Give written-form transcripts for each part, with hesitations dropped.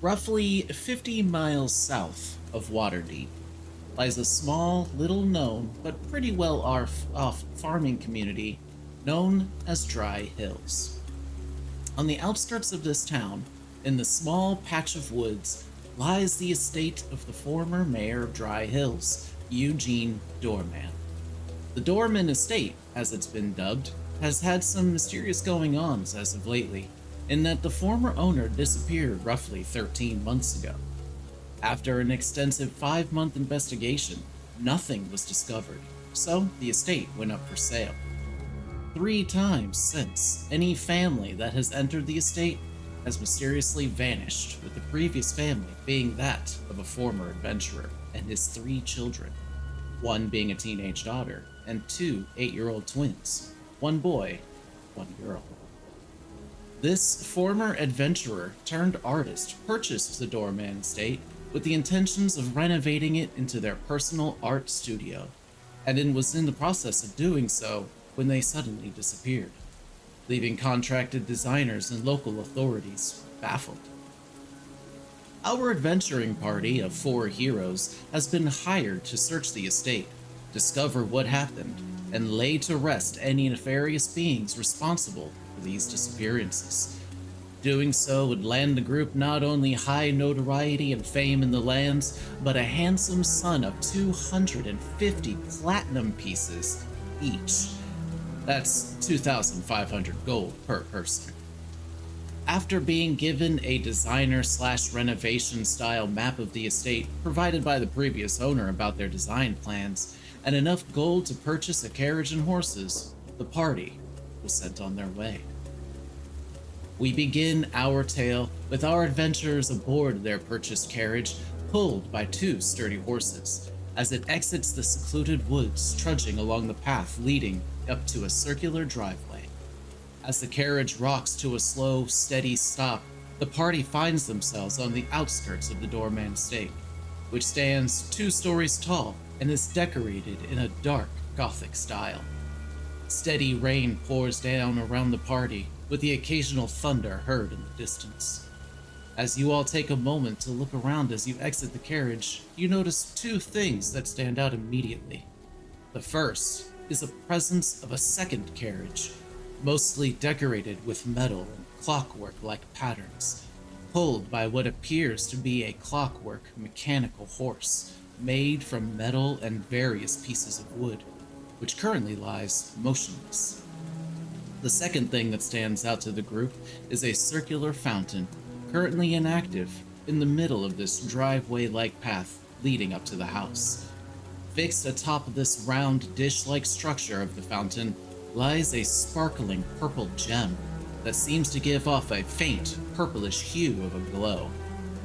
Roughly 50 miles south of Waterdeep lies a small, little known, but pretty well off farming community known as Dry Hills. On the outskirts of this town, in the small patch of woods, lies the estate of the former mayor of Dry Hills, Eugene Doorman. The Doorman estate, as it's been dubbed, has had some mysterious going ons as of lately, in that the former owner disappeared roughly 13 months ago. After an extensive 5-month investigation, nothing was discovered, so the estate went up for sale. 3 times since, any family that has entered the estate has mysteriously vanished, with the previous family being that of a former adventurer and his 3 children, one being a teenage daughter, and 2 8-year-old twins, one boy, one girl. This former adventurer turned artist purchased the Doorman estate with the intentions of renovating it into their personal art studio, and it was in the process of doing so when they suddenly disappeared, leaving contracted designers and local authorities baffled. Our adventuring party of 4 heroes has been hired to search the estate, discover what happened, and lay to rest any nefarious beings responsible for these disappearances. Doing so would land the group not only high notoriety and fame in the lands, but a handsome sum of 250 platinum pieces each. That's 2,500 gold per person. After being given a designer/renovation style map of the estate provided by the previous owner about their design plans, and enough gold to purchase a carriage and horses, the party was sent on their way. We begin our tale with our adventurers aboard their purchased carriage, pulled by 2 sturdy horses, as it exits the secluded woods, trudging along the path leading up to a circular driveway. As the carriage rocks to a slow, steady stop, the party finds themselves on the outskirts of the Doorman estate, which stands 2 stories tall and is decorated in a dark Gothic style. Steady rain pours down around the party, with the occasional thunder heard in the distance. As you all take a moment to look around as you exit the carriage, you notice 2 things that stand out immediately. The first is the presence of a second carriage, mostly decorated with metal and clockwork-like patterns, pulled by what appears to be a clockwork mechanical horse made from metal and various pieces of wood, which currently lies motionless. The second thing that stands out to the group is a circular fountain, currently inactive, in the middle of this driveway-like path leading up to the house. Fixed atop of this round dish-like structure of the fountain lies a sparkling purple gem that seems to give off a faint purplish hue of a glow,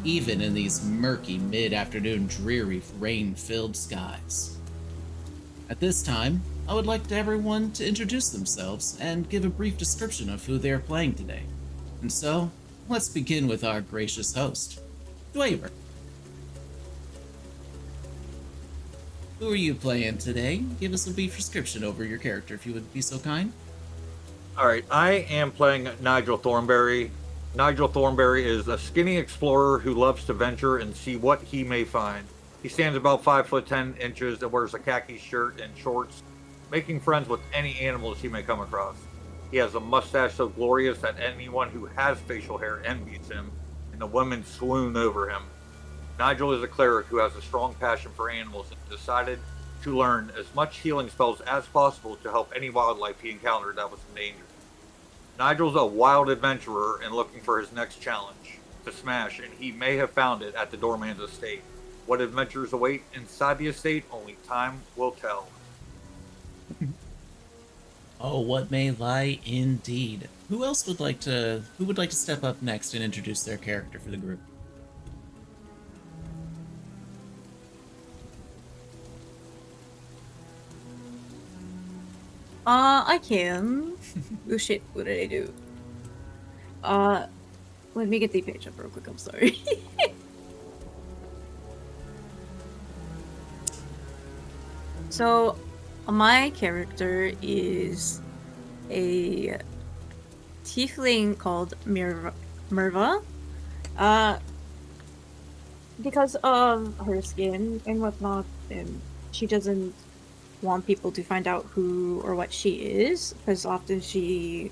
even in these murky mid-afternoon dreary rain-filled skies. At this time, I would like everyone to introduce themselves and give a brief description of who they are playing today. And so, let's begin with our gracious host, Dwaver. Who are you playing today? Give us a brief description over your character, if you would be so kind. All right, I am playing Nigel Thornberry. Nigel Thornberry is a skinny explorer who loves to venture and see what he may find. He stands about 5 foot 10 inches and wears a khaki shirt and shorts, making friends with any animals he may come across. He has a mustache so glorious that anyone who has facial hair envies him, and the women swoon over him. Nigel is a cleric who has a strong passion for animals and decided to learn as much healing spells as possible to help any wildlife he encountered that was in danger. Nigel's a wild adventurer and looking for his next challenge to smash, and he may have found it at the Doorman's estate. What adventures await inside the estate, only time will tell. Oh, what may lie indeed. Who would like to step up next and introduce their character for the group? I can. Oh shit, what did I do? Let me get the page up real quick, I'm sorry. So, my character is a tiefling called Merva. because of her skin and whatnot, and she doesn't want people to find out who or what she is, because often she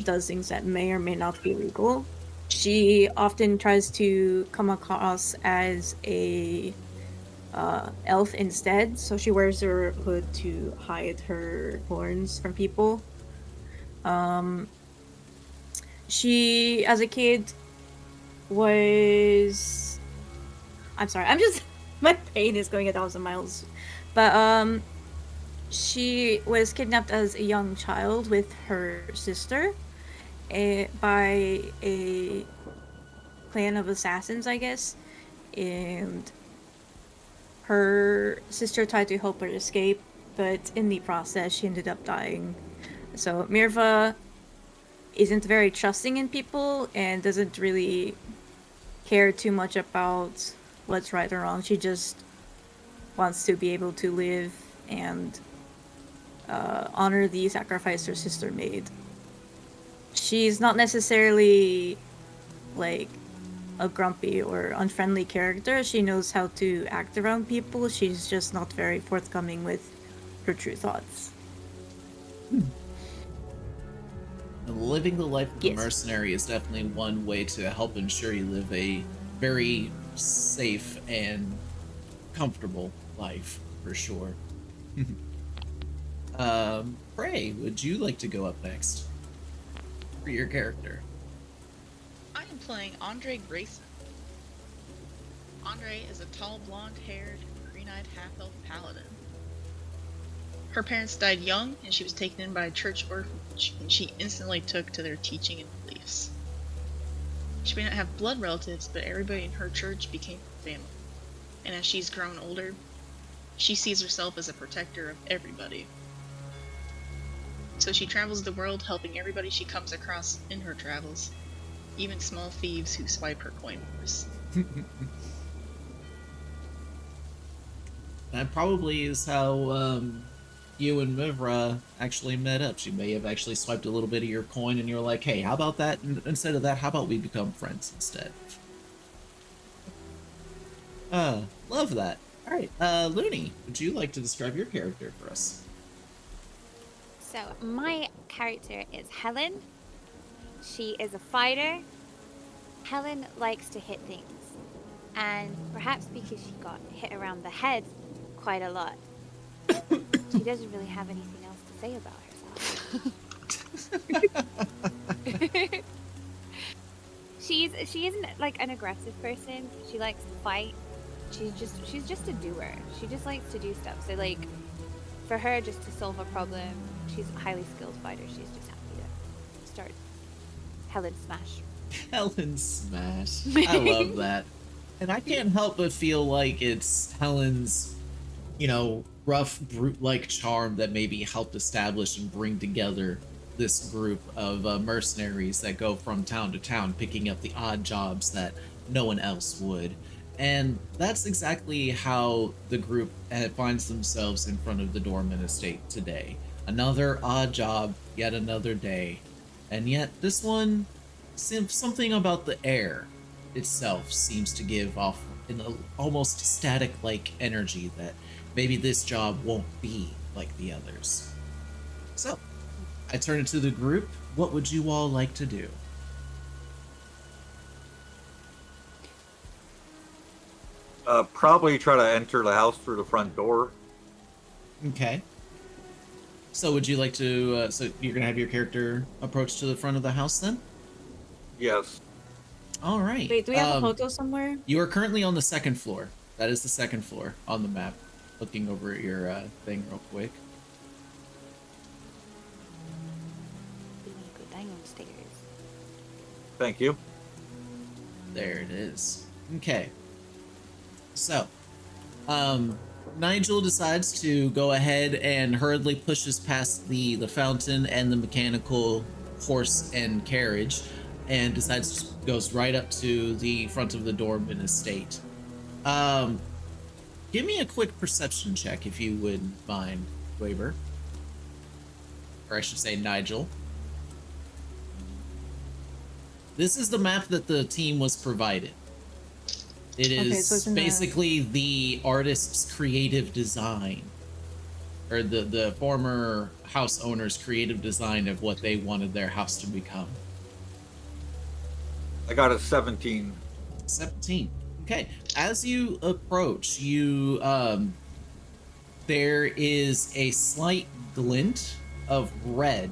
does things that may or may not be legal. She often tries to come across as a elf instead, so she wears her hood to hide her horns from people. Um, she, as a kid, was. I'm sorry, I'm just. My pain is going 1,000 miles. But, she was kidnapped as a young child with her sister by a clan of assassins, I guess. And her sister tried to help her escape, but in the process, she ended up dying. So Mirva isn't very trusting in people and doesn't really care too much about what's right or wrong. She just wants to be able to live and honor the sacrifice her sister made. She's not necessarily like a grumpy or unfriendly character. She knows how to act around people. She's just not very forthcoming with her true thoughts. And living the life of a Yes. mercenary is definitely one way to help ensure you live a very safe and comfortable life, for sure. Prey, would you like to go up next for your character? I am playing Andre Grayson. Andre is a tall, blonde-haired, green-eyed half-elf paladin. Her parents died young, and she was taken in by a church orphanage, and she instantly took to their teaching and beliefs. She may not have blood relatives, but everybody in her church became her family. And as she's grown older, she sees herself as a protector of everybody. So she travels the world helping everybody she comes across in her travels, even small thieves who swipe her coin purse. That probably is how you and Mivra actually met up. She may have actually swiped a little bit of your coin and you're like, hey, how about that? Instead of that, how about we become friends instead? Love that. All right, Looney, would you like to describe your character for us? So, my character is Helen. She is a fighter. Helen likes to hit things. And perhaps because she got hit around the head quite a lot, she doesn't really have anything else to say about herself. She isn't like an aggressive person. She likes to fight. She's just a doer. She just likes to do stuff. So like for her just to solve a problem, she's a highly skilled fighter. She's just happy to start Helen Smash. Helen Smash. I love that. And I can't help but feel like it's Helen's, rough, brute-like charm that maybe helped establish and bring together this group of mercenaries that go from town to town, picking up the odd jobs that no one else would. And that's exactly how the group finds themselves in front of the Doorman estate today. Another odd job, yet another day. And yet, this one, something about the air itself seems to give off an almost static-like energy that maybe this job won't be like the others. So, I turn it to the group. What would you all like to do? Probably try to enter the house through the front door. Okay. So would you like to, so you're going to have your character approach to the front of the house then? Yes. All right. Wait, do we have a photo somewhere? You are currently on the second floor. That is the second floor on the map. Looking over at your thing real quick. We want to go down the stairs. Thank you. There it is. Okay. So, Nigel decides to go ahead and hurriedly pushes past the fountain and the mechanical horse and carriage and goes right up to the front of the Doorman estate. Give me a quick perception check if you wouldn't mind, Weber. Or I should say Nigel. This is the map that the team was provided. It Okay, so is it's in the- basically the artist's creative design, or the former house owner's creative design of what they wanted their house to become. I got a 17. 17. Okay. As you approach, there is a slight glint of red.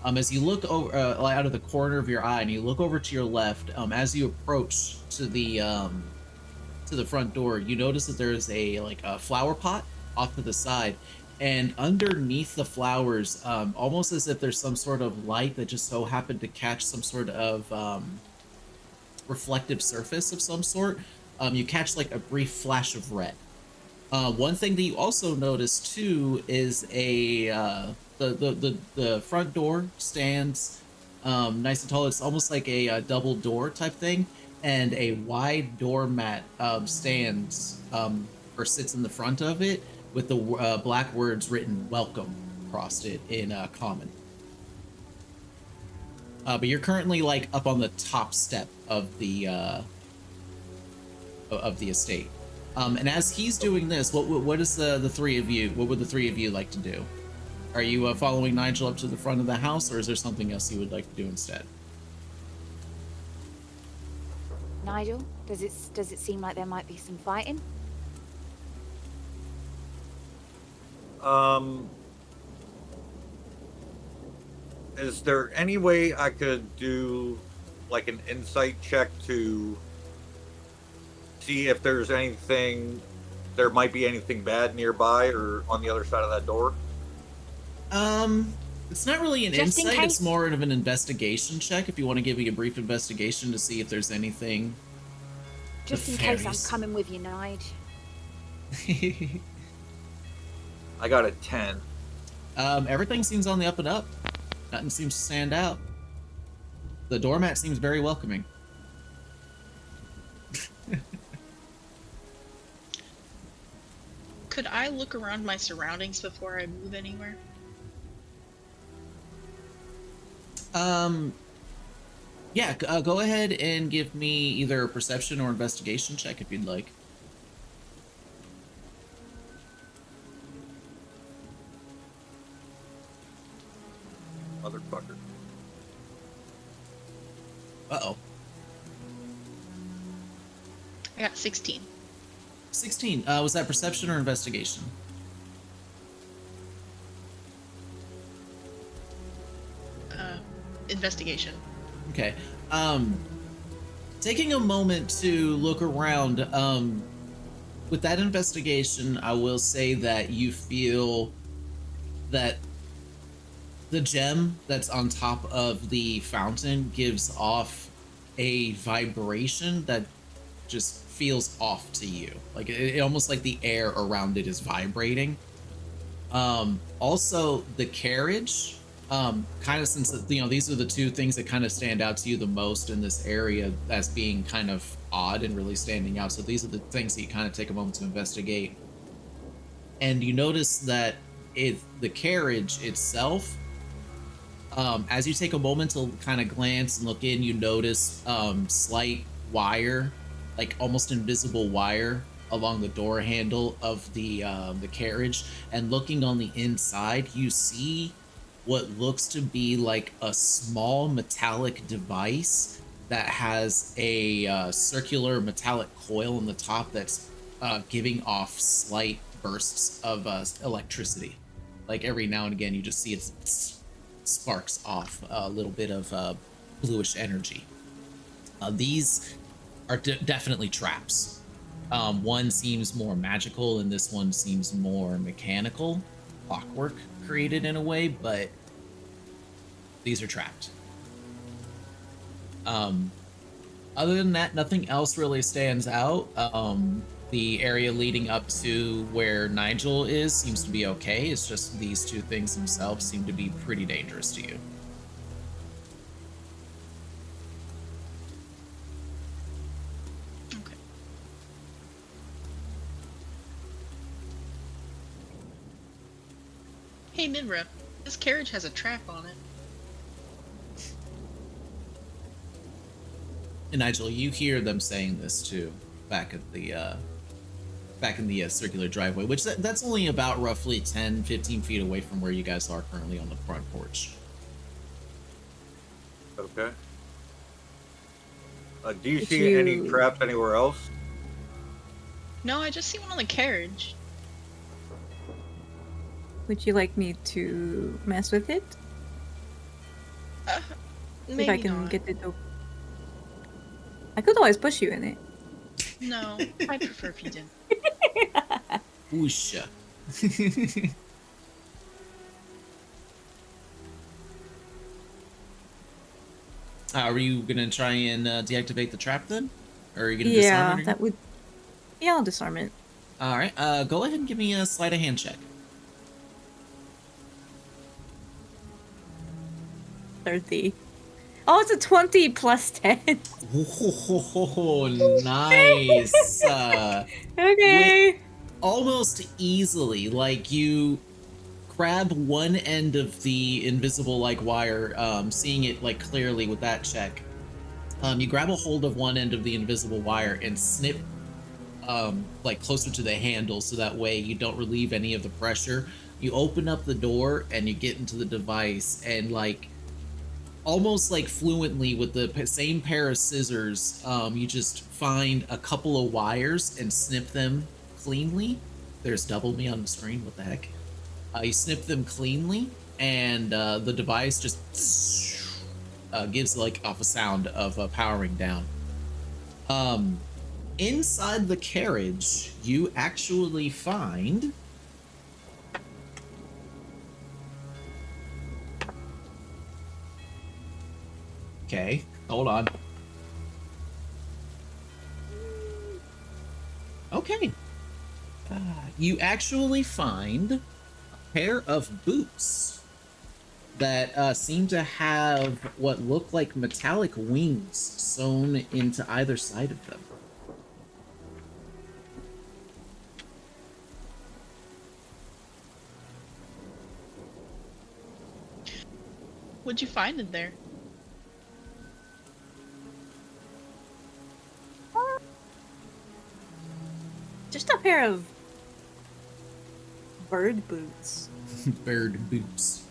As you look over out of the corner of your eye, and you look over to your left, as you approach to the front door, you notice that there is a flower pot off to the side, and underneath the flowers, almost as if there's some sort of light that just so happened to catch some sort of reflective surface of some sort. You catch like a brief flash of red. One thing that you also notice too is the front door stands nice and tall. It's almost like a double door type thing, and a wide doormat stands or sits in the front of it with the black words written "Welcome" across it in common. But you're currently like up on the top step of the estate. And as he's doing this, what is the three of you? What would the three of you like to do? Are you following Nigel up to the front of the house, or is there something else you would like to do instead? Nigel, does it seem like there might be some fighting? Is there any way I could do like an insight check to see if there might be anything bad nearby or on the other side of that door? It's not really an Just in insight, it's case. more of an investigation check if you want to give me a brief investigation to see if there's anything Just in case I'm nefarious. coming with you, Nige. I got a 10. Everything seems on the up and up. Nothing seems to stand out. The doormat seems very welcoming. Could I look around my surroundings before I move anywhere? Yeah, go ahead and give me either a perception or investigation check if you'd like. Motherfucker. Uh-oh. I got 16. 16. Was that perception or investigation? Investigation. Okay. Taking a moment to look around, with that investigation, I will say that you feel that the gem that's on top of the fountain gives off a vibration that just feels off to you. Like it almost like the air around it is vibrating. Also the carriage, kind of, since these are the two things that kind of stand out to you the most in this area as being kind of odd and really standing out. So these are the things that you kind of take a moment to investigate. And you notice that the carriage itself, as you take a moment to kind of glance and look in, you notice slight wire, like almost invisible wire along the door handle of the carriage. And looking on the inside, you see what looks to be like a small metallic device that has a circular metallic coil on the top that's giving off slight bursts of electricity. Like every now and again, you just see it sparks off a little bit of bluish energy. These are definitely traps. One seems more magical, and this one seems more mechanical, clockwork created in a way, but these are trapped. Other than that, nothing else really stands out. The area leading up to where Nigel is seems to be okay. It's just these two things themselves seem to be pretty dangerous to you. Okay. Hey, Minra, this carriage has a trap on it. And Nigel, you hear them saying this too. back at the back in the circular driveway, which that's only about roughly 10-15 feet away from where you guys are currently on the front porch. Okay. Do you see any traps anywhere else? No, I just see one on the carriage. Would you like me to mess with it? Maybe if I can not. get it open. I could always push you in it. No, I prefer if you didn't. Oosha. Are you gonna try and deactivate the trap then? Or are you gonna disarm it? Yeah, that would. Yeah, I'll disarm it. All right. Go ahead and give me a sleight of hand check. 30. Oh, it's a 20 plus 10. Oh, nice. Okay. Almost easily, like you grab one end of the invisible like wire, seeing it like clearly with that check. You grab a hold of one end of the invisible wire and snip like closer to the handle so that way you don't relieve any of the pressure. You open up the door and you get into the device, and like almost like fluently with the same pair of scissors, you just find a couple of wires and snip them cleanly. There's double me on the screen. What the heck? You snip them cleanly, and the device just gives like off a sound of powering down. Inside the carriage, you actually find okay, hold on. Okay. You actually find a pair of boots that seem to have what look like metallic wings sewn into either side of them. What'd you find in there? Just a pair of bird boots. Bird boots.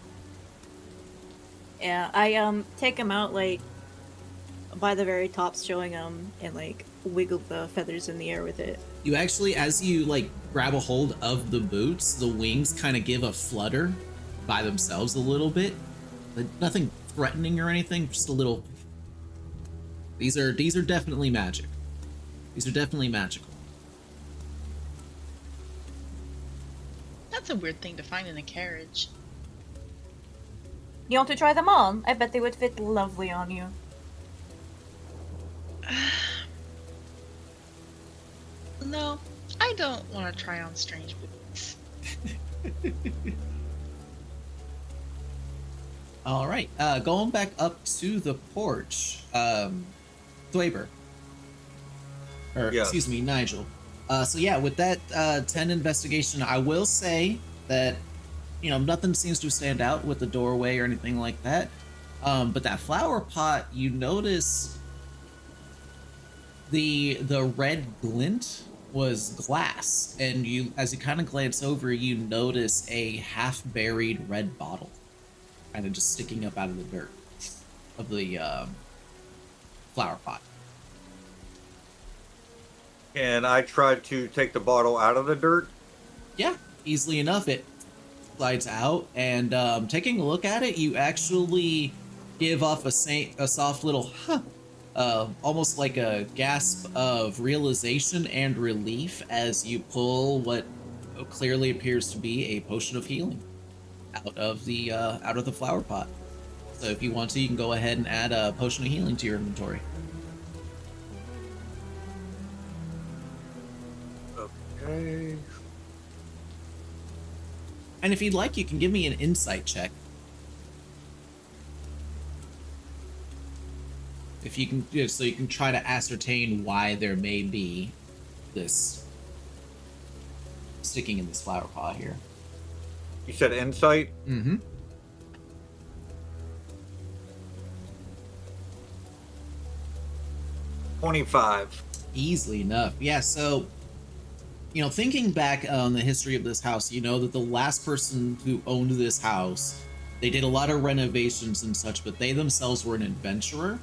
Yeah, I take them out like by the very tops, showing them, and like wiggle the feathers in the air with it. You actually, as you like grab a hold of the boots, the wings kind of give a flutter by themselves a little bit, but nothing threatening or anything. Just a little. These are definitely magic. These are definitely magical. That's a weird thing to find in a carriage. You want to try them on? I bet they would fit lovely on you. No, I don't want to try on strange boots. All right, going back up to the porch, Thwaber. Or, Yeah. excuse me, Nigel. So yeah, with that 10 investigation, I will say that, you know, nothing seems to stand out with the doorway or anything like that. But that flower pot, you notice the red glint was glass, and you, as you kind of glance over, you notice a half-buried red bottle kind of just sticking up out of the dirt of the flower pot. And I tried to take the bottle out of the dirt. Yeah, easily enough, it slides out, and taking a look at it, you actually give off a soft little huh, almost like a gasp of realization and relief as you pull what clearly appears to be a potion of healing out of the flower pot. So if you want to, you can go ahead and add a potion of healing to your inventory. Okay. And if you'd like, you can give me an insight check. If you can, so you can try to ascertain why there may be this sticking in this flower pot here. You said insight? Mm-hmm. 25. Easily enough. Yeah, so, thinking back on the history of this house, you know that the last person who owned this house, they did a lot of renovations and such, but they themselves were an adventurer.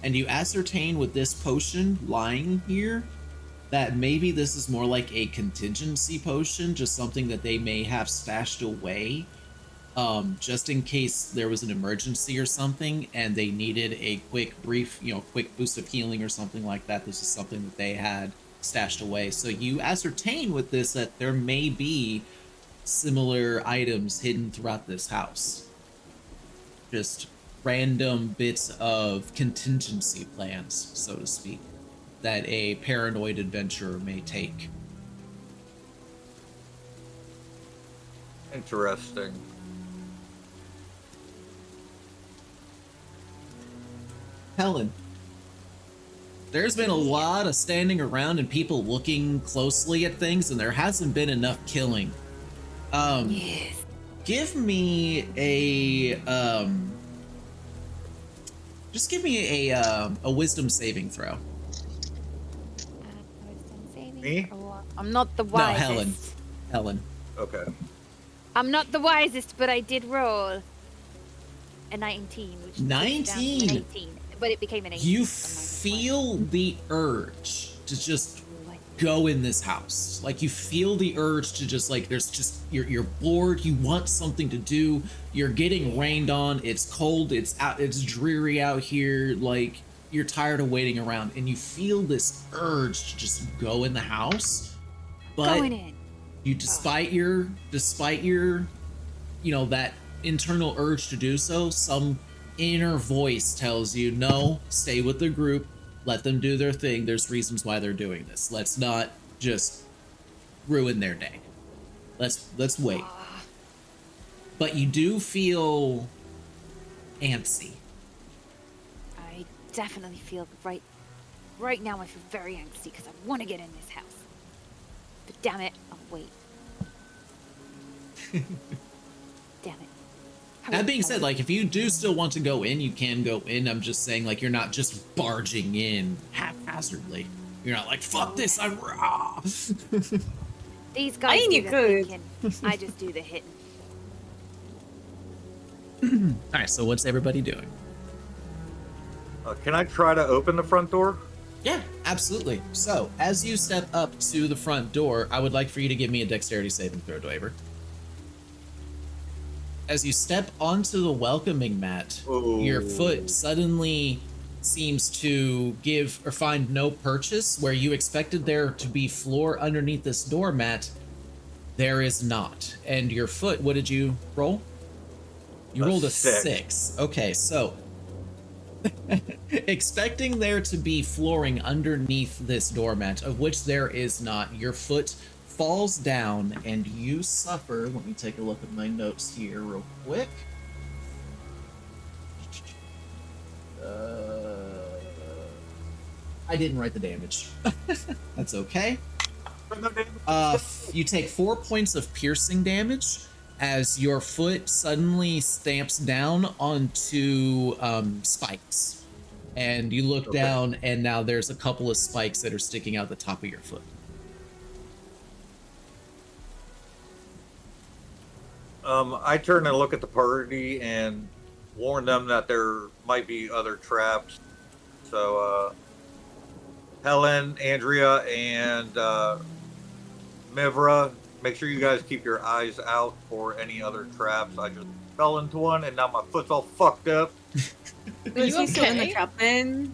And you ascertain with this potion lying here that maybe this is more like a contingency potion, just something that they may have stashed away, just in case there was an emergency or something and they needed a quick boost of healing or something like that. This is something that they had stashed away. So you ascertain with this that there may be similar items hidden throughout this house. Just random bits of contingency plans, so to speak, that a paranoid adventurer may take. Interesting. Helen, there's been a lot of standing around and people looking closely at things, and there hasn't been enough killing. Yes. Give me a just give me a wisdom saving throw. Wisdom saving. Me? I'm not the No, wisest. Helen. Okay. I'm not the wisest, but I did roll a 19, which takes it down to 19? an 18, but it became an 18. You from -1. feel the urge to just go in this house. Like, you feel the urge to just, like, there's just, you're bored, you want something to do, you're getting rained on, it's cold, it's dreary out here, like, you're tired of waiting around, and you feel this urge to just go in the house. But Going in. you, despite your that internal urge to do so, some inner voice tells you, no, stay with the group, let them do their thing, there's reasons why they're doing this, let's not just ruin their day, let's wait. But you do feel antsy. I definitely feel right now I feel very angsty because I want to get in this house. But damn it, I'll wait. Damn it. That being said, like, if you do still want to go in, you can go in. I'm just saying, like, you're not just barging in haphazardly. You're not like, fuck this, I'm raw. These guys I mean, do you the could. thinking. I just do the hitting. All right, so what's everybody doing? Can I try to open the front door? Yeah, absolutely. So, as you step up to the front door, I would like for you to give me a dexterity saving throw, Dwaver. As you step onto the welcoming mat, your foot suddenly seems to give or find no purchase. Where you expected there to be floor underneath this doormat, there is not. And your foot, what did you roll? You rolled a 6. Okay, so expecting there to be flooring underneath this doormat, of which there is not, your foot falls down and you suffer. Let me take a look at my notes here real quick. I didn't write the damage. That's okay. You take 4 points of piercing damage as your foot suddenly stamps down onto spikes. And you look down, and now there's a couple of spikes that are sticking out the top of your foot. I turn and look at the party and warn them that there might be other traps. So, Helen, Andrea, and Mivra, make sure you guys keep your eyes out for any other traps. I just fell into one, and now my foot's all fucked up. Is he still in the okay? trap then?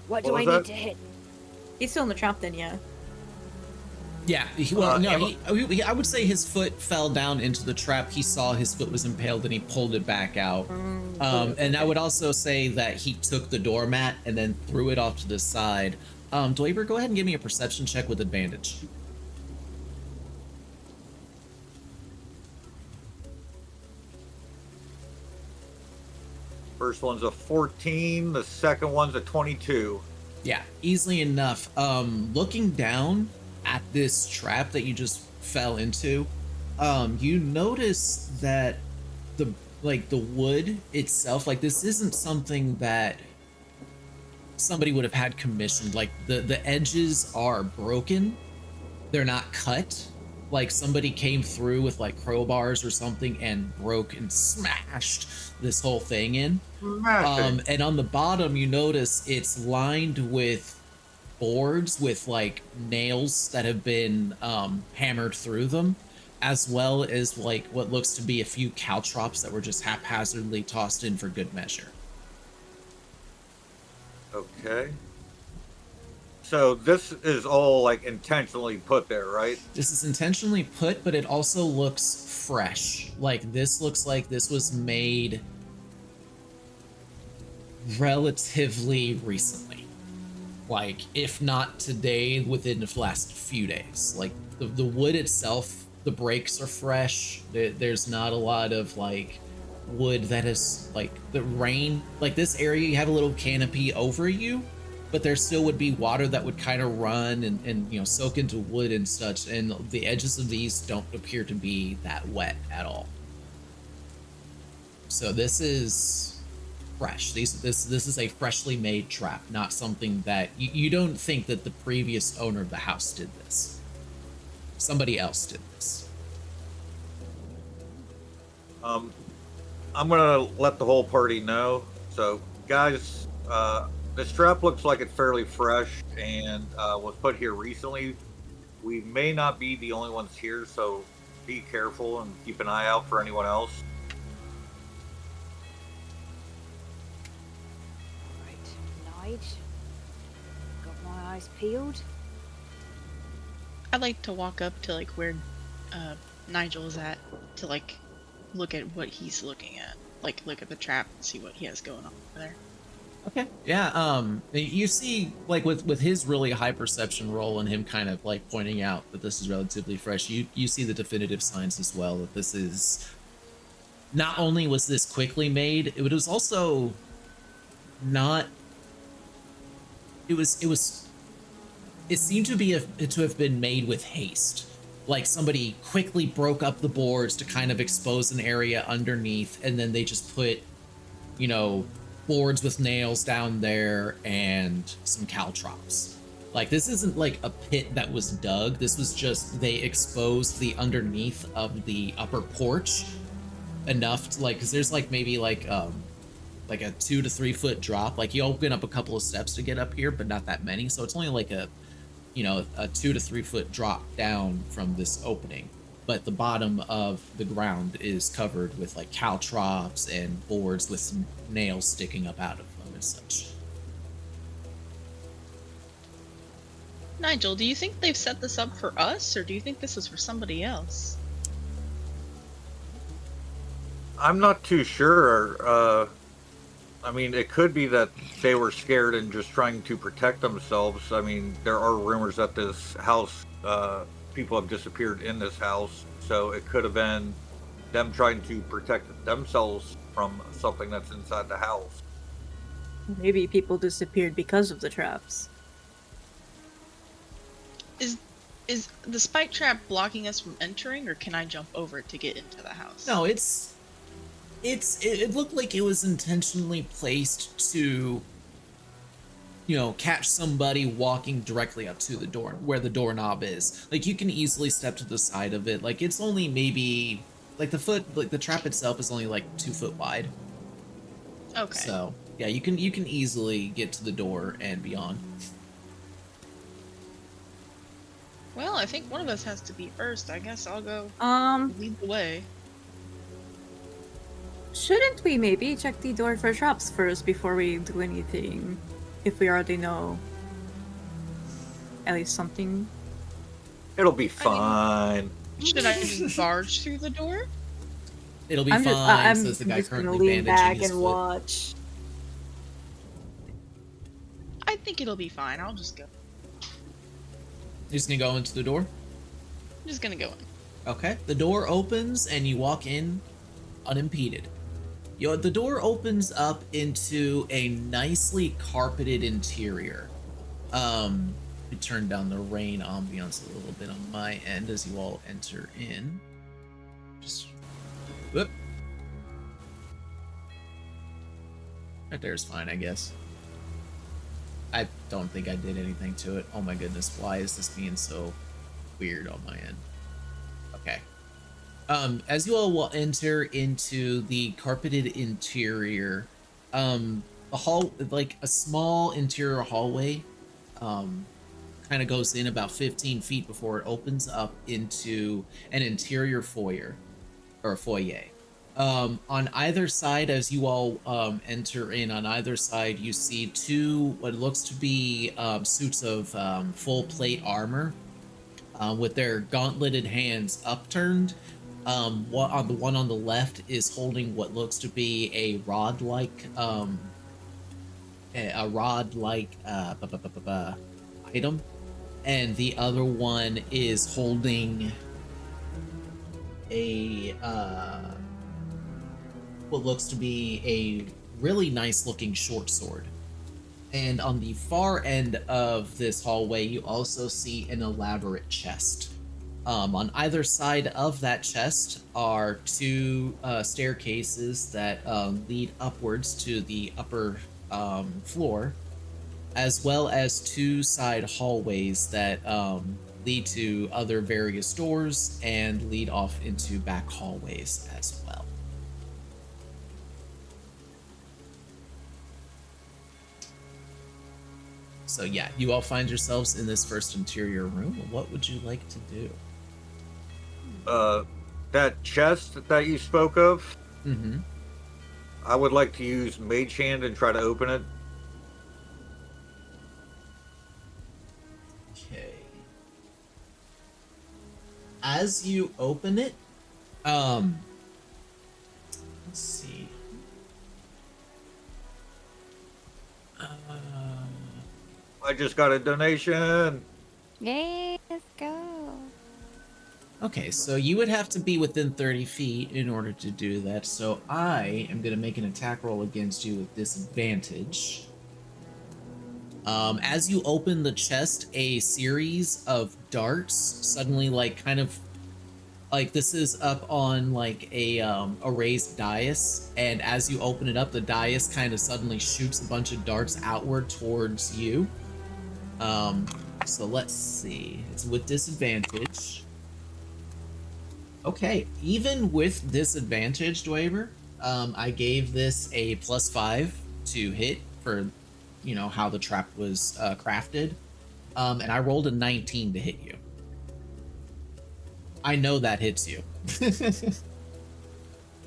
What do What I was need that? to hit? He's still in the trap then, yeah. Yeah, I would say his foot fell down into the trap. He saw his foot was impaled and he pulled it back out. And I would also say that he took the doormat and then threw it off to the side. Dwaber, go ahead and give me a perception check with advantage. First one's a 14, the second one's a 22. Yeah, easily enough. Looking down at this trap that you just fell into, you notice that the wood itself, like, this isn't something that somebody would have had commissioned. Like the edges are broken, they're not cut. Like somebody came through with like crowbars or something and broke and smashed this whole thing in. Smashing. And on the bottom, you notice it's lined with boards with like nails that have been hammered through them, as well as like what looks to be a few caltrops that were just haphazardly tossed in for good measure. Okay. So this is all like intentionally put there, right? This is intentionally put, but it also looks fresh. Like this looks like this was made relatively recently. Like, if not today, within the last few days. Like the wood itself, the breaks are fresh. There's not a lot of like wood that is like the rain. Like this area, you have a little canopy over you, but there still would be water that would kind of run and you know soak into wood and such. And the edges of these don't appear to be that wet at all. So this is fresh. This is a freshly made trap, not something that you don't think that the previous owner of the house did this. Somebody else did this. I'm gonna let the whole party know. So, guys, this trap looks like it's fairly fresh and was put here recently. We may not be the only ones here, so be careful and keep an eye out for anyone else. Right, Nige. Got my eyes peeled. I'd like to walk up to like where Nigel is at to like look at what he's looking at. Like look at the trap and see what he has going on over there. Okay. Yeah, you see like with his really high perception roll and him kind of like pointing out that this is relatively fresh, you see the definitive signs as well that this is not only was this quickly made, it was also not it seemed to have been made with haste. Like somebody quickly broke up the boards to kind of expose an area underneath, and then they just put, you know, boards with nails down there and some caltrops. Like this isn't like a pit that was dug. This was just they exposed the underneath of the upper porch enough to like, because there's like maybe like a 2 to 3 foot drop. Like you open up a couple of steps to get up here, but not that many. So it's only like a 2 to 3 foot drop down from this opening. But the bottom of the ground is covered with like caltrops and boards with some nails sticking up out of them and such. Nigel, do you think they've set this up for us, or do you think this is for somebody else? I'm not too sure. I mean, it could be that they were scared and just trying to protect themselves. I mean, there are rumors that this house, people have disappeared in this house, so it could have been them trying to protect themselves from something that's inside the house. Maybe people disappeared because of the traps. Is the spike trap blocking us from entering, or can I jump over it to get into the house? No, it looked like it was intentionally placed to, you know, catch somebody walking directly up to the door where the doorknob is. Like you can easily step to the side of it. Like it's only maybe like the trap itself is only like 2 foot wide. Okay. So yeah, you can easily get to the door and beyond. Well, I think one of us has to be first. I guess I'll go lead the way. Shouldn't we maybe check the door for traps first before we do anything? If we already know at least something. It'll be fine. Should I just barge through the door? It'll be I'm fine, says the guy just gonna currently lean bandaging back his and foot. watch. I think it'll be fine. I'll just go. You're just gonna go into the door? I'm just gonna go in. Okay. The door opens and you walk in unimpeded. The door opens up into a nicely carpeted interior. We turn down the rain ambiance a little bit on my end as you all enter in. Just whoop. Right there is fine, I guess. don't think I did anything to it. Oh my goodness, why is this being so weird on my end? Okay. As you all will enter into the carpeted interior, a hall, like a small interior hallway, kind of goes in about 15 feet before it opens up into an interior foyer or a foyer. On either side, as you all enter in, on either side, you see two what looks to be suits of full plate armor with their gauntleted hands upturned. The one on the left is holding what looks to be a rod-like item, and the other one is holding a what looks to be a really nice looking short sword. And on the far end of this hallway, you also see an elaborate chest. On either side of that chest are two staircases that lead upwards to the upper floor, as well as two side hallways that lead to other various doors and lead off into back hallways as well. So yeah, you all find yourselves in this first interior room. What would you like to do? That chest that you spoke of, Mm-hmm. I would like to use Mage Hand and try to open it. Okay. As you open it, let's see. I just got a donation. Yay, let's go. Okay, so you would have to be within 30 feet in order to do that. So I am going to make an attack roll against you with disadvantage. As you open the chest, a series of darts suddenly, like, kind of like this is up on like a raised dais, and as you open it up, the dais kind of suddenly shoots a bunch of darts outward towards you. So let's see. It's with disadvantage. Okay, even with disadvantage, Dweber, I gave this a +5 to hit for, you know, how the trap was crafted. And I rolled a 19 to hit you. I know that hits you.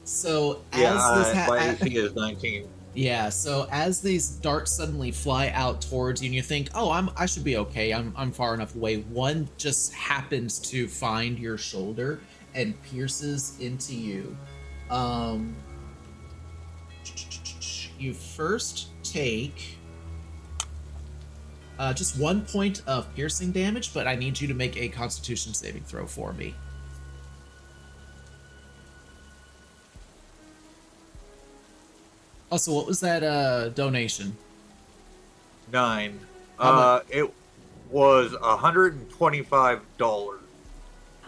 So Yeah, my AC is 19. Yeah, so as these darts suddenly fly out towards you, and you think, "Oh, I should be okay. I'm far enough away." One just happens to find your shoulder and pierces into you. You first take just 1 point of piercing damage, but I need you to make a Constitution saving throw for me. Also, what was that donation? 9. How much? It was $125.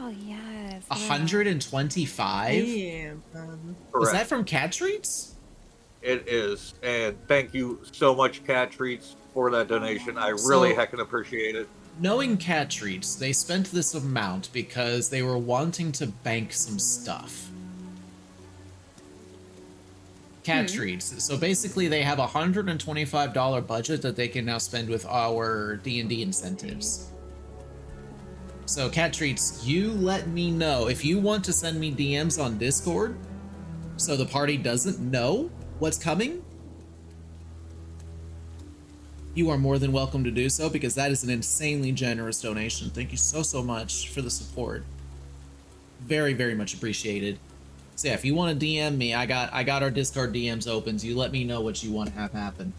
Oh, yes. 125? Damn. Was Correct. that from Cat Treats? It is, and thank you so much, Cat Treats, for that donation. I really So- heckin' appreciate it. Knowing Cat Treats, they spent this amount because they were wanting to bank some stuff. Cat Treats. So basically, they have a $125 budget that they can now spend with our D&D incentives. So Cat Treats, you let me know if you want to send me DMs on Discord so the party doesn't know what's coming. You are more than welcome to do so, because that is an insanely generous donation. Thank you so much for the support. Very, very much appreciated. So yeah, if you want to DM me, I got our Discord DMs open. So you let me know what you want to have happen.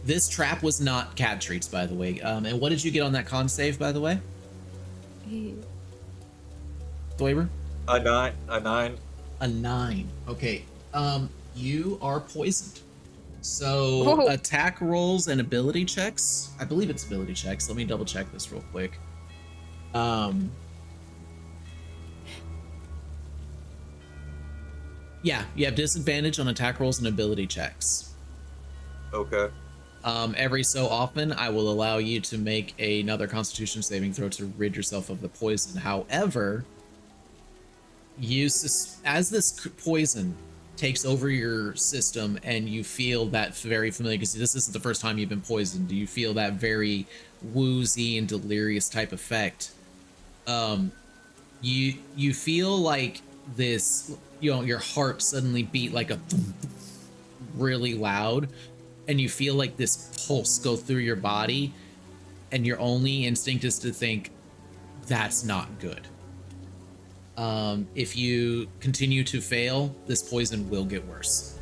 This trap was not Cat Treats, by the way. And what did you get on that con save, by the way? Dweber? A 9. A 9. Okay. You are poisoned. So Whoa. attack rolls and ability checks. I believe it's ability checks. Let me double check this real quick. Yeah, you have disadvantage on attack rolls and ability checks. Okay. Every so often, I will allow you to make another Constitution saving throw to rid yourself of the poison. However, as this poison takes over your system and you feel that very familiar, because this isn't the first time you've been poisoned, you feel that very woozy and delirious type effect. You feel like this, your heart suddenly beat like a really loud, and you feel like this pulse go through your body, and your only instinct is to think that's not good. If you continue to fail, this poison will get worse.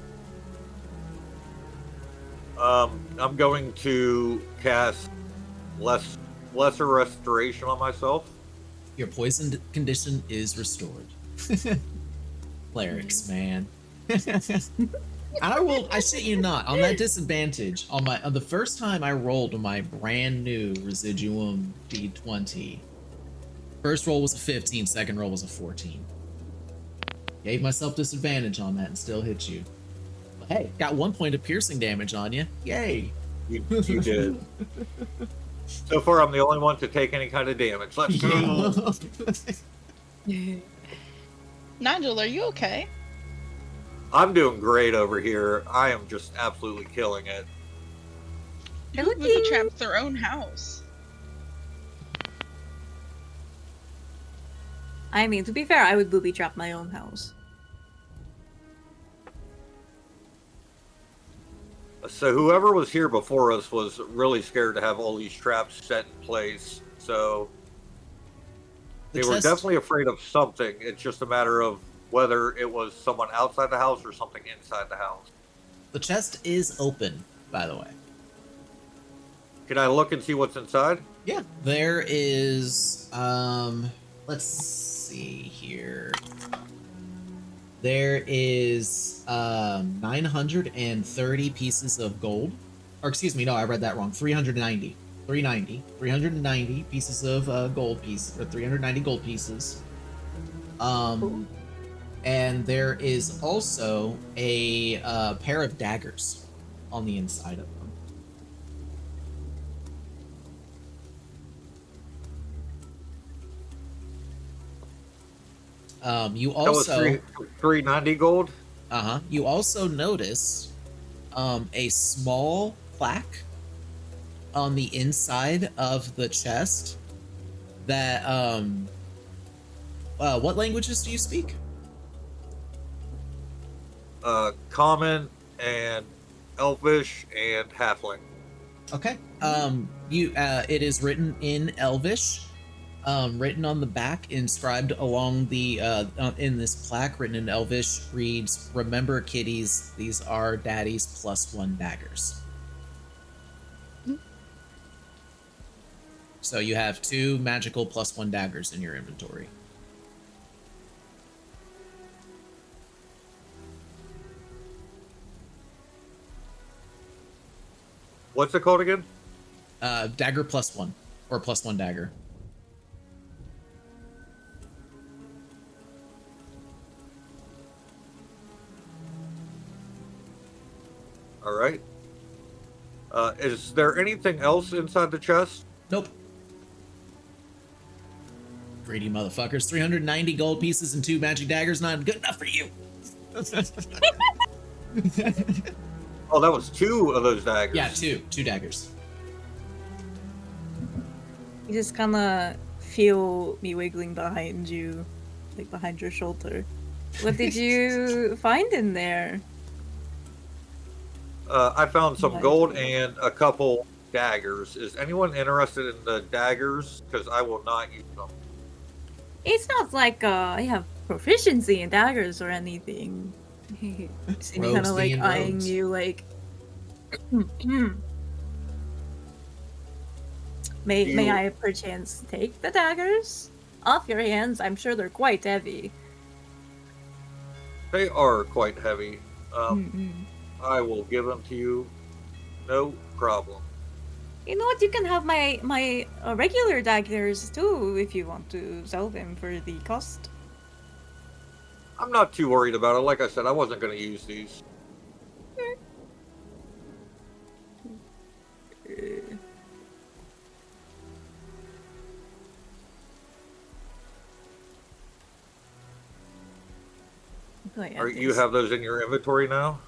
I'm going to cast lesser restoration on myself. Your poisoned condition is restored. Clerics, man. I shit you not, on that disadvantage, on the first time I rolled my brand new Residuum D20, first roll was a 15, second roll was a 14. Gave myself disadvantage on that and still hit you. But hey, got 1 point of piercing damage on you. Yay! You did. So far, I'm the only one to take any kind of damage. Let's go. Nigel, are you okay? I'm doing great over here. I am just absolutely killing it. Who booby trapped their own house? I mean, to be fair, I would booby trap my own house. So whoever was here before us was really scared to have all these traps set in place. So they were definitely afraid of something. It's just a matter of whether it was someone outside the house or something inside the house. The chest is open, by the way. Can I look and see what's inside? Yeah, there is, let's see here. There is 930 pieces of gold. Or excuse me, no, I read that wrong. 390 pieces of gold pieces, or 390 gold pieces. Cool. And there is also a pair of daggers on the inside of them. You also that was 390 gold. You also notice a small plaque on the inside of the chest that what languages do you speak? Common and Elvish and Halfling. Okay. It is written in Elvish. Written on the back, inscribed along the in this plaque, written in Elvish, reads, "Remember, kiddies, these are Daddy's +1 daggers." So you have 2 magical +1 daggers in your inventory. What's it called again? Dagger +1, or +1 dagger. All right. Is there anything else inside the chest? Nope. Greedy motherfuckers. 390 gold pieces and 2 magic daggers, not good enough for you. Oh, that was 2 of those daggers. Yeah, 2 daggers. You just kind of feel me wiggling behind you, like behind your shoulder. What did you find in there? I found some Nice. gold and a couple daggers. Is anyone interested in the daggers? Because I will not use them. It's not like I have proficiency in daggers or anything. See me kind Rogues of like being eyeing rogues. you like. May I perchance take the daggers off your hands? I'm sure they're quite heavy. They are quite heavy. Mm-mm. I will give them to you. No problem. You know what? You can have my regular daggers too if you want to sell them for the cost. I'm not too worried about it. Like I said, I wasn't going to use these. Oh, yeah, Or you have those in your inventory now?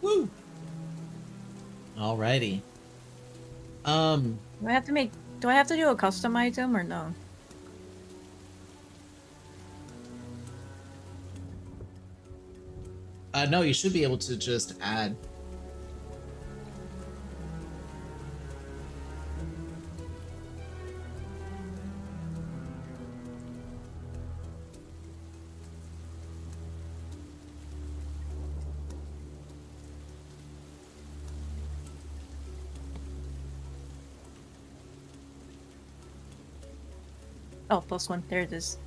Woo! Alrighty. Do I have to make? Do I have to do a custom item or no? No, you should be able to just add. Oh, +1. There it is.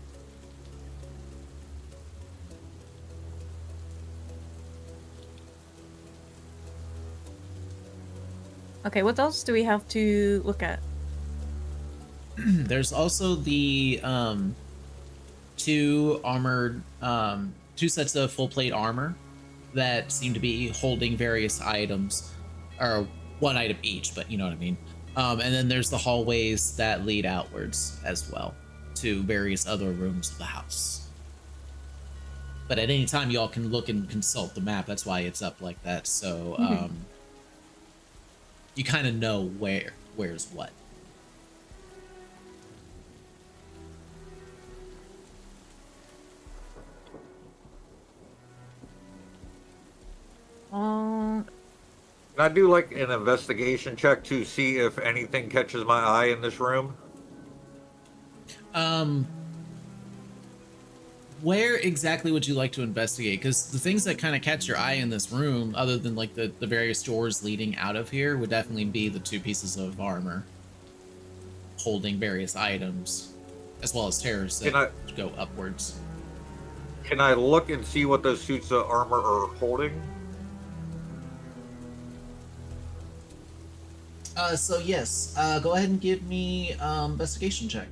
Okay, what else do we have to look at? There's also the two sets of full plate armor that seem to be holding various items, or one item each, but you know what I mean. And then there's the hallways that lead outwards as well to various other rooms of the house. But at any time, y'all can look and consult the map. That's why it's up like that. So you kind of know where's what. Um, Can I do like an investigation check to see if anything catches my eye in this room? Where exactly would you like to investigate? Because the things that kind of catch your eye in this room, other than like the various doors leading out of here, would definitely be the two pieces of armor holding various items, as well as stairs that go upwards. Can I look and see what those suits of armor are holding? So yes, go ahead and give me investigation check.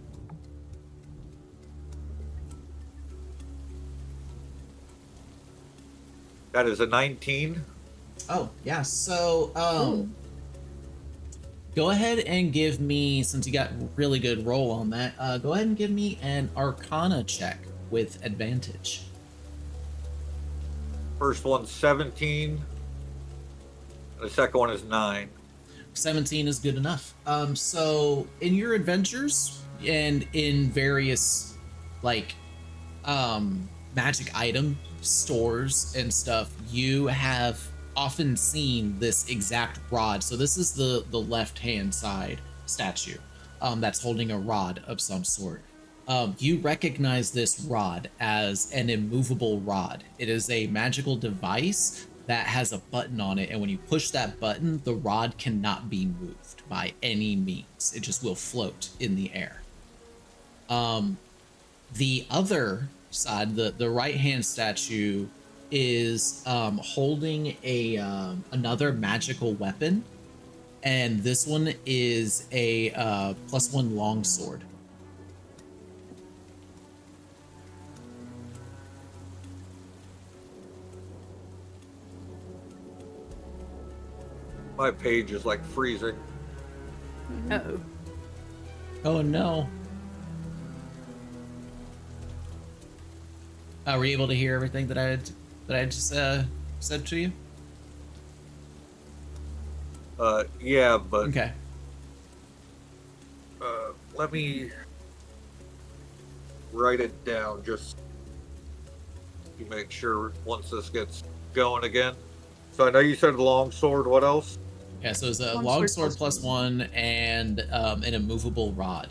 That is a 19. Oh yeah, so go ahead and give me, since you got really good roll on that, go ahead and give me an Arcana check with advantage. First one's 17. And the second one is 9. 17 is good enough. So in your adventures and in various like magic item stores and stuff, you have often seen this exact rod. So this is the left hand side statue that's holding a rod of some sort. You recognize this rod as an immovable rod. It is a magical device that has a button on it, and when you push that button, the rod cannot be moved by any means. It just will float in the air. The other side, the right hand statue, is holding a another magical weapon, and this one is a +1 longsword. My page is like freezing. uh-oh. Oh no. Were you able to hear everything that I just said to you? Yeah, but Okay. let me write it down just to make sure once this gets going again. So I know you said longsword. What else? Yeah, so it's a Longsword longsword +1 and an immovable rod.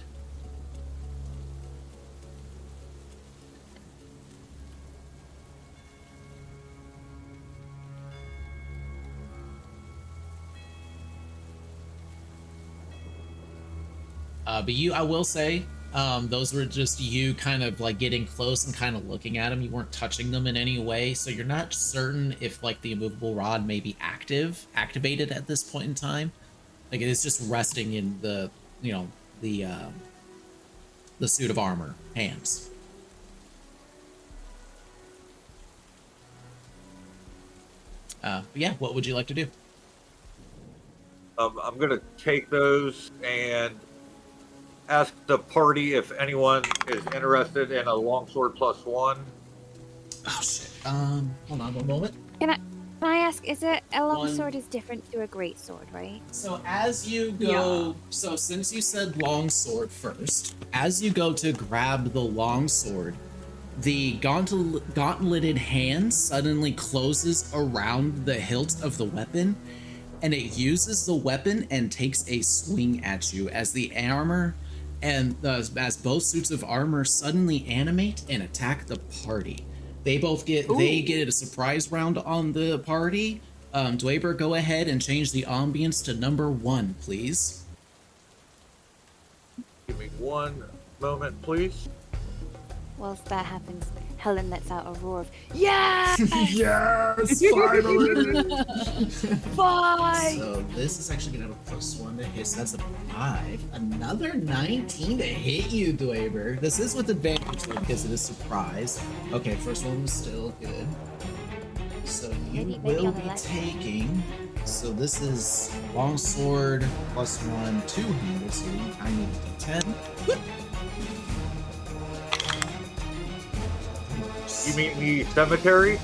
But I will say, those were just you kind of like getting close and kind of looking at them. You weren't touching them in any way, so you're not certain if like the immovable rod may be activated at this point in time. Like it is just resting in the, you know, the suit of armor hands. But yeah, what would you like to do? I'm gonna take those and ask the party if anyone is interested in a longsword +1. Oh shit. Hold on one moment. Can I ask, is a longsword One. is different to a greatsword, right? So as you go, so since you said longsword first, as you go to grab the longsword, the gauntleted hand suddenly closes around the hilt of the weapon, and it uses the weapon and takes a swing at you as the armor and as both suits of armor suddenly animate and attack the party. They get a surprise round on the party. Dweber, go ahead and change the ambience to number 1, please. Give me one moment, please. Whilst that happens, Helen lets out a roar of "Yes! Yes, finally! Five!" So this is actually gonna have a +1 to hit, so that's a 5. Another 19 to hit you, Dweber. This is with advantage though, because it is surprise. Okay, first one was still good. So you Maybe will on the be left. taking. So this is longsword +1, two-handed. So I need a 10. You mean the cemetery?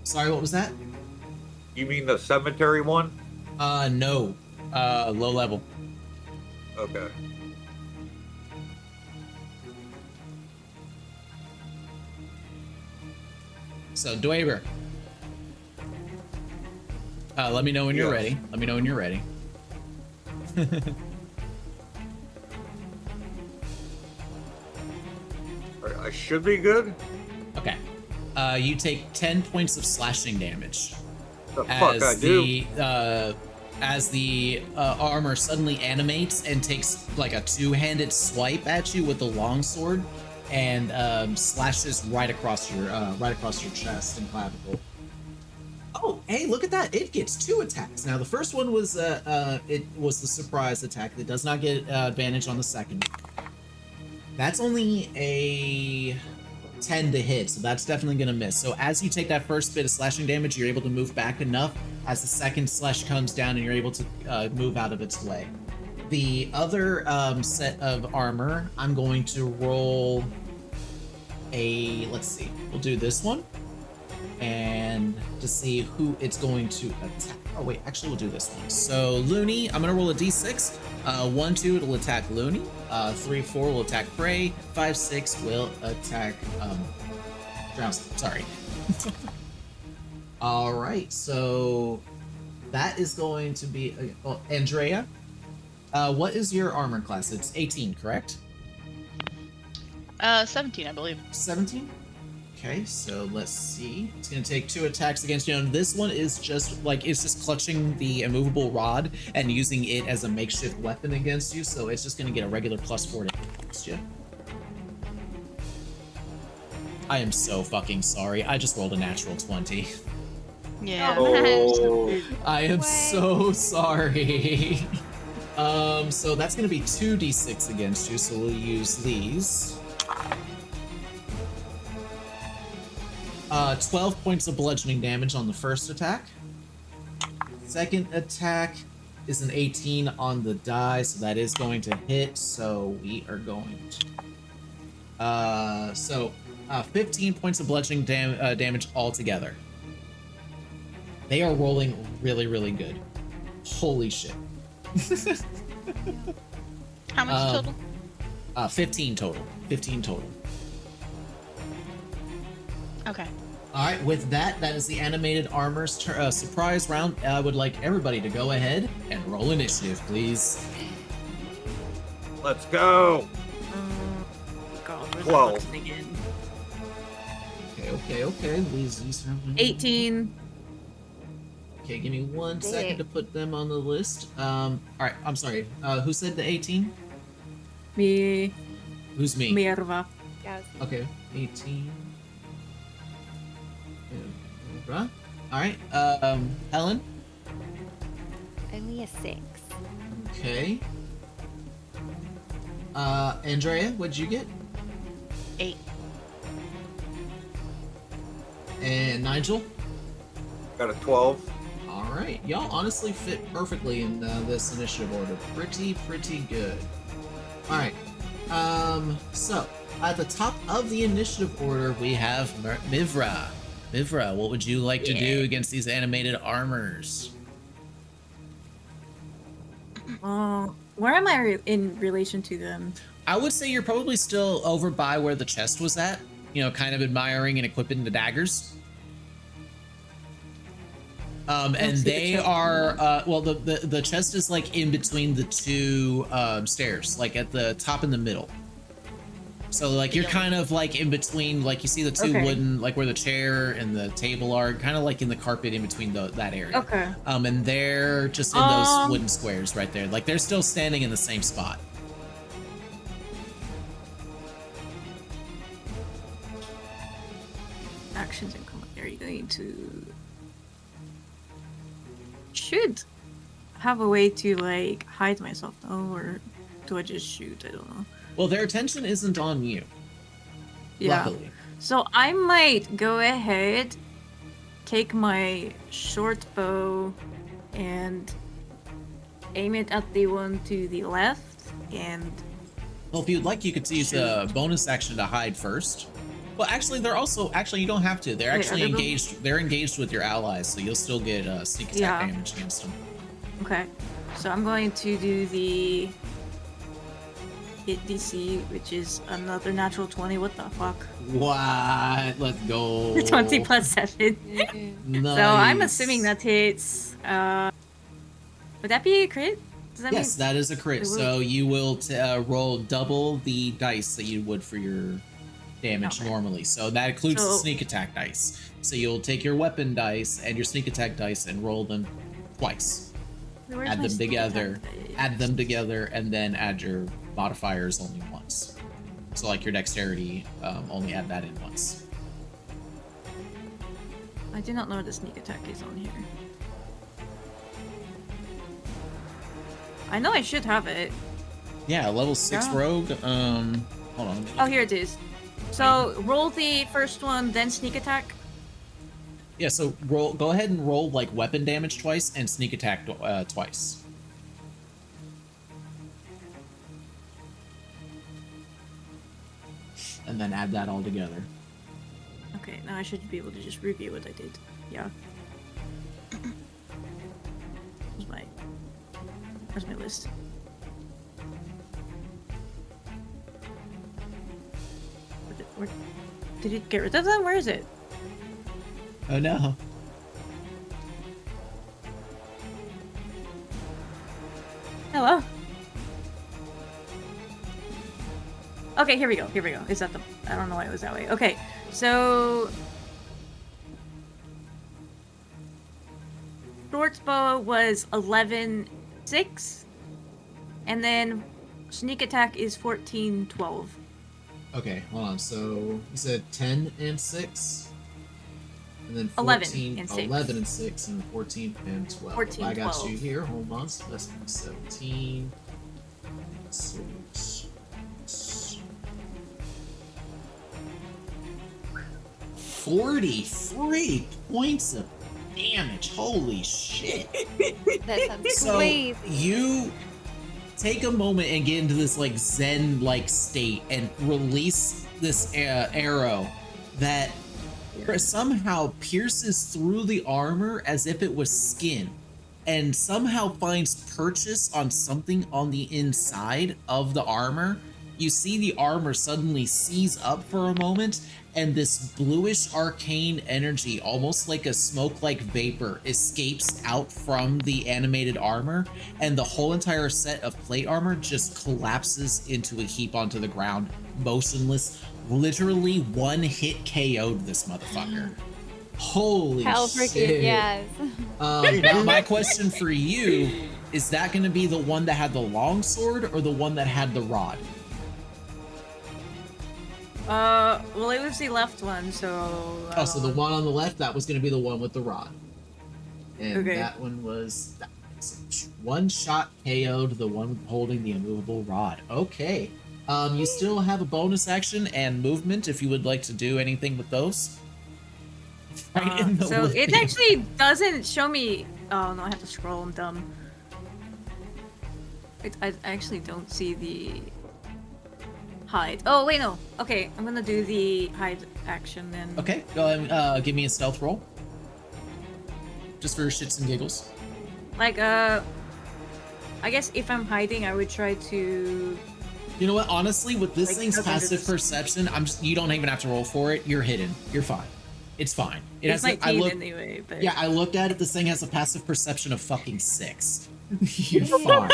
Sorry, what was that? You mean the cemetery one? No. Low level. Okay. So Dweber. Let me know when you're Yes. ready. Let me know when you're ready. Alright, I should be good. Okay. You take 10 points of slashing damage. The fuck I do? As the armor suddenly animates and takes like a two-handed swipe at you with the longsword, and slashes right across your chest and clavicle. Oh, hey, look at that! It gets 2 attacks. Now the first one was it was the surprise attack that does not get advantage on the second. That's only a 10 to hit, so that's definitely gonna miss. So as you take that first bit of slashing damage, you're able to move back enough as the second slash comes down and you're able to move out of its way. The other set of armor, I'm going to roll a, let's see, we'll do this one. And to see who it's going to attack. Oh wait, actually we'll do this one. So Looney, I'm gonna roll a d6. 1, 2, it'll attack Looney. 3, 4 will attack Prey. 5, 6 will attack Drowsy. Sorry. All right, so that is going to be Andrea. What is your armor class? It's 18, correct? 17, I believe. 17. Okay, so let's see. It's gonna take 2 attacks against you. And this one is just like it's just clutching the immovable rod and using it as a makeshift weapon against you. So it's just gonna get a regular +4 to hit against you. I am so fucking sorry. I just rolled a natural 20. Yeah. Oh. I am Way. so sorry. So that's gonna be 2d6 against you. So we'll use these. 12 points of bludgeoning damage on the first attack. Second attack is an 18 on the die, so that is going to hit. So we are going to 15 points of bludgeoning damage altogether. They are rolling really, really good. Holy shit. How much total? 15 total. 15 total. Okay. All right, with that, that is the animated armor's surprise round. I would like everybody to go ahead and roll initiative, please. Let's go. God, where's 12. the button again? Okay. These are 18. Okay, give me 1 Big. second to put them on the list. All right, I'm sorry. Who said the 18? Me. Who's me? Mierva. Okay, 18. All right, Helen. Only a 6. Okay. Andrea, what'd you get? 8. And Nigel. Got a 12. All right. right, y'all honestly fit perfectly in this initiative order. Pretty good. All right. So at the top of the initiative order, we have Mivra. Mivra, what would you like to do against these animated armors? Where am I in relation to them? I would say you're probably still over by where the chest was at. You know, kind of admiring and equipping the daggers. And they are well, the chest is like in between the two stairs, like at the top and the middle. So like you're kind of like in between, like you see the two wooden, like where the chair and the table are, kind of like in the carpet in between that area. Okay. And they're just in those wooden squares right there. Like they're still standing in the same spot. Actions and command. Are you going to? Should have a way to like hide myself though, or do I just shoot? I don't know. Well, their attention isn't on you. Yeah. Luckily. So I might go ahead, take my short bow, and aim it at the one to the left. And well, if you'd like, you could use a bonus action to hide first. Well, actually, they're also you don't have to. They're actually engaged. They're engaged with your allies, so you'll still get sneak attack damage against them. Okay, so I'm going to do the hit DC, which is another natural 20. What the fuck? What? Let's go. 20 plus 7. Nice. So I'm assuming that hits. Would that be a crit? Does that yes, that is a crit. So you will roll double the dice that you would for your damage normally. So that includes the sneak attack dice. So you'll take your weapon dice and your sneak attack dice and roll them twice. Add them together. Add them together, and then add your modifiers only once. So like your dexterity, only add that in once. I do not know the sneak attack is on here. I know I should have it. Yeah, level 6 rogue. Hold on. Oh, here it is. So roll the first one, then sneak attack. Yeah, so go ahead and roll like weapon damage twice and sneak attack twice. And then add that all together. Okay, now I should be able to just review what I did. Yeah. Where's my list? Did it get rid of them? Where is it? Oh no. Hello? Okay, here we go. Is that the... I don't know why it was that way. Okay, so... Short bow was 11-6. And then sneak attack is 14-12. Okay, hold on. So you said 10 and 6? And then 11 and 6. 11 and 6 and 14 and 12. 14, I got 12. you here. Hold on. So that's 17. 6. 43 points of damage. Holy shit. That sounds So crazy. you take a moment and get into this like zen-like state and release this arrow that somehow pierces through the armor as if it was skin and somehow finds purchase on something on the inside of the armor. You see the armor suddenly seize up for a moment, and this bluish arcane energy, almost like a smoke-like vapor, escapes out from the animated armor, and the whole entire set of plate armor just collapses into a heap onto the ground, motionless. Literally one hit KO'd this motherfucker. Holy Hell shit. freaking yes. Now my question for you, is that going to be the one that had the long sword or the one that had the rod? Well, it was the left one, so... Oh, so the one on the left, that was going to be the one with the rod. And Okay. that one was... One shot KO'd the one holding the immovable rod. Okay. You still have a bonus action and movement if you would like to do anything with those. Right in the so way. it actually doesn't show me Oh no, I have to scroll. I'm dumb. I actually don't see the hide. Oh wait, no. Okay, I'm gonna do the hide action then. Okay, go ahead and give me a stealth roll. Just for shits and giggles. Like I guess if I'm hiding, I would try to. You know what? Honestly, with this Like, thing's cover passive this- perception, you don't even have to roll for it. You're hidden. You're fine. It's fine. It It's has. 19 anyway, but. Yeah, I looked at it. This thing has a passive perception of fucking 6. You're fine.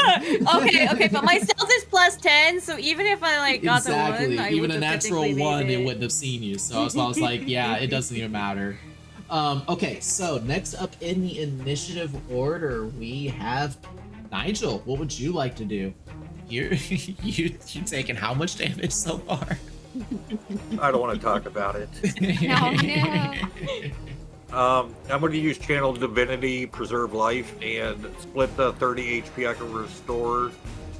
okay, but my stealth is +10, so even if I like got Exactly. a 1, I Even would a have natural technically 1, made it it. wouldn't have seen you. So I was like, yeah, it doesn't even matter. Okay, so next up in the initiative order, we have Nigel. What would you like to do? You taking how much damage so far? I don't want to talk about it. No. I'm going to use Channel Divinity, Preserve Life, and split the 30 HP I can restore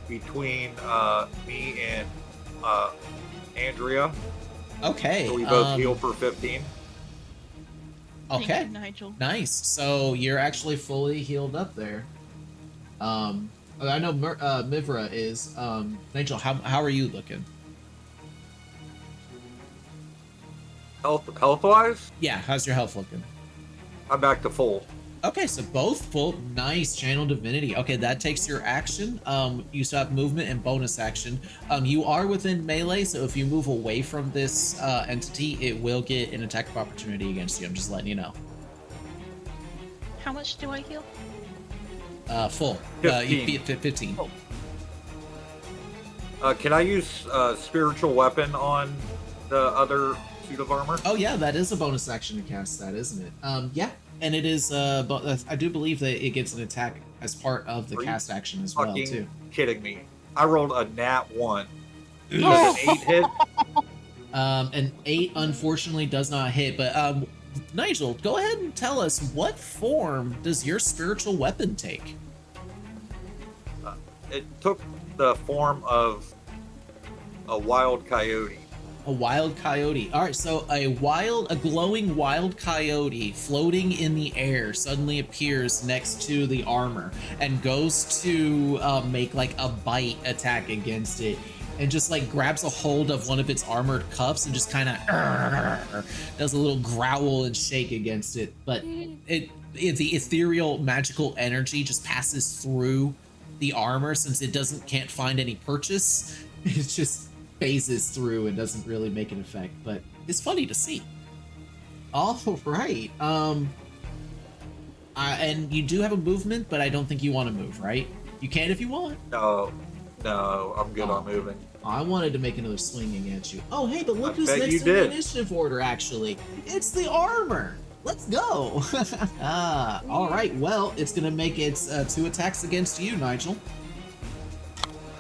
between me and Andrea. Okay. So we both heal for 15. Thank Okay. you, Nigel. Nice. So you're actually fully healed up there. I know Mivra is. Nigel, how are you looking? Health-wise, Yeah, how's your health looking? I'm back to full. Okay, so both full. Nice. Channel Divinity. Okay, that takes your action. You still have movement and bonus action. You are within melee, so if you move away from this entity, it will get an attack of opportunity against you. I'm just letting you know. How much do I heal? Full. 15. You beat 15. Can I use Spiritual Weapon on the other suit of armor? Oh yeah, that is a bonus action to cast that, isn't it? Yeah, and it is. I do believe that it gets an attack as part of the Are you cast action as well Fucking too. kidding me. I rolled a nat 1. Does an 8 hit? An 8 unfortunately does not hit, but Nigel, go ahead and tell us, what form does your spiritual weapon take? It took the form of a wild coyote. A wild coyote. All right, so a glowing wild coyote floating in the air suddenly appears next to the armor and goes to make like a bite attack against it, and just like grabs a hold of one of its armored cuffs and just kind of does a little growl and shake against it. But the ethereal magical energy just passes through the armor, since it can't find any purchase. It just phases through and doesn't really make an effect, but it's funny to see. All right. And you do have a movement, but I don't think you want to move, right? You can if you want. No, I'm good on moving. I wanted to make another swinging at you. Oh, hey, but look I who's bet next you in the did. initiative order, actually. It's the armor. Let's go. All right. Well, it's going to make its 2 attacks against you, Nigel.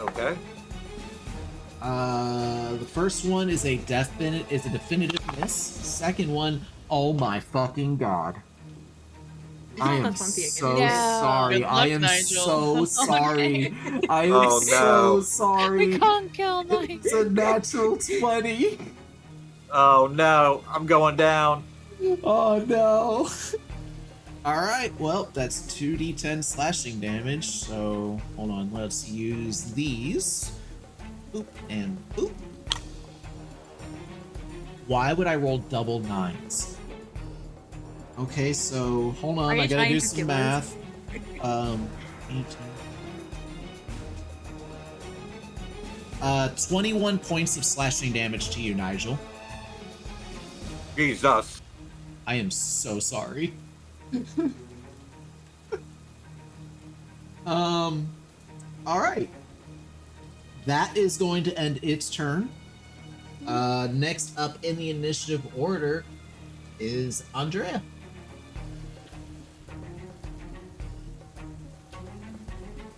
Okay. The first one is a definitive miss. Second one, oh my fucking god. I am That's one thing so again. sorry. Good luck, I am Nigel. so sorry. I am Oh, so no. sorry. We can't kill It's Nigel. a natural 20. Oh no, I'm going down. Oh no. Alright, well, that's 2d10 slashing damage. So, hold on, let's use these. Boop and boop. Why would I roll double 9s? Okay, so hold on, Are you I gotta trying do to some kill us? math. 18. 21 points of slashing damage to you, Nigel. Jesus. I am so sorry. All right. That is going to end its turn. Next up in the initiative order is Andrea.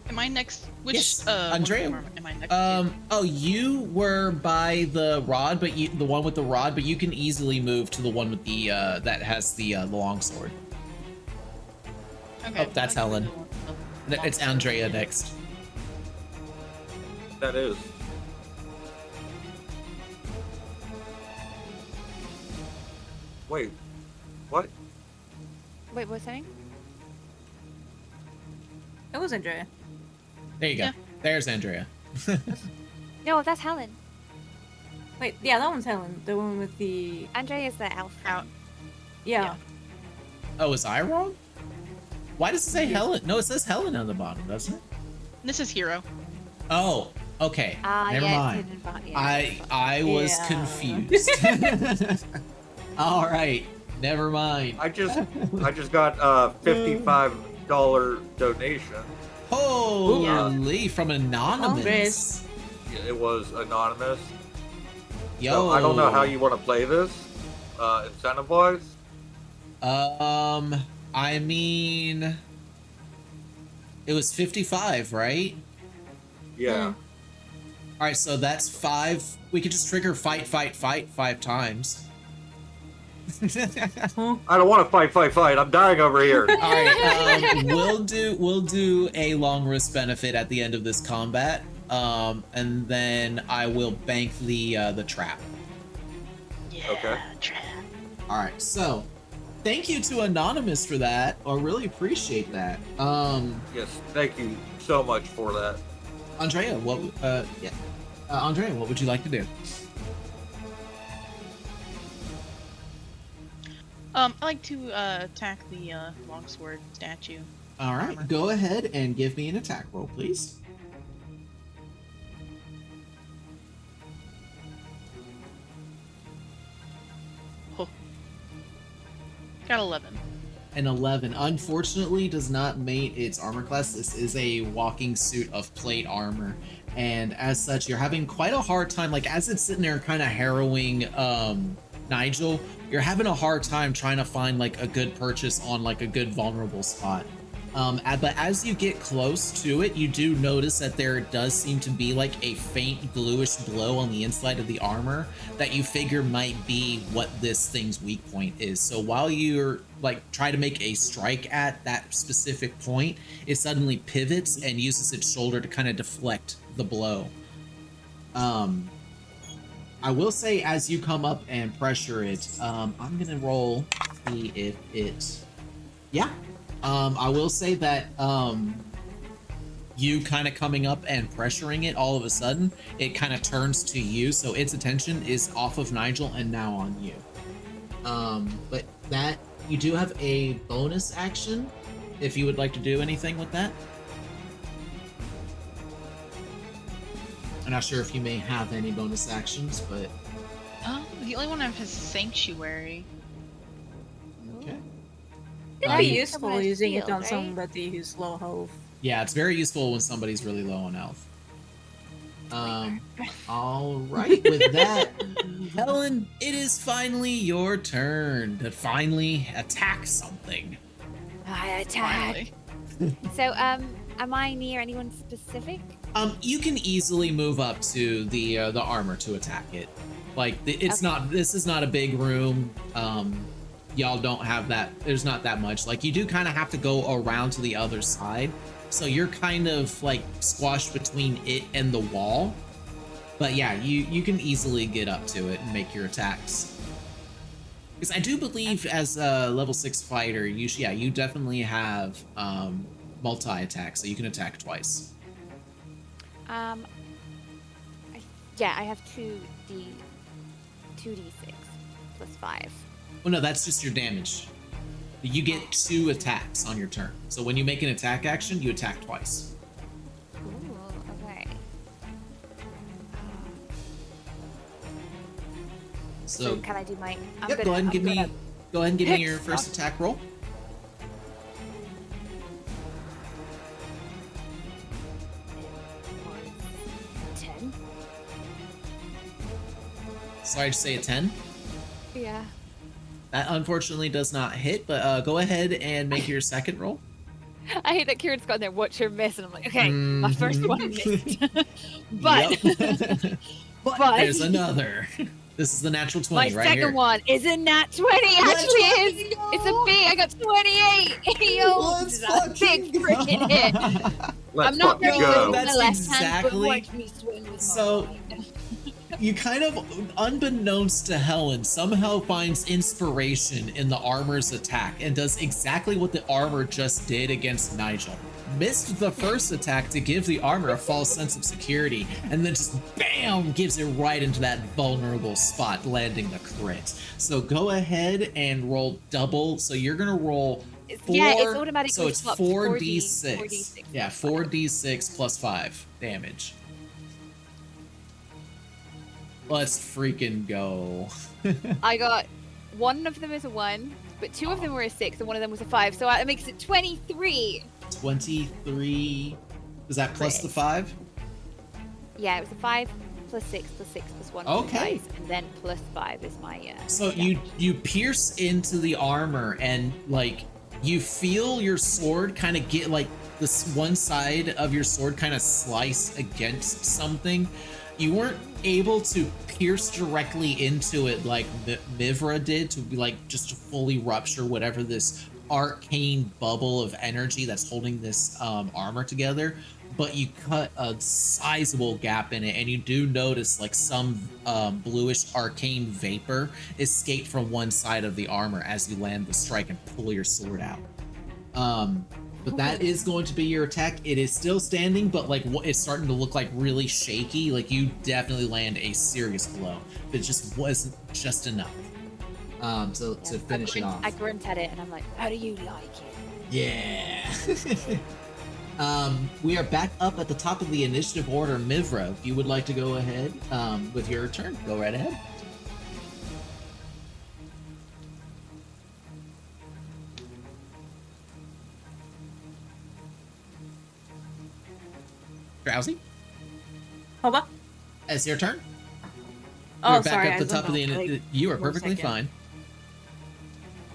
Am I next? Which Yes, one Andrea. am I next to? Oh, you were by the rod, but the one with the rod, but you can easily move to the one with the that has the long sword. Okay, oh, that's I'll Helen. do the one with the It's long Andrea next. That is. Wait. What? Wait, what's happening? It was Andrea. There you go. Yeah. There's Andrea. No, that's Helen. Wait, yeah, that one's Helen. The one with the Andrea's the elf. Out. yeah. Yeah. Oh, was I wrong? Why does it say Helen? No, it says Helen on the bottom, doesn't it? This is Hero. Oh, okay. Ah, Never yeah, mind. it's hidden yeah, I was Yeah. confused. All right, never mind. I just got a $55 donation. Holy, from Anonymous. It was anonymous. Yo, So I don't know how you want to play this, incentive-wise. I mean, it was 55, right? Yeah. All right, so that's 5. We could just trigger fight 5 times. I don't want to fight. I'm dying over here. All right, we'll do a long risk benefit at the end of this combat, and then I will bank the trap. Yeah. Okay. Trap. All right, so thank you to Anonymous for that. I really appreciate that. Yes, thank you so much for that. Andrea, Andrea, what would you like to do? I like to attack the longsword statue. All right, Armor. go ahead and give me an attack roll, please. Oh. Got 11. An 11 unfortunately does not mate its armor class. This is a walking suit of plate armor, and as such you're having quite a hard time, like as it's sitting there kind of harrowing Nigel, you're having a hard time trying to find like a good purchase on like a good vulnerable spot. But as you get close to it, you do notice that there does seem to be like a faint bluish glow on the inside of the armor that you figure might be what this thing's weak point is. So while you're like try to make a strike at that specific point, it suddenly pivots and uses its shoulder to kind of deflect the blow. I will say as you come up and pressure it, I'm gonna roll, see if it, yeah. I will say that you kind of coming up and pressuring it, all of a sudden, it kind of turns to you, so its attention is off of Nigel and now on you. But that, you do have a bonus action, if you would like to do anything with that. I'm not sure if you may have any bonus actions, but... The only one I have is Sanctuary. Okay. It'd be you- useful Someone using it shield, on right? somebody who's low health. Yeah, it's very useful when somebody's really low on health. All right, with that, Helen, it is finally your turn to finally attack something. I attack. Finally. So, am I near anyone specific? You can easily move up to the armor to attack it. Like it's Okay. not. This is not a big room. Y'all don't have that. There's not that much. Like you do kind of have to go around to the other side. So you're kind of like squashed between it and the wall. But yeah, you can easily get up to it and make your attacks. Because I do believe as a level 6 fighter, you definitely have multi-attack, so you can attack twice. I have 2d6 plus 5. Well, no, that's just your damage. You get 2 attacks on your turn. So when you make an attack action, you attack twice. Ooh, okay. So So can I do my? yep, go ahead and give me your pick first stuff. attack roll. It was 10. Sorry to say a 10. Yeah. That unfortunately does not hit, but go ahead and make your second roll. I hate that Kieran's got there. Watch her miss, and I'm like, okay, my first Mhm. one missed. but Yep. but There's another. This is the natural my 20 right second here. one is a nat 20. Let's Actually, fucking is. go! It's a B. I got 28. Yo, Let's this is a big fucking freaking go. hit. Let's I'm not very fucking good go. with That's my left hand, but exactly- watch me swing with my So- right. You kind of, unbeknownst to Helen, somehow finds inspiration in the armor's attack and does exactly what the armor just did against Nigel. missed the first attack to give the armor a false sense of security, and then just BAM! Gives it right into that vulnerable spot, landing the crit. So go ahead and roll double. So you're gonna roll four. Yeah, it's automatically so it's swapped 4d6. 4d6 Yeah, 4d6 plus 5 damage. Let's freaking go. I got one of them is a 1, but 2 of them were a 6, and one of them was a 5, so that makes it 23. 23. Is that plus the 5? Yeah, it was a 5 plus 6 plus 6 plus 1 Okay. dice, and then plus 5 is my So damage. you pierce into the armor, and like you feel your sword kind of get like this one side of your sword kind of slice against something. You weren't able to pierce directly into it like Mivra did, to be like just to fully rupture whatever this arcane bubble of energy that's holding this armor together, but you cut a sizable gap in it, and you do notice like some bluish arcane vapor escape from one side of the armor as you land the strike and pull your sword out. But that is going to be your attack. It is still standing, but like it's starting to look like really shaky. Like you definitely land a serious blow. It just wasn't just enough to finish it off. I grunt at it, and I'm like, how do you like it? Yeah. We are back up at the top of the initiative order. Mivra, if you would like to go ahead with your turn, go right ahead. Drowsy, Hold on. it's your turn. Oh, You're back sorry. up I the was top of the. like, You are 1 perfectly second. fine.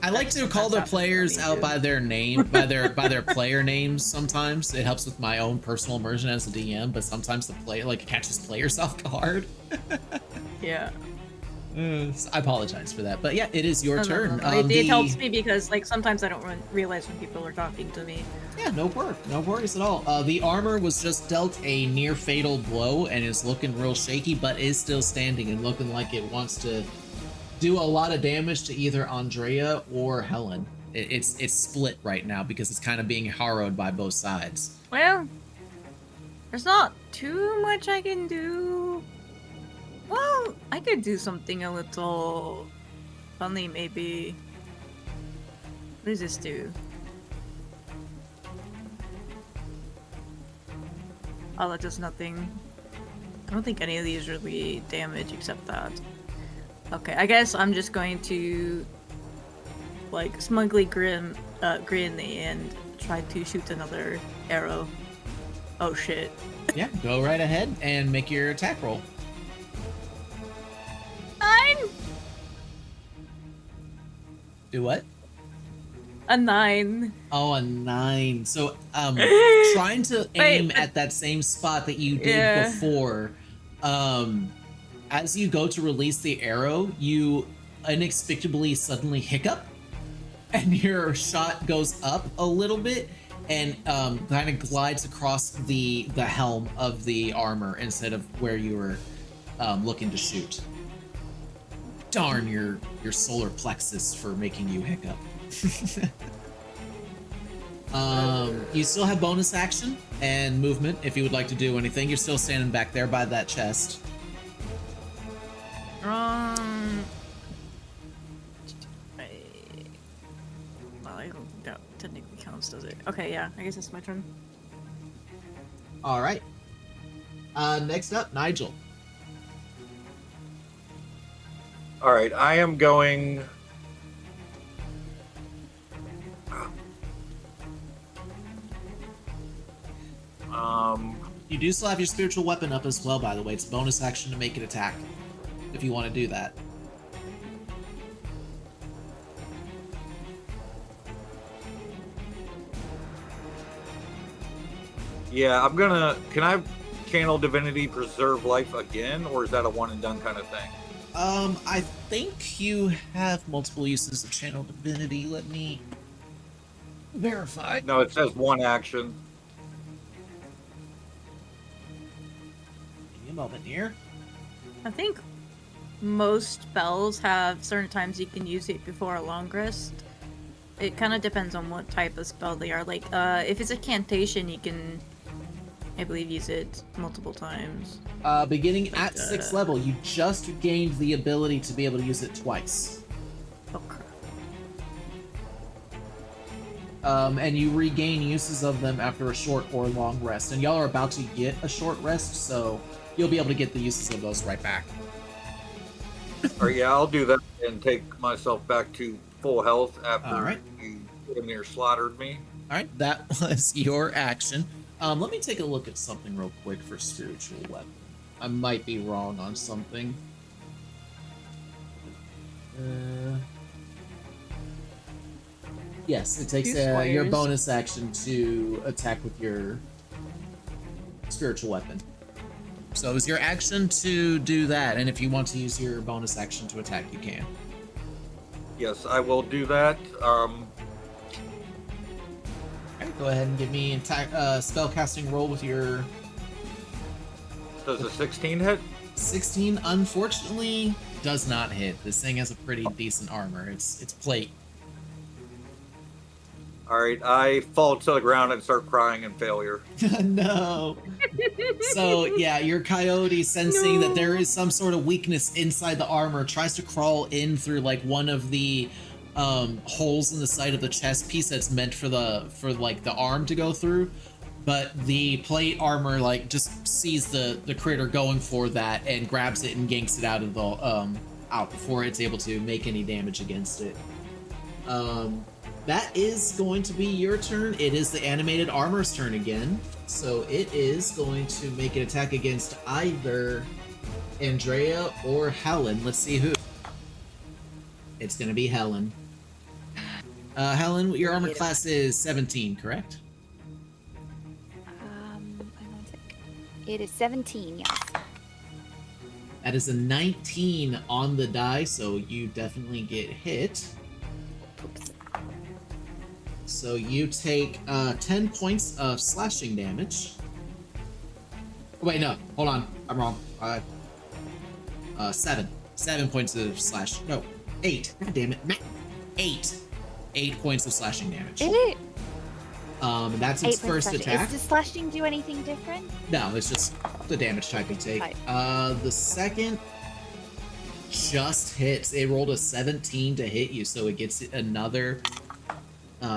I like to call That's the happened players to me, out too. by their name, by their player names. Sometimes it helps with my own personal immersion as a DM, but sometimes the player like catches players off guard. Yeah. So I apologize for that, but yeah, it is your No, turn. no. It helps me because like sometimes I don't realize when people are talking to me. Yeah, no worries at all. The armor was just dealt a near fatal blow and is looking real shaky, but is still standing and looking like it wants to do a lot of damage to either Andrea or Helen. It's split right now because it's kind of being harrowed by both sides. Well, there's not too much I can do. Well, I could do something a little funny, maybe. What does this do? Oh, that does nothing. I don't think any of these really damage except that. Okay, I guess I'm just going to like smugly grin and try to shoot another arrow. Oh shit. Yeah, go right ahead and make your attack roll. 9! Do what? A 9. Oh, a 9. So, trying to Wait, aim but- at that same spot that you did Yeah. before, as you go to release the arrow, you inexplicably suddenly hiccup, and your shot goes up a little bit and kind of glides across the helm of the armor instead of where you were looking to shoot. Darn your solar plexus for making you hiccup. You still have bonus action and movement if you would like to do anything. You're still standing back there by that chest. Well, I don't think that technically counts, does it? Okay, yeah, I guess it's my turn. All right. Next up, Nigel. All right, I am going. You do still have your spiritual weapon up as well, by the way. It's a bonus action to make an attack if you want to do that. Yeah, I'm gonna. Can I channel divinity preserve life again, or is that a one and done kind of thing? I think you have multiple uses of channel divinity. Let me verify. No, it says one action. Give me a moment here. I think most spells have certain times you can use it before a long rest. It kind of depends on what type of spell they are. Like, if it's a cantation, you can, I believe, use it multiple times. Beginning But, at 6th level, you just gained the ability to be able to use it twice. Okay. And you regain uses of them after a short or long rest. And y'all are about to get a short rest, so you'll be able to get the uses of those right back. Or yeah, I'll do that and take myself back to full health after All right. you damn near slaughtered me. All right, that was your action. Let me take a look at something real quick for spiritual weapon. I might be wrong on something. Yes, it takes Two your squares. bonus action to attack with your spiritual weapon. So it was your action to do that, and if you want to use your bonus action to attack, you can. Yes, I will do that. Okay, go ahead and give me a spell casting roll with your Does a 16 hit? 16. Unfortunately, does not hit. This thing has a pretty decent armor. It's plate. All right, I fall to the ground and start crying in failure. No. So yeah, your coyote, sensing that there is some sort of weakness inside the armor, tries to crawl in through like one of the holes in the side of the chest piece that's meant for the arm to go through. But the plate armor like just sees the critter going for that and grabs it and yanks it out of the out before it's able to make any damage against it. That is going to be your turn. It is the animated armor's turn again. So it is going to make an attack against either Andrea or Helen. Let's see who. It's going to be Helen. Helen, your armor class is 17, correct? Hang on a sec. It is 17, yes. That is a 19 on the die, so you definitely get hit. Oops. So you take 10 points of slashing damage. Wait, no, hold on. I'm wrong. 7. 7 points of slash. No, 8. God damn it. 8. 8 points of slashing damage. Is it? That's its 8 points first slashing. attack. Does slashing do anything different? No, it's just the damage type you take. Right. The second just hits. It rolled a 17 to hit you, so it gets another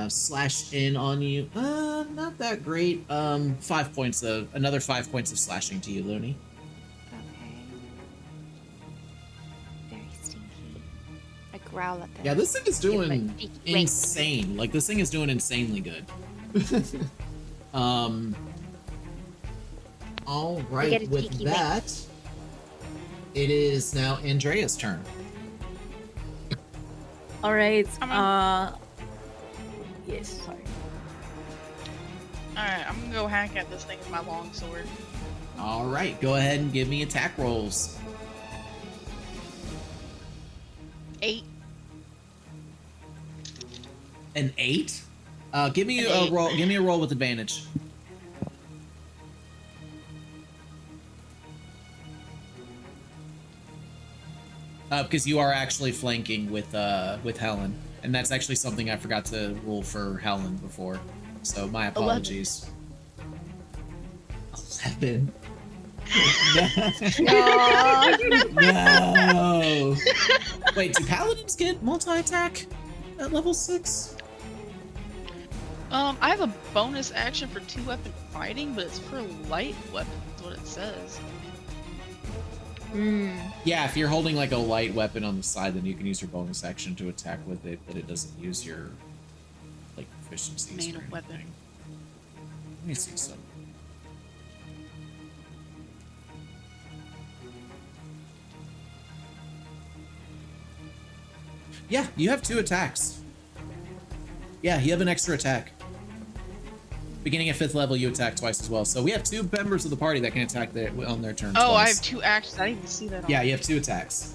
slash in on you. Not that great. 5 points of another 5 points of slashing to you, Looney. Okay. Very stinky. I growl at them. Yeah, this thing is Give 'em a doing cheeky wink. insane. Like this thing is doing insanely good. All get right, a with cheeky that, it is now Andrea's turn. All right. I'm Yes. Sorry. Alright, I'm gonna go hack at this thing with my longsword. All right, go ahead and give me attack rolls. 8. An 8? Give me An a 8. roll. Give me a roll with advantage. Because you are actually flanking with Helen, and that's actually something I forgot to roll for Helen before. So my apologies. 11. No. Wait, do paladins get multi-attack at level 6? I have a bonus action for 2-weapon fighting, but it's for light weapons, is what it says. Yeah, if you're holding like a light weapon on the side, then you can use your bonus action to attack with it, but it doesn't use your like proficiencies. Main or anything. weapon. Let me see something. Yeah, you have 2 attacks. Yeah, you have an extra attack. Beginning at 5th level, you attack twice as well. So we have 2 members of the party that can attack on their turn. Oh, I twice. have 2 actions. I didn't even see that on. Yeah, you have 2 attacks.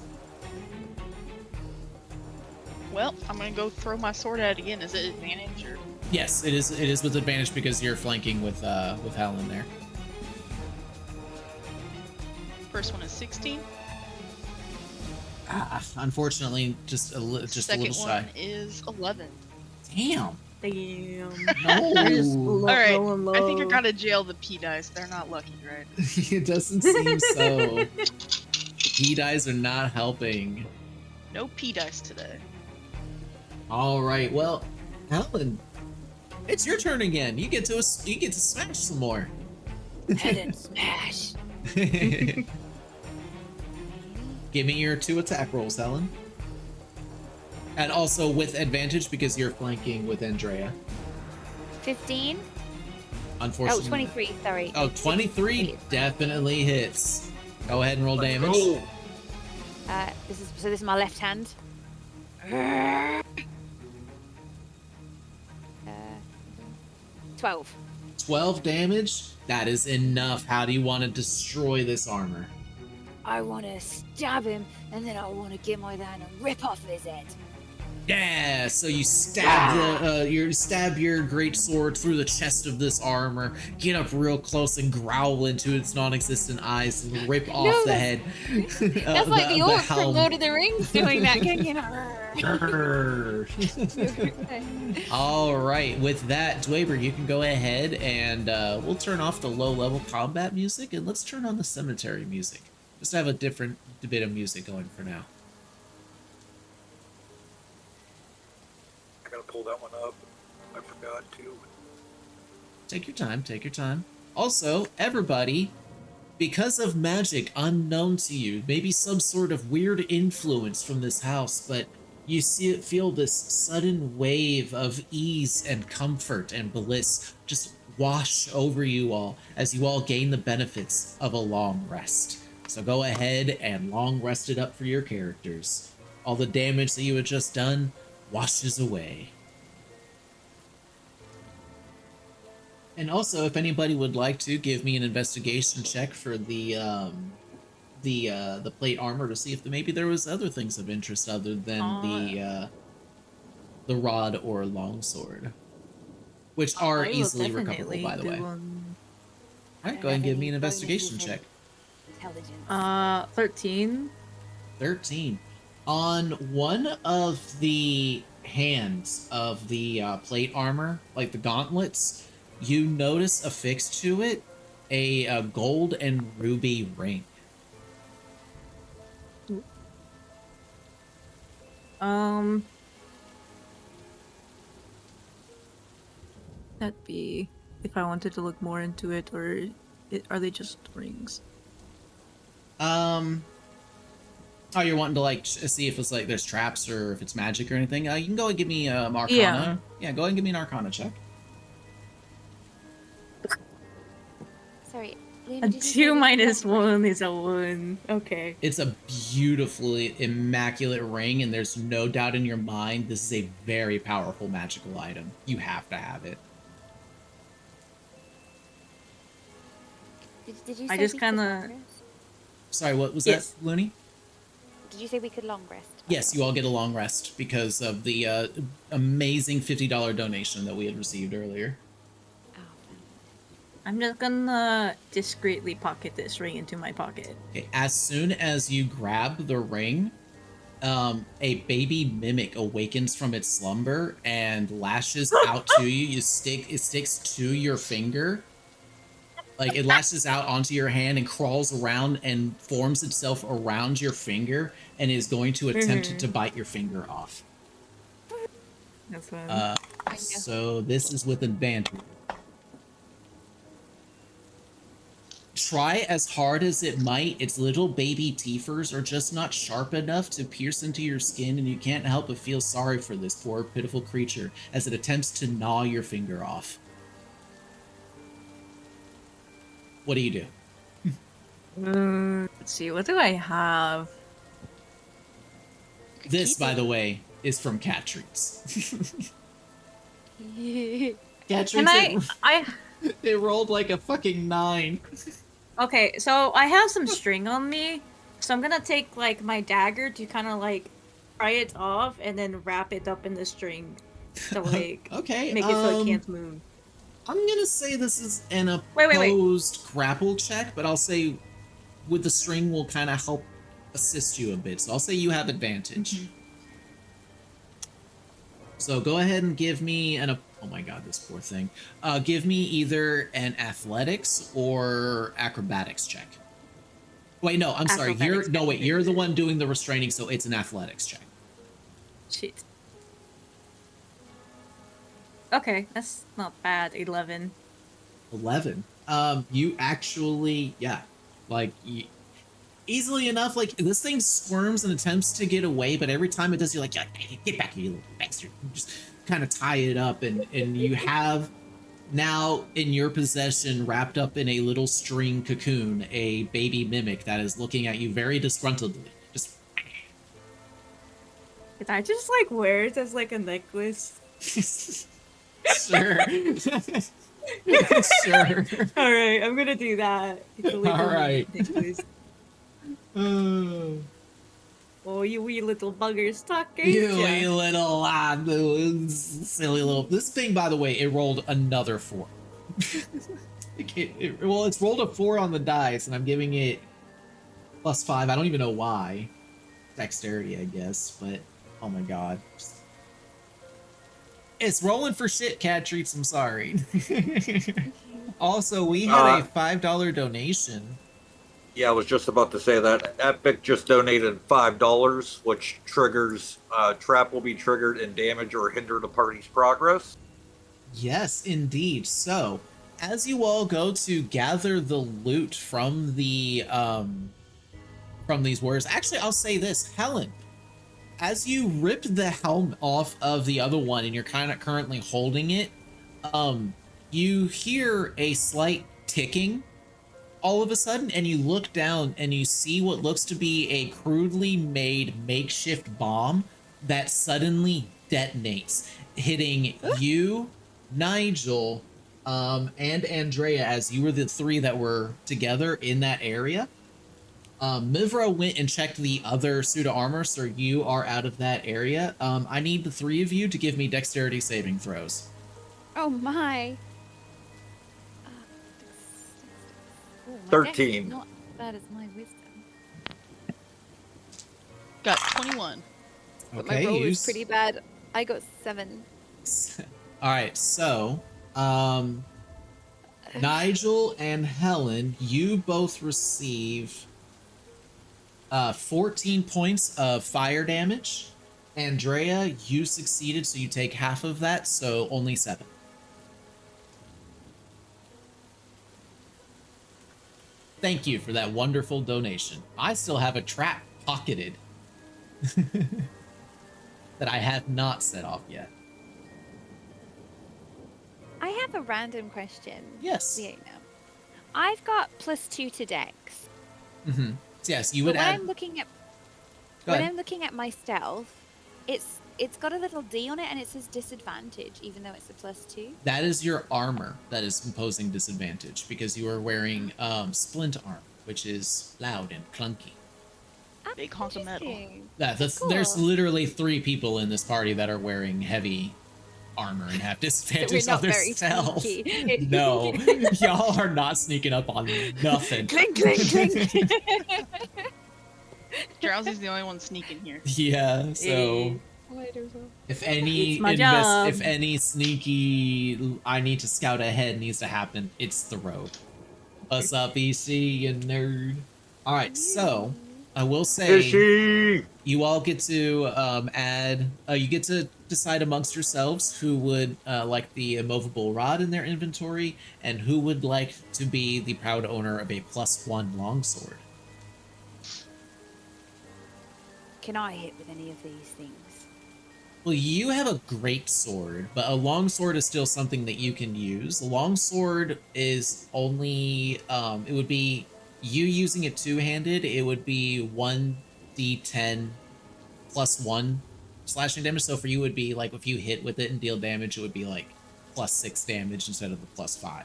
Well, I'm gonna go throw my sword at it again. Is it advantage or? Yes, it is. It is with advantage because you're flanking with Helen there. First one is 16. Unfortunately, just a little Second shy. one is 11. Damn. Damn. No. We're just All right, rolling I think I low. gotta jail the P dice. They're not lucky, right? It doesn't seem so. P dice are not helping. No P dice today. All right. Well, Alan, it's your turn again. You get to smash some more. Helen smash. Give me your 2 attack rolls, Helen. And also with advantage because you're flanking with Andrea. 15. Unfortunately. Oh, 23, sorry. Oh, 23 definitely hits. Go ahead and roll damage. Go. This is my left hand. 12. 12 damage. That is enough. How do you want to destroy this armor? I want to stab him, and then I want to get my hand and rip off his head. Yeah, so you stab your great sword through the chest of this armor, get up real close and growl into its non-existent eyes and rip off the head. That's like the orc from helm. Lord of the Rings doing that. You know. All right, with that, Dweber, you can go ahead and we'll turn off the low-level combat music and let's turn on the cemetery music. Just to have a different bit of music going for now. I gotta pull that one up. I forgot to. Take your time, take your time. Also, everybody, because of magic unknown to you, maybe some sort of weird influence from this house, but you feel this sudden wave of ease and comfort and bliss just wash over you all as you all gain the benefits of a long rest. So go ahead and long rest it up for your characters. All the damage that you had just done washes away. And also, if anybody would like to give me an investigation check for the plate armor to see if maybe there was other things of interest other than the rod or longsword, which are easily recoverable, by the way. All right, go ahead and give me an investigation check. Intelligence. 13. 13. On one of the hands of the plate armor, like the gauntlets, you notice affixed to it a gold and ruby ring. That'd be if I wanted to look more into it, or are they just rings? Oh, you're wanting to like see if it's like there's traps or if it's magic or anything. You can go and give me Arcana. Yeah, go ahead and give me an Arcana check. Sorry. A Luna, did you say 2 this minus was 1 is a 1. Okay. It's a beautifully immaculate ring, and there's no doubt in your mind this is a very powerful magical item. You have to have it. Did you say I just we could kinda- long rest? Sorry, what was Yes. that, Looney? Did you say we could long rest? Yes, you all get a long rest because of the amazing $50 donation that we had received earlier. Oh, I'm just gonna discreetly pocket this ring into my pocket. Okay, as soon as you grab the ring, a baby mimic awakens from its slumber and lashes out to you. It sticks to your finger. Like, it lashes out onto your hand and crawls around and forms itself around your finger and is going to attempt to bite your finger off. That's fine. So this is with advantage. Try as hard as it might, its little baby teethers are just not sharp enough to pierce into your skin, and you can't help but feel sorry for this poor, pitiful creature as it attempts to gnaw your finger off. What do you do? Let's see, what do I have? This, by the way, is from Cat Treats. Cat Can Treats, I it rolled like a fucking 9. Okay, so I have some string on me, so I'm gonna take like my dagger to kind of like pry it off and then wrap it up in the string to like Okay, make it so it can't move. I'm gonna say this is an Wait. opposed grapple check, but I'll say with the string will kind of help assist you a bit. So I'll say you have advantage. So go ahead and give me oh my god, this poor thing. Give me either an athletics or acrobatics check. Wait, no, I'm sorry. Acrobatics You're the check. one doing the restraining, so it's an athletics check. Shit. Okay, that's not bad. 11. 11. You actually, yeah, like easily enough. Like this thing squirms and attempts to get away, but every time it does, you're like, yeah, hey, get back here, you little bastard. You just kind of tie it up, and you have now in your possession, wrapped up in a little string cocoon, a baby mimic that is looking at you very disgruntledly. Just Can I just like wear it as like a necklace? sure. Sure. Alright, I'm gonna do that. It's a little Alright. necklace. Oh, you wee little buggers talking. You wee little silly little. This thing, by the way, it rolled another 4. Well, it's rolled a 4 on the dice, and I'm giving it +5. I don't even know why. Dexterity, I guess, but oh my god. It's rolling for shit, cat treats. I'm sorry. Also, we had a $5 donation. Yeah, I was just about to say that. Epic just donated $5, which triggers trap will be triggered and damage or hinder the party's progress. Yes, indeed. So, as you all go to gather the loot from the from these warriors, actually, I'll say this, Helen. As you ripped the helm off of the other one and you're kind of currently holding it, you hear a slight ticking all of a sudden, and you look down and you see what looks to be a crudely made makeshift bomb that suddenly detonates, hitting you, Nigel, and Andrea, as you were the 3 that were together in that area. Mivra went and checked the other suit of armor, so you are out of that area. I need the 3 of you to give me dexterity saving throws. Oh my. Oh, my 13. dex is not as bad as my wisdom. Got 21. But my roll is pretty bad. I got 7. All right, so Nigel and Helen, you both receive 14 points of fire damage. Andrea, you succeeded, so you take half of that, so only 7. Thank you for that wonderful donation. I still have a trap pocketed that I have not set off yet. I have a random question. Yes. Leona. I've got +2 to dex. Mm-hmm. Yes, you would But when add. I'm looking at my stealth, it's got a little D on it and it says disadvantage, even though it's a +2. That is your armor that is imposing disadvantage because you are wearing splint armor, which is loud and clunky. Big hunk of metal. Interesting. Yeah, Cool. there's literally 3 people in this party that are wearing heavy armor and have disadvantage not on their very stealth. sneaky. No, y'all are not sneaking up on nothing. Clink, clink, clink. Drowsy's the only one sneaking here. Yeah, so if any It's my job. if any sneaky I need to scout ahead needs to happen, it's the rogue. What's up, EC, you nerd? All right, so I will say Fishy! you all get to add. You get to decide amongst yourselves who would like the immovable rod in their inventory and who would like to be the proud owner of a +1 longsword. Can I hit with any of these things? Well, you have a great sword, but a longsword is still something that you can use. A longsword is only it would be you using it two-handed. It would be 1d10 +1 slashing damage. So for you, it would be like if you hit with it and deal damage, it would be like +6 damage instead of the +5.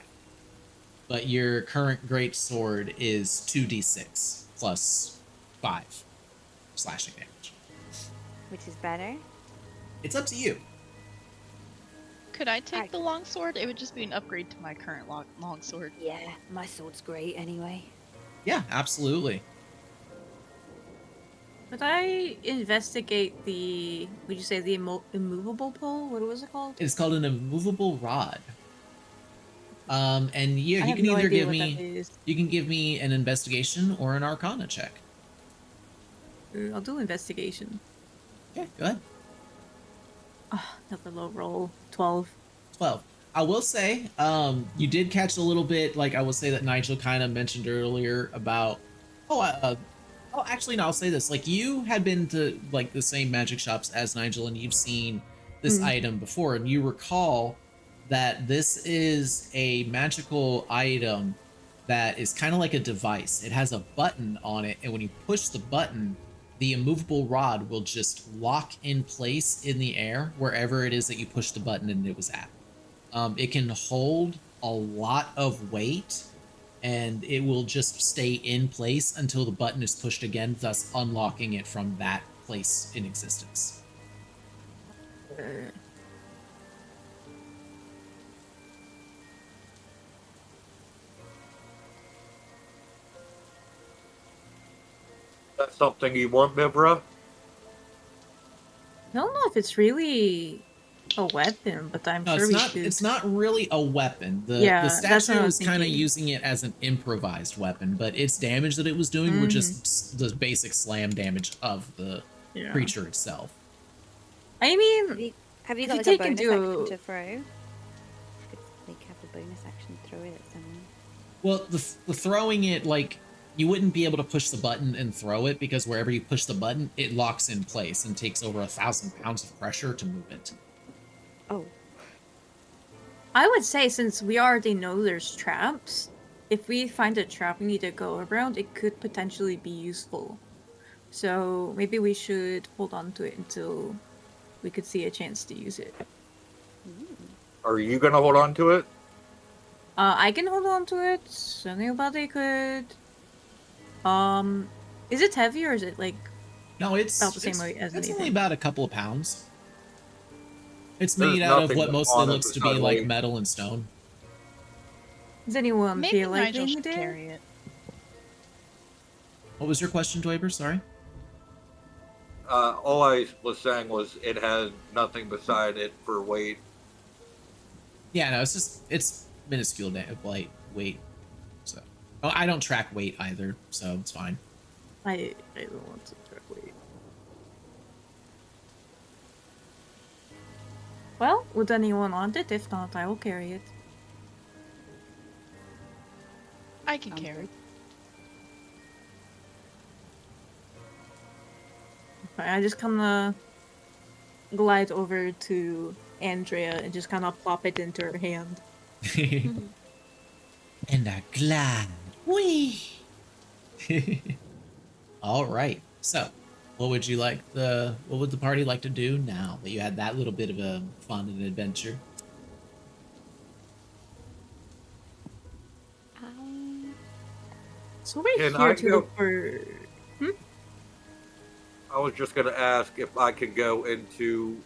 But your current great sword is 2d6 +5 slashing damage. Which is better? It's up to you. Could I take the longsword? It would just be an upgrade to my current longsword. Yeah, my sword's great anyway. Yeah, absolutely. Could I investigate the? Would you say the immovable pole? What was it called? It's called an immovable rod. And yeah, I you have can no either idea give what that me is. an investigation or an Arcana check. I'll do investigation. Okay, go ahead. Another low roll. 12. 12. I will say, you did catch a little bit, like I will say that Nigel kind of mentioned earlier about, actually, no, I'll say this. Like, you had been to, like, the same magic shops as Nigel, and you've seen this item before, and you recall that this is a magical item that is kind of like a device. It has a button on it, and when you push the button, the immovable rod will just lock in place in the air wherever it is that you push the button and it was at. It can hold a lot of weight, and it will just stay in place until the button is pushed again, thus unlocking it from that place in existence. That's something you want, Mibra? I don't know if it's really a weapon, but I'm No, sure it's we not. should. It's not really a weapon. The Yeah, that's what statue I was was kind of thinking. using it as an improvised weapon, but its damage that it was doing were just the basic slam damage of the Yeah. creature itself. I mean, Have you if got you like take a bonus into- action to throw? You could like have a bonus action to throw it at someone. Well, the throwing it, like, you wouldn't be able to push the button and throw it because wherever you push the button, it locks in place and takes over 1,000 pounds of pressure to move it. Oh. I would say since we already know there's traps, if we find a trap we need to go around, it could potentially be useful. So maybe we should hold on to it until we could see a chance to use it. Are you gonna hold on to it? I can hold on to it. So anybody could. Is it heavy or is it like? No, it's About the same weight as it's only anything. about a couple of pounds. It's There's made out of nothing what mostly on it looks to be besides like weight. metal and stone. Does anyone Maybe feel like Nigel being should there? carry it. What was your question, Dweber? Sorry. All I was saying was it had nothing beside it for weight. Yeah, no, it's minuscule weight. So, oh, I don't track weight either, so it's fine. I don't want to track weight. Well, would anyone want it? If not, I will carry it. I can carry it. I just kind of glide over to Andrea and just kind of plop it into her hand. And I glide. Whee! All right. So, what would the party like to do now that you had that little bit of a fun and adventure? So we're Can here I to go- look for. I was just gonna ask if I could go into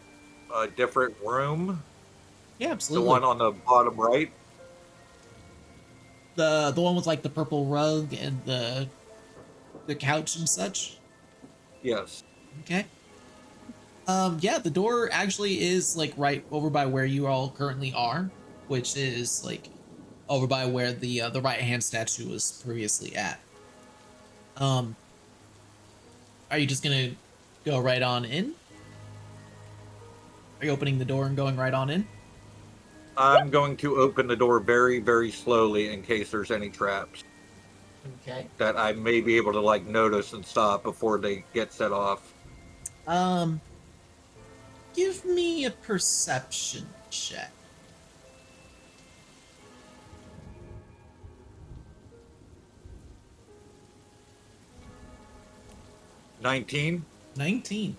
a different room, Yeah, the absolutely. one on the bottom right. The one with like the purple rug and the couch and such. Yes. Okay. Yeah, the door actually is like right over by where you all currently are, which is like over by where the right hand statue was previously at. Are you just gonna go right on in? Are you opening the door and going right on in? I'm going to open the door very, very slowly in case there's any traps Okay. that I may be able to like notice and stop before they get set off. Give me a perception check. $19. 19.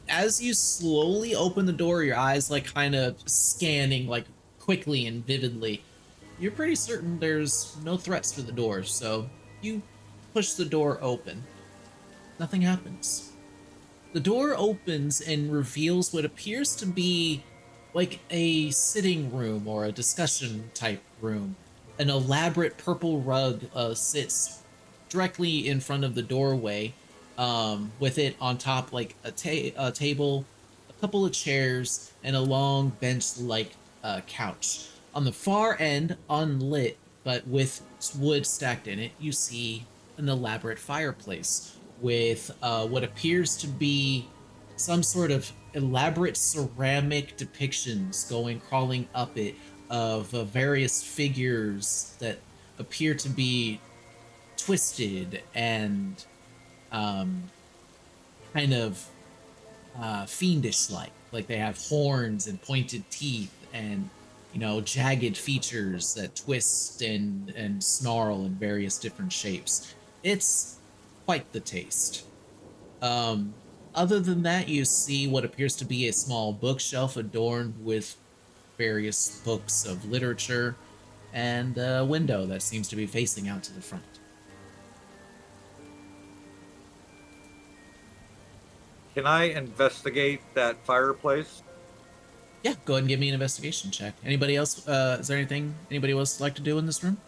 As you slowly open the door, your eyes like kind of scanning like quickly and vividly, you're pretty certain there's no threats for the door, so you push the door open. Nothing happens. The door opens and reveals what appears to be like a sitting room or a discussion type room. An elaborate purple rug sits directly in front of the doorway, with it on top, like a table, a couple of chairs, and a long bench-like couch. On the far end, unlit, but with wood stacked in it, you see an elaborate fireplace with what appears to be some sort of elaborate ceramic depictions crawling up it of various figures that appear to be twisted and um, kind of fiendish like they have horns and pointed teeth and jagged features that twist and snarl in various different shapes. It's quite the taste. um, Other than that, you see what appears to be a small bookshelf adorned with various books of literature and a window that seems to be facing out to the front. Can I investigate that fireplace? Yeah, go ahead and give me an investigation check. Anybody else? Is there anything anybody else would like to do in this room?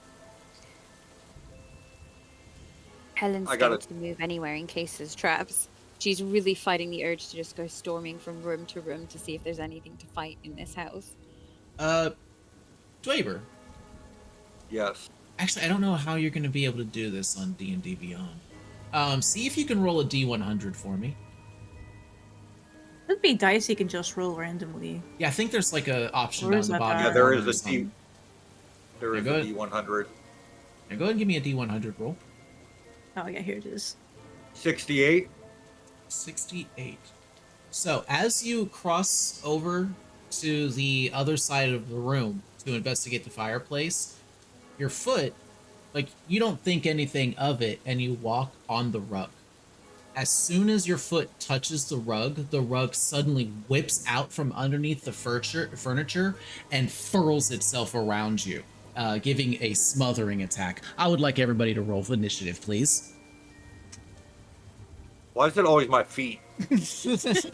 Helen's I got scared it. to move anywhere in case there's traps. She's really fighting the urge to just go storming from room to room to see if there's anything to fight in this house. Dweber. Yes. Actually, I don't know how you're going to be able to do this on D&D Beyond. See if you can roll a D100 for me. It'd be dice you can just roll randomly. Yeah, I think there's like a option Or down is the that bottom. bad? Yeah, there is corner or a D. something. There is Yeah, a go D100. Now go ahead and give me a D100 roll. Oh yeah, here it is. 68. 68. So as you cross over to the other side of the room to investigate the fireplace, your foot, like, you don't think anything of it, and you walk on the rug. As soon as your foot touches the rug suddenly whips out from underneath the furniture and furls itself around you, giving a smothering attack. I would like everybody to roll for initiative, please. Why is it always my feet? It's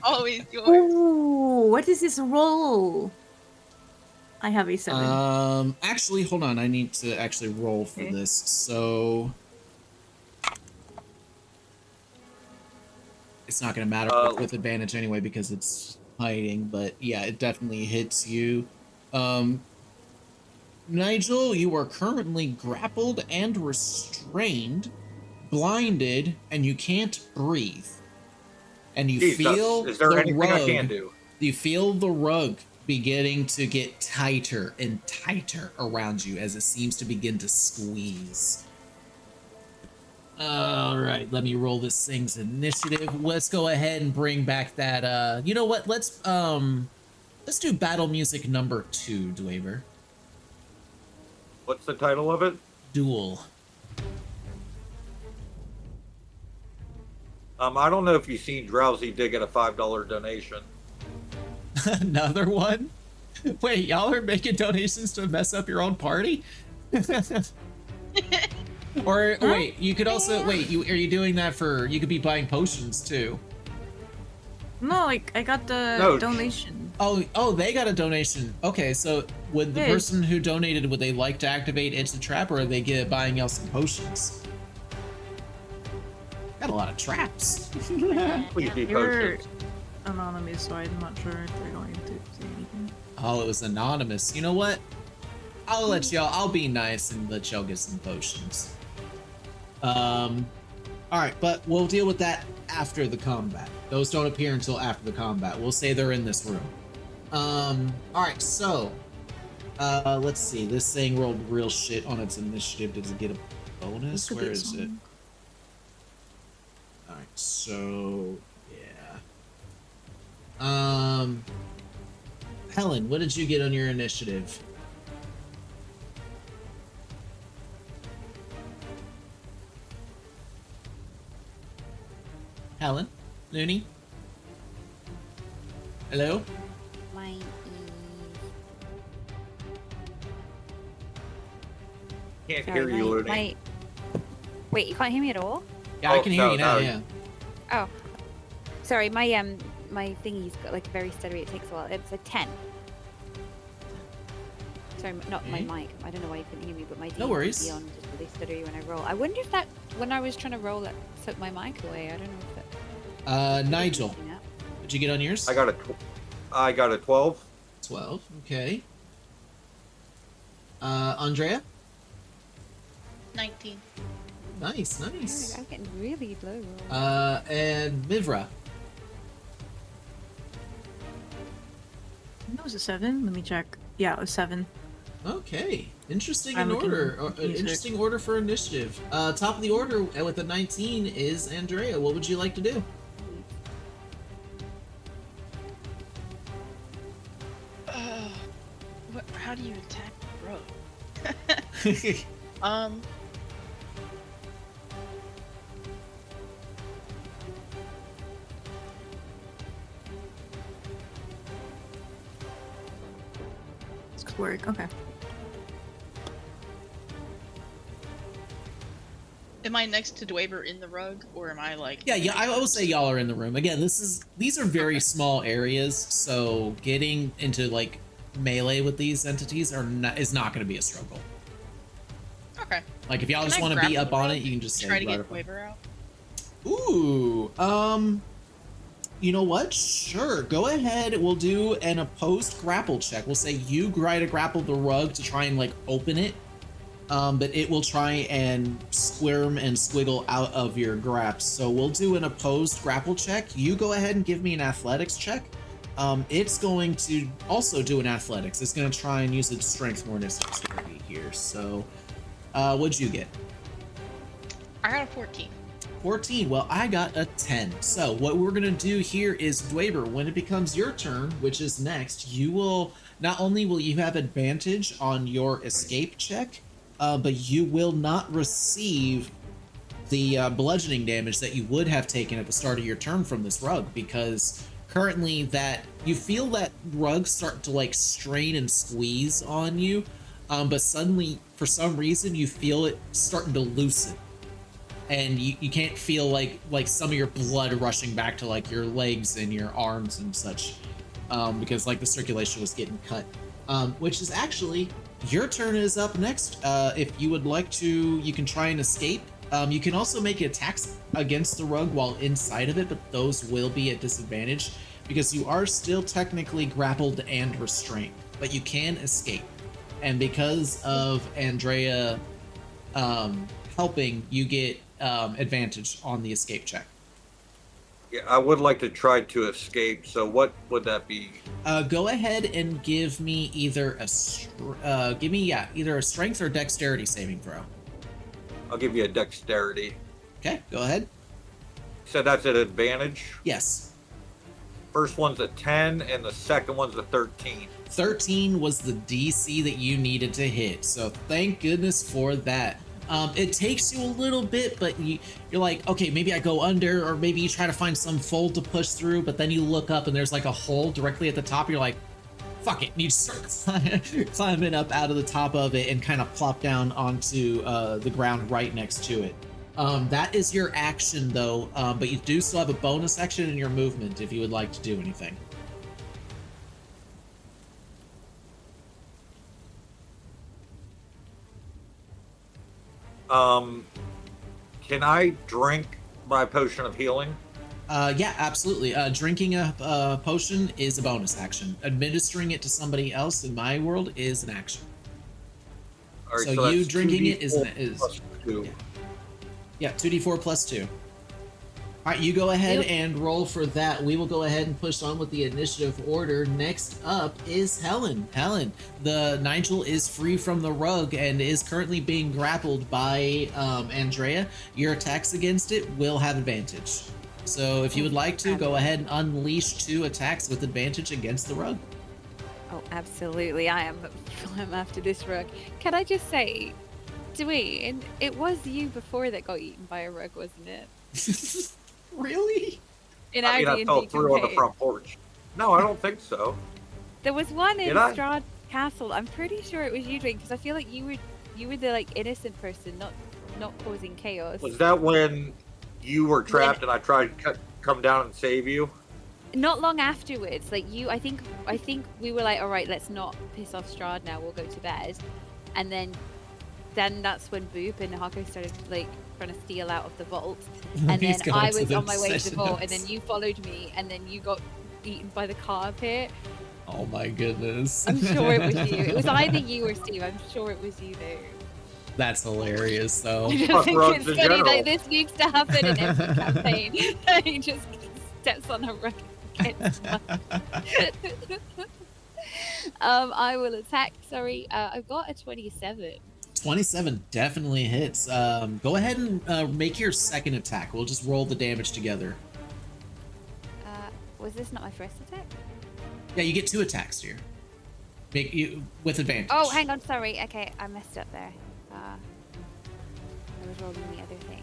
always yours. Ooh, what is this roll? I have a 7. Actually, hold on. I need to actually roll for Okay. this. So it's not going to matter with advantage anyway because it's hiding. But yeah, it definitely hits you. Nigel, you are currently grappled and restrained, blinded, and you can't breathe. And you Jeez, feel is there the anything rug. I can do? You feel the rug beginning to get tighter and tighter around you as it seems to begin to squeeze. All right, let me roll this thing's initiative. Let's go ahead and bring back that. You know what? Let's do battle music number 2, Dweber. What's the title of it? Duel. I don't know if you've seen Drowsy did get a $5 donation. Another one? Wait, y'all are making donations to mess up your own party? Or wait, you could also wait. Are you doing that for? You could be buying potions too. No, like I got the No. donation. Oh, they got a donation. Okay, so would the Yeah. person who donated, would they like to activate It's a Trap, or are they buying y'all some potions? Got a lot of traps. Please be You're posted. anonymous, so I'm not sure if they're going to say anything. Oh, it was anonymous. You know what? I'll be nice and let y'all get some potions. All right, but we'll deal with that after the combat. Those don't appear until after the combat. We'll say they're in this room. All right, so let's see. This thing rolled real shit on its initiative. Does it get a bonus? This could be Where a is it? song. All right, so yeah. Helen, what did you get on your initiative? Helen? Looney? Hello? Mine Can't is... hear you, Looney. my... Wait, you can't hear me at all? Yeah, I Oh, can hear no, you now, no. yeah. Oh. Sorry, my thingy's got like a very steady rate. It takes a while. It's a 10. Sorry, not my Okay. mic. I don't know why you couldn't hear me, but my No worries. Beyond just with really stuttery when I roll. I wonder if that, when I was trying to roll, it took my mic away. I don't know if that. Nigel, Yeah. what'd you get on yours? I got a 12. 12. Okay. Andrea? 19. Nice, nice. I'm getting really low rolls. And Mivra? That was a 7. Let me check. Yeah, it was 7. Okay. Interesting I'm in looking order. at music. Interesting order for initiative. Top of the order with the 19 is Andrea. What would you like to do? How do you attack the road? This could work. Okay. Am I next to Dweber in the rug, or am I like? Yeah, I will say y'all are in the room. Again, these are very small areas, so getting into like melee with these entities is not going to be a struggle. Okay. Like if y'all Can just I want to be grapple up the on rug it, you can just say try to right get up on- Dweber out. Ooh, you know what? Sure, go ahead. We'll do an opposed grapple check. We'll say you try to grapple the rug to try and like open it, but it will try and squirm and squiggle out of your grasp. So we'll do an opposed grapple check. You go ahead and give me an athletics check. It's going to also do an athletics. It's going to try and use its strength more dexterity here. So, what'd you get? I got a 14. 14. Well, I got a 10. So what we're going to do here is, Dweber, when it becomes your turn, which is next, you will, not only will you have advantage on your escape check, but you will not receive the bludgeoning damage that you would have taken at the start of your turn from this rug, because currently that you feel that rug start to like strain and squeeze on you, but suddenly for some reason you feel it starting to loosen. And you can't feel like some of your blood rushing back to like your legs and your arms and such, because like the circulation was getting cut. Which is actually, your turn is up next. If you would like to, you can try and escape. You can also make attacks against the rug while inside of it, but those will be at disadvantage because you are still technically grappled and restrained, but you can escape. And because of Andrea helping, you get advantage on the escape check. Yeah, I would like to try to escape. So what would that be? Go ahead and give me either a either a strength or dexterity saving throw. I'll give you a dexterity. Okay, go ahead. So that's an advantage. Yes. First one's a 10 and the second one's a 13. 13 was the DC that you needed to hit, so thank goodness for that. It takes you a little bit, but you're like, okay, maybe I go under, or maybe you try to find some fold to push through, but then you look up and there's like a hole directly at the top. You're like, fuck it, and you start climbing up out of the top of it and kind of plop down onto the ground right next to it. That is your action though, but you do still have a bonus action in your movement if you would like to do anything. Can I drink my potion of healing? Yeah, absolutely. Drinking a potion is a bonus action. Administering it to somebody else in my world is an action. All right, So you that's drinking 2d4 it is plus 2. Yeah, 2d4 plus 2. All right, you go ahead Yep. and roll for that. We will go ahead and push on with the initiative order. Next up is Helen. Helen, the Nigel is free from the rug and is currently being grappled by Andrea. Your attacks against it will have advantage. So if you would like to, go ahead and unleash 2 attacks with advantage against the rug. Oh, absolutely. I'm after this rug. Can I just say, Dwayne, it was you before that got eaten by a rug, wasn't it? Really? In I mean, our I fell D&D through on the campaign. front porch. No, I don't think so. There was one in Did I? Strahd Castle. I'm pretty sure it was you, Dwayne, because I feel like you were the like innocent person, not causing chaos. Was that when you were trapped and I tried to come down and save you? Not long afterwards, like I think we were like, all right, let's not piss off Strahd now. We'll go to bed, and then then that's when Boop and Hako started like trying to steal out of the vault, and He's then going I to was the on my way to the session vault, and notes. then you followed me, and then you got eaten by the carpet. Oh my goodness. I'm sure it was you. It was either you or Steve. I'm sure it was you though. That's hilarious, though. I just Fuck think rugs it's in funny general. that this needs to happen in every campaign. He just steps on a rug and gets smashed. I will attack. Sorry, I've got a 27. 27 definitely hits. Go ahead and make your second attack. We'll just roll the damage together. Was this not my first attack? Yeah, you get 2 attacks here. Make you with advantage. Oh, hang on. Sorry. Okay, I messed up there. I was rolling the other thing.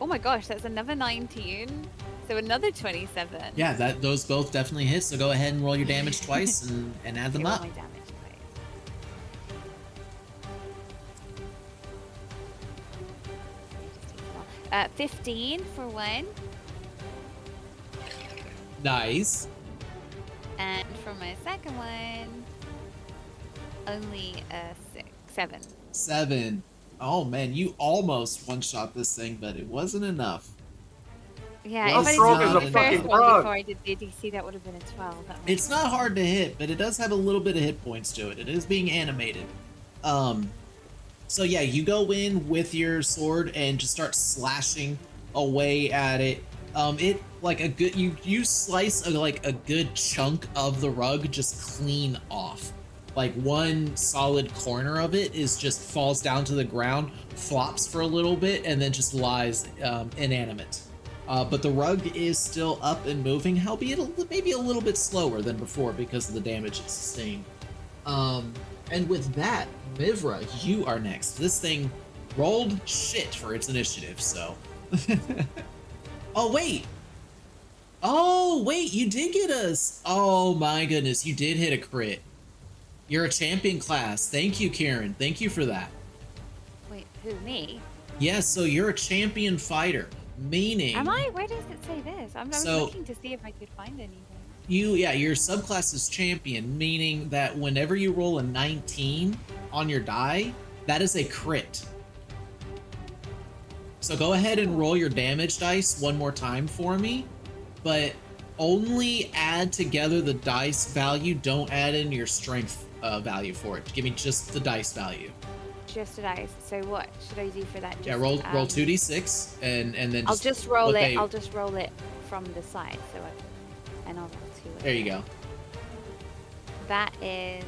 Oh my gosh, that's another 19. So another 27. Yeah, those both definitely hit. So go ahead and roll your damage twice and add them Okay, roll up. my damage twice. 15 for one, Nice. and for my second one, only a 7. 7. Oh man, you almost one-shot this thing, but it wasn't enough. Yeah, Well, if I frog didn't is do a the fucking first one frog. before I did the DC, that would have been a 12. That It's not hard to hit, but it does have a little bit of hit points to it. It is being animated. So yeah, you go in with your sword and just start slashing away at it. It like a good you slice like a good chunk of the rug just clean off. Like one solid corner of it is just falls down to the ground, flops for a little bit, and then just lies inanimate. But the rug is still up and moving, albeit maybe a little bit slower than before because of the damage it sustained. And with that, Mivra, you are next. This thing rolled shit for its initiative, so. Oh, wait. Oh, wait, you did get us. Oh, my goodness, you did hit a crit. You're a champion class. Thank you, Karen. Thank you for that. Wait, who, me? Yes, so you're a champion fighter, meaning. Am I? Where does it say this? I was So- looking to see if I could find anything. Your subclass is champion, meaning that whenever you roll a 19 on your die, that is a crit. So go ahead and roll your damage dice one more time for me, but only add together the dice value. Don't add in your strength value for it. Give me just the dice value. Just a dice. So what should I do for that? Yeah, Just, roll 2d6 and then I'll just roll what it. they- I'll just roll it from the side. And I'll roll 2. There you go. That is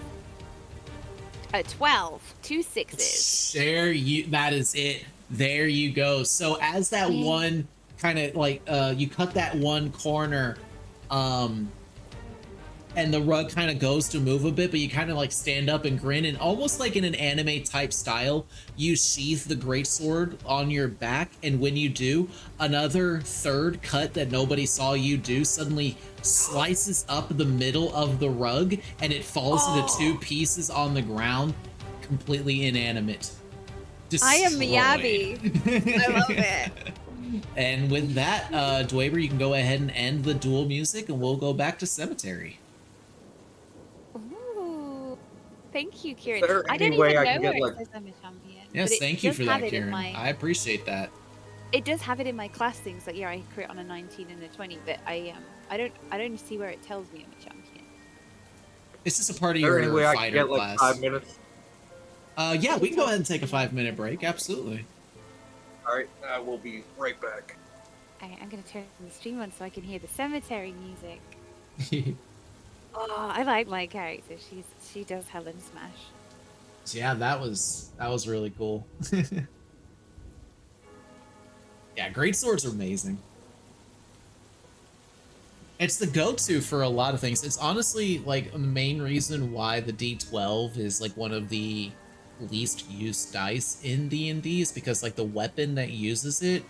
a 12. 2 6s. That is it. There you go. So as that Okay. one kind of like you cut that one corner, and the rug kind of goes to move a bit, but you kind of like stand up and grin, and almost like in an anime type style, you sheath the greatsword on your back, and when you do, another third cut that nobody saw you do suddenly slices up the middle of the rug, and it falls into 2 pieces on the ground, completely inanimate. I am Destroyed. Miyabi. I love it. And with that, Dweber, you can go ahead and end the duel music, and we'll go back to cemetery. Ooh. Thank you, Kieran. Is there I any didn't way even I know can where get, it like- says I'm a champion. Yes, but it thank you does for have that, it in Karen. my- I appreciate that. It does have it in my class things. Like, yeah, I crit on a 19 and a 20, but I don't see where it tells me I'm a champion. It's just a part of Is there your any way I can fighter get like class. 5 minutes? Yeah, we can go ahead and take a 5-minute break. Absolutely. All right, I will be right back. Alright, I'm gonna turn the stream on so I can hear the cemetery music. Oh, I like my character. She does Helen Smash. Yeah, that was really cool. Yeah, great swords are amazing. It's the go-to for a lot of things. It's honestly like the main reason why the D12 is like one of the least used dice in D&D is because like the weapon that uses it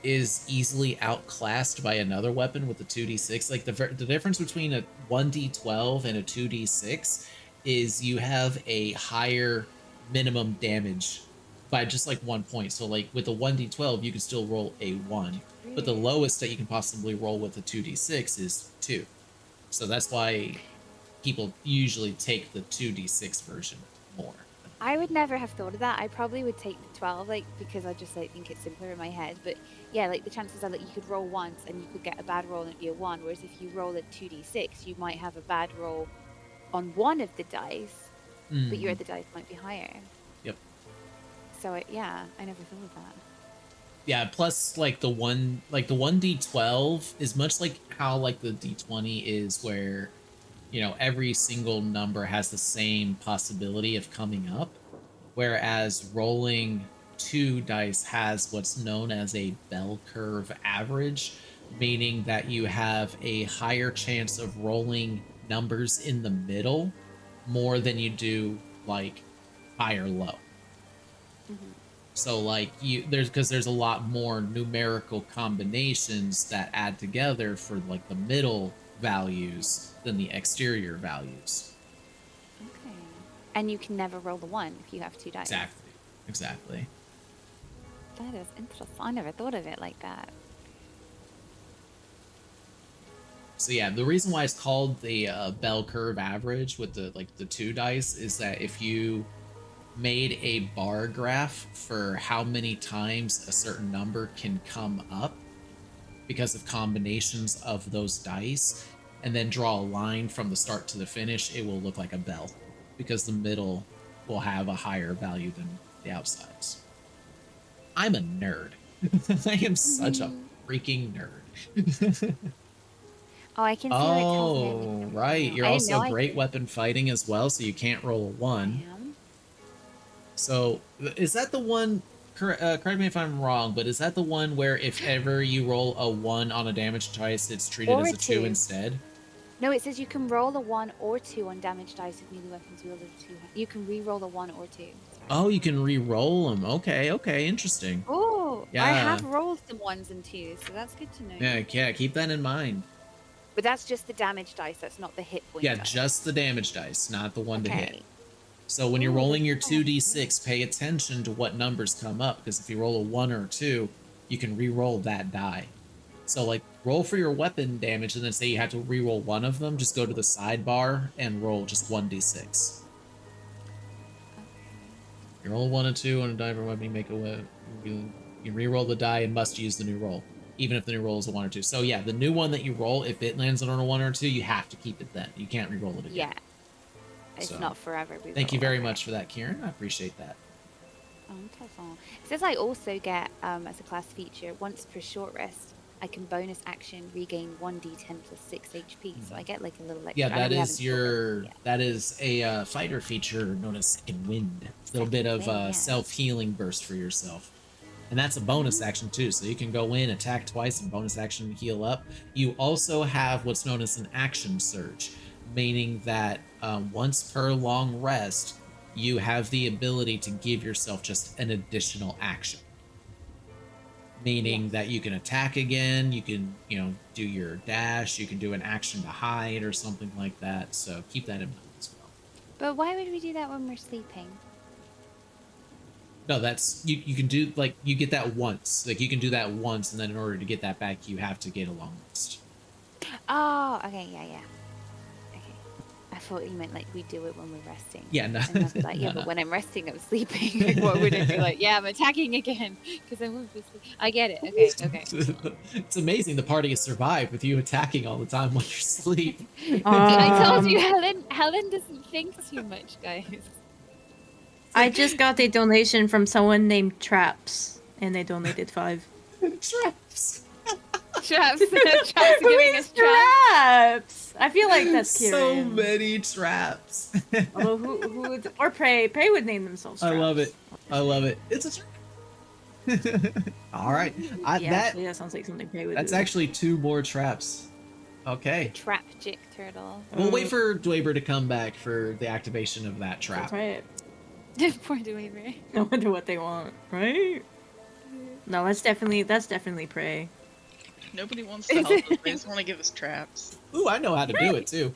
is easily outclassed by another weapon with the 2d6. Like the difference between a 1d12 and a 2d6 is you have a higher minimum damage by just like 1 point. So like with a 1d12, you can still roll a 1, but the lowest that you can possibly roll with a 2d6 is 2. So that's why people usually take the 2d6 version more. I would never have thought of that. I probably would take the 12, like, because I just like think it's simpler in my head. But yeah, like the chances are that you could roll once and you could get a bad roll and it'd be a 1. Whereas if you roll a 2d6, you might have a bad roll on one of the dice, but your other dice might be higher. Yep. So yeah, I never thought of that. Yeah, plus like the 1d12 is much like how like the d20 is, where every single number has the same possibility of coming up, whereas rolling 2 dice has what's known as a bell curve average, meaning that you have a higher chance of rolling numbers in the middle more than you do like high or low. So like there's a lot more numerical combinations that add together for like the middle values than the exterior values. Okay. And you can never roll the 1 if you have 2 dice. Exactly. That is interesting. I never thought of it like that. So yeah, the reason why it's called the bell curve average with the 2 dice is that if you made a bar graph for how many times a certain number can come up because of combinations of those dice, and then draw a line from the start to the finish, it will look like a bell because the middle will have a higher value than the outsides. I'm a nerd. I am such a freaking nerd. Oh, I can see where it tells me everything. Right. You're I didn't also know great weapon fighting as well, so you can't roll a 1. I am. So is that the one, correct me if I'm wrong, but is that the one where if ever you roll a 1 on a damage dice, it's treated Or as a a 2 2. instead? No, it says you can roll a 1 or 2 on damage dice with melee weapons wielded 2. You can re-roll a 1 or 2. Sorry. Oh, you can re-roll them. Okay, interesting. Oh, Yeah. I have rolled some 1s and 2s, so that's good to know. Yeah, keep that in mind. But that's just the damage dice, that's not the hit point Yeah, dice. just the damage dice, not the one to hit. Okay. So when you're rolling your that's cool. 2d6, pay attention to what numbers come up, because if you roll a 1 or a 2, you can re-roll that die. So like roll for your weapon damage, and then say you have to re-roll one of them, just go to the sidebar and roll just 1d6. You roll 1 and 2 on a die for weapon, you make a weapon. You re-roll the die and must use the new roll, even if the new roll is a 1 or 2. So yeah, the new one that you roll, if it lands on a 1 or 2, you have to keep it then. You can't re-roll it again. Yeah. It's So, not forever. Thank you very much for that, Kieran. I appreciate that. It says I also get, as a class feature, once per short rest, I can bonus action regain 1d10 plus 6 HP. So I get like a little extra. Yeah, I that only is haven't short rested yet. that is a fighter feature known as Second Wind. A little bit of Wind, yeah. self-healing burst for yourself. And that's a bonus action too, so you can go in, attack twice, and bonus action heal up. You also have what's known as an action surge, meaning that once per long rest, you have the ability to give yourself just an additional action. Meaning that you can attack again, you can, do your dash, you can do an action to hide or something like that. So keep that in mind as well. But why would we do that when we're sleeping? No, that's you can do, like, you get that once. Like, you can do that once, and then in order to get that back, you have to get a long rest. Oh, okay, yeah. Okay. I thought you meant like we do it when we're resting. Yeah, no. And I'd be like, yeah, but when I'm resting, I'm sleeping. Like, what would I be like? Yeah, I'm attacking again because I won't be sleeping. I get it. Okay. It's amazing the party has survived with you attacking all the time while you're asleep. I told you, Helen doesn't think too much, guys. I just got a donation from someone named Traps, and they donated 5. Traps. Traps giving us traps. Traps! I feel like that's Kieran. So many traps. Although who would, or Prey would name themselves Traps. I love it. It's a trap. All right. Actually, that sounds like something Prey would That's do. actually 2 more traps. Okay. Trapjic turtle. We'll wait for Dweber to come back for the activation of that trap. That's right. Poor Dweber. I wonder what they want, right? No, that's definitely Prey. Nobody wants to help us. They just want to give us traps. Ooh, I know how to do it too.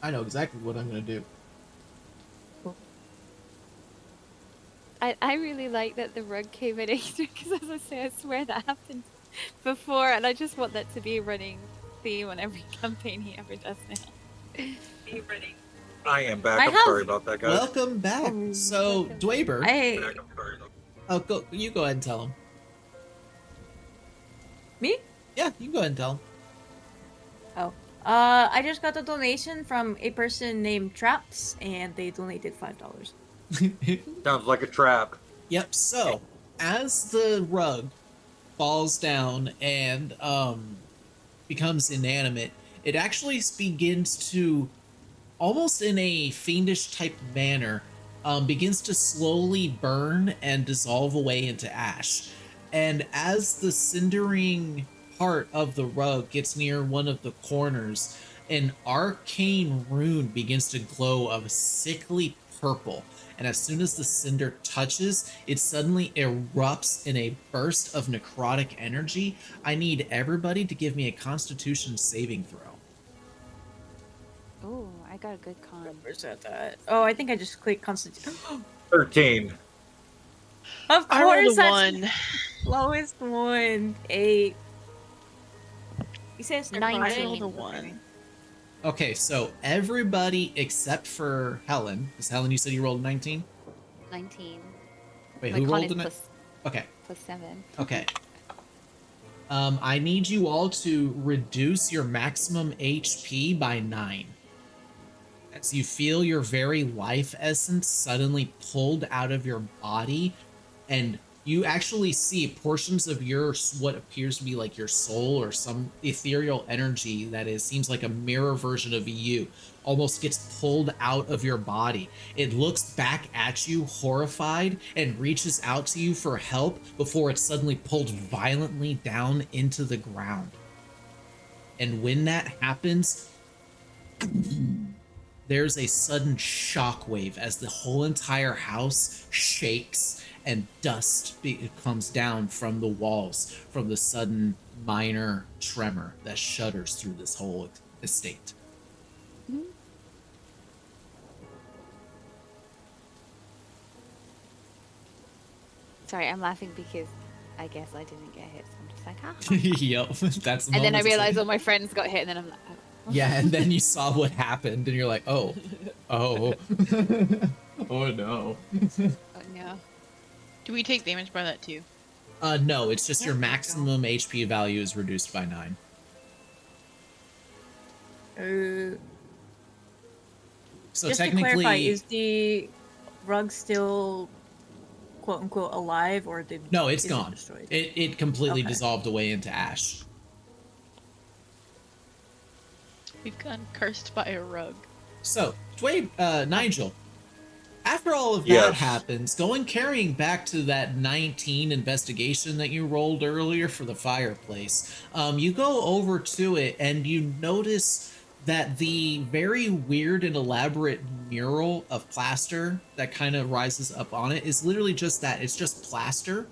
I know exactly what I'm gonna do. I really like that the rug came in extra because, as I say, I swear that happened before, and I just want that to be a running theme on every campaign he ever does now. I am back. I I'm have- sorry about that, guys. Welcome back. So, welcome. Dweber, I Back, I'm sorry. oh, you go ahead and tell him. me? Yeah, you can go ahead and tell Oh. I just got a donation from a person named Traps, and they donated $5. him. Sounds like a trap. Yep. So, as the rug falls down and becomes inanimate, it actually begins to, almost in a fiendish type manner, begins to slowly burn and dissolve away into ash. And as the cindering part of the rug gets near one of the corners, an arcane rune begins to glow of a sickly purple. And as soon as the cinder touches, it suddenly erupts in a burst of necrotic energy. I need everybody to give me a Constitution saving throw. Oh, I got a good con. Numbers at that. Oh, I think I just clicked Constitution. 13. Of I rolled course, a that's 1. lowest one. 8. He says I 19. rolled a 1. Okay, so everybody except for Helen, because Helen, you said you rolled 19? 19. Wait, My who con rolled is a ni- plus, Okay, plus 7. okay. I need you all to reduce your maximum HP by 9. As you feel your very life essence suddenly pulled out of your body, and you actually see portions of your, what appears to be like your soul or some ethereal energy that is seems like a mirror version of you, almost gets pulled out of your body. It looks back at you horrified and reaches out to you for help before it's suddenly pulled violently down into the ground. And when that happens, there's a sudden shockwave as the whole entire house shakes and dust comes down from the walls from the sudden minor tremor that shudders through this whole estate. Sorry, I'm laughing because I guess I didn't get hit, so I'm just like, ah. Yep, that's the And then I moment it's realized like- all my friends got hit, and then I'm like, oh. Yeah, and then you saw what happened, and you're like, oh, oh, oh no. Oh no. Do we take damage by that too? No, it's just your maximum HP value is reduced by 9. So just to technically, clarify, is the rug still quote unquote alive, or did no, it's is gone. destroyed? It completely Okay. dissolved away into ash. We've gotten cursed by a rug. So, Nigel, after all of that Yes. happens, going carrying back to that 19 investigation that you rolled earlier for the fireplace, you go over to it and you notice that the very weird and elaborate mural of plaster that kind of rises up on it is literally just that. It's just plaster.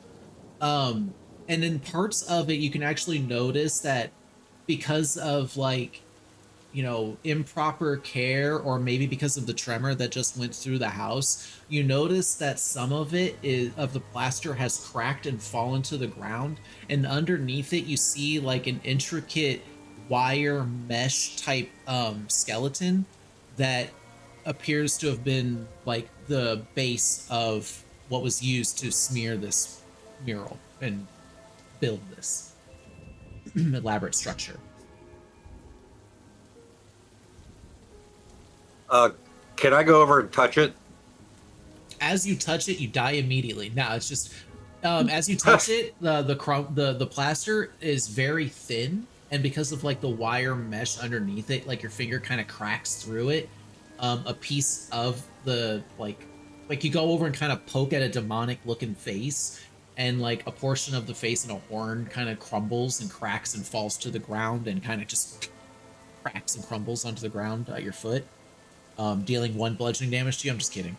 And in parts of it, you can actually notice that because of like, you know, improper care, or maybe because of the tremor that just went through the house, you notice that some of it is of the plaster has cracked and fallen to the ground, and underneath it you see like an intricate wire mesh type skeleton that appears to have been like the base of what was used to smear this mural and build this elaborate structure. Can I go over and touch it? As you touch it, you die immediately. Now it's just as you touch it, the plaster is very thin, and because of like the wire mesh underneath it, like your finger kind of cracks through it. A piece of the like you go over and kind of poke at a demonic looking face, and like a portion of the face and a horn kind of crumbles and cracks and falls to the ground and kind of just cracks and crumbles onto the ground at your foot. Dealing 1 bludgeoning damage to you. I'm just kidding.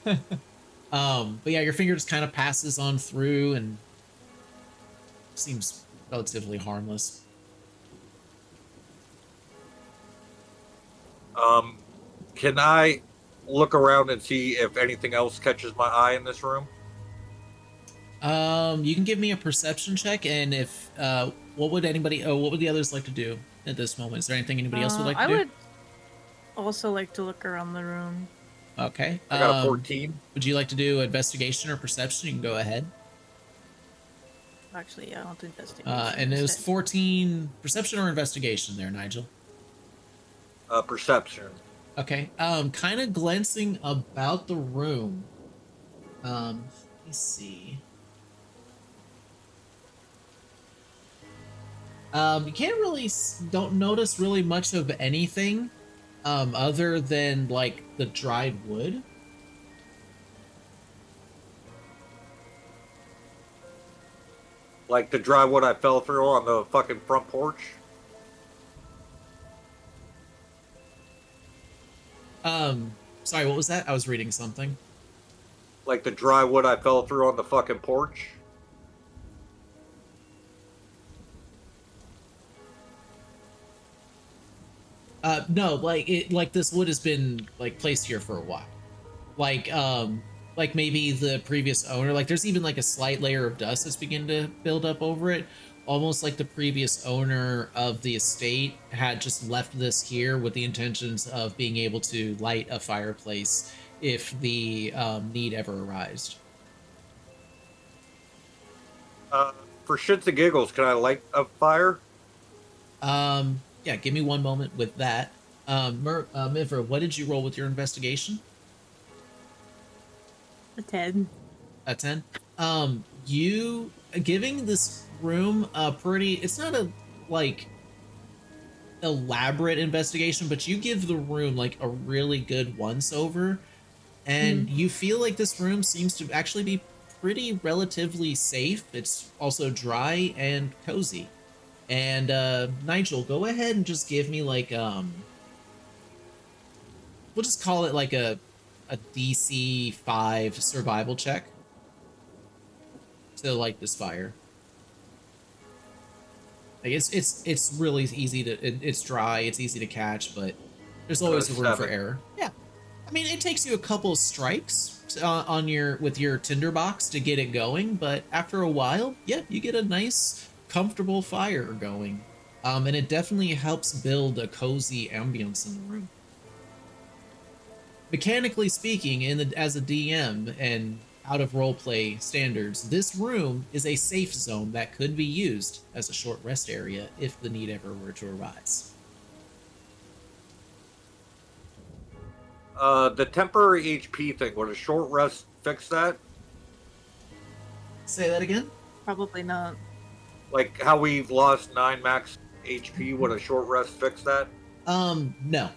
But yeah, your finger just kind of passes on through and seems relatively harmless. Can I look around and see if anything else catches my eye in this room? You can give me a perception check, and if what would the others like to do at this moment? Is there anything anybody else would like to do? also like to look around the room. Okay. I got a 14. Would you like to do investigation or perception? You can go ahead. Actually, yeah, I'll do investigation. And it was instead. 14 perception or investigation there, Nigel. Perception. Okay. Kind of glancing about the room. Let me see. You can't really don't notice really much of anything, other than like the dried wood. Like the dry wood I fell through on the fucking front porch. Sorry, what was that? I was reading something. Like the dry wood I fell through on the fucking porch. No, like this wood has been like placed here for a while. Like maybe the previous owner, like there's even like a slight layer of dust that's beginning to build up over it, almost like the previous owner of the estate had just left this here with the intentions of being able to light a fireplace if the need ever arised. For shits and giggles, can I light a fire? Yeah, give me one moment with that. Mivra, what did you roll with your investigation? A 10. A 10. You giving this room a pretty, it's not a like elaborate investigation, but you give the room like a really good once over, and you feel like this room seems to actually be pretty relatively safe. It's also dry and cozy. And Nigel, go ahead and just give me like we'll just call it like a DC 5 survival check to light this fire. Like it's really easy to it's dry, it's easy to catch, but there's always room for 7. error. Yeah, I mean it takes you a couple strikes on your with your tinderbox to get it going, but after a while, yeah, you get a nice comfortable fire going, and it definitely helps build a cozy ambience in the room. Mechanically speaking, as a DM and out of roleplay standards, this room is a safe zone that could be used as a short rest area if the need ever were to arise. The temporary HP thing, would a short rest fix that? Say that again? Probably not. Like how we've lost 9 max HP, would a short rest fix that? No.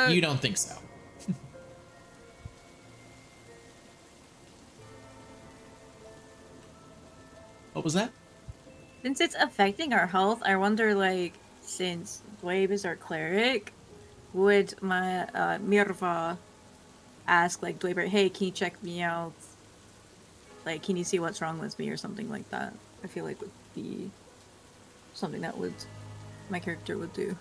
You don't think so. What was that? Since it's affecting our health, I wonder, like, since Dwayne is our cleric, would my Mirva ask, like, Dwayne, hey, can you check me out? Like, can you see what's wrong with me or something like that? I feel like would be something that would my character would do.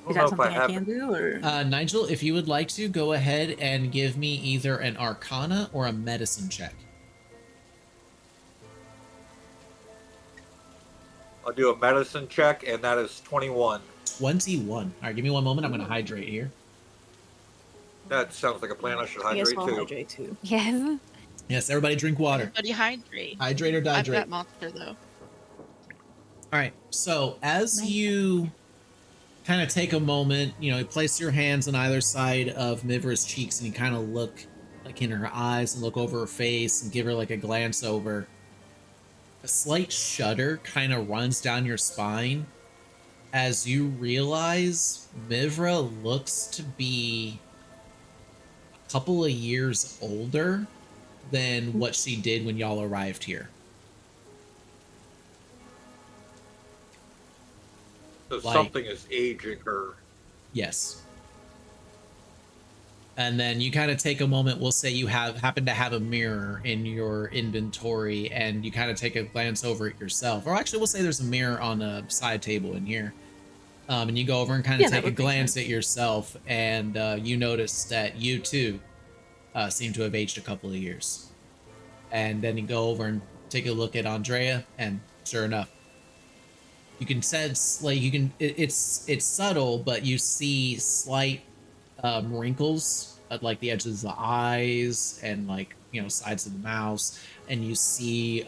Is that something I can do, or? Nigel, if you would like to, go ahead and give me either an Arcana or a Medicine check. I'll do a medicine check, and that is 21. 21. All right, give me one moment. I'm going to hydrate here. That sounds like a plan. I should I guess hydrate I'll too. hydrate too. Yes. Yes, everybody drink water. Everybody hydrate. Hydrate or I've dihydrate. got monster though. All right, so as you kind of take a moment, you place your hands on either side of Mivra's cheeks and you kind of look like in her eyes and look over her face and give her like a glance over. A slight shudder kind of runs down your spine as you realize Mivra looks to be a couple of years older than what she did when y'all arrived here. So Like- something is aging her. Yes. And then you kind of take a moment, we'll say you happen to have a mirror in your inventory and you kind of take a glance over it yourself. Or actually, we'll say there's a mirror on a side table in here. And you go over and kind of take a glance at yourself and you notice that you too seem to have aged a couple of years. And then you go over and take a look at Andrea and Sure enough, you can sense like it's subtle, but you see slight wrinkles at like the edges of the eyes and like sides of the mouth, and you see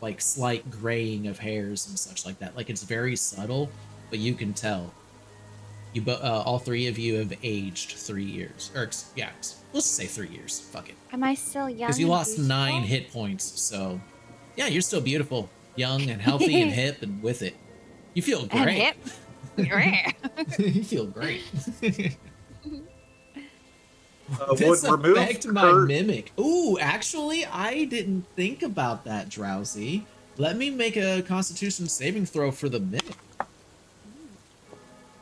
like slight graying of hairs and such like that. Like it's very subtle, but you can tell. All three of you have aged 3 years, or yeah, let's say 3 years. Fuck it, Am I still young? because you and lost 9 beautiful? hit points. So yeah, you're still beautiful, young and healthy and hip and with it. You feel And great. hip. Great. You feel great. Would This remove affect my curse. mimic. Ooh, actually, I didn't think about that, Drowsy. Let me make a Constitution saving throw for the mimic.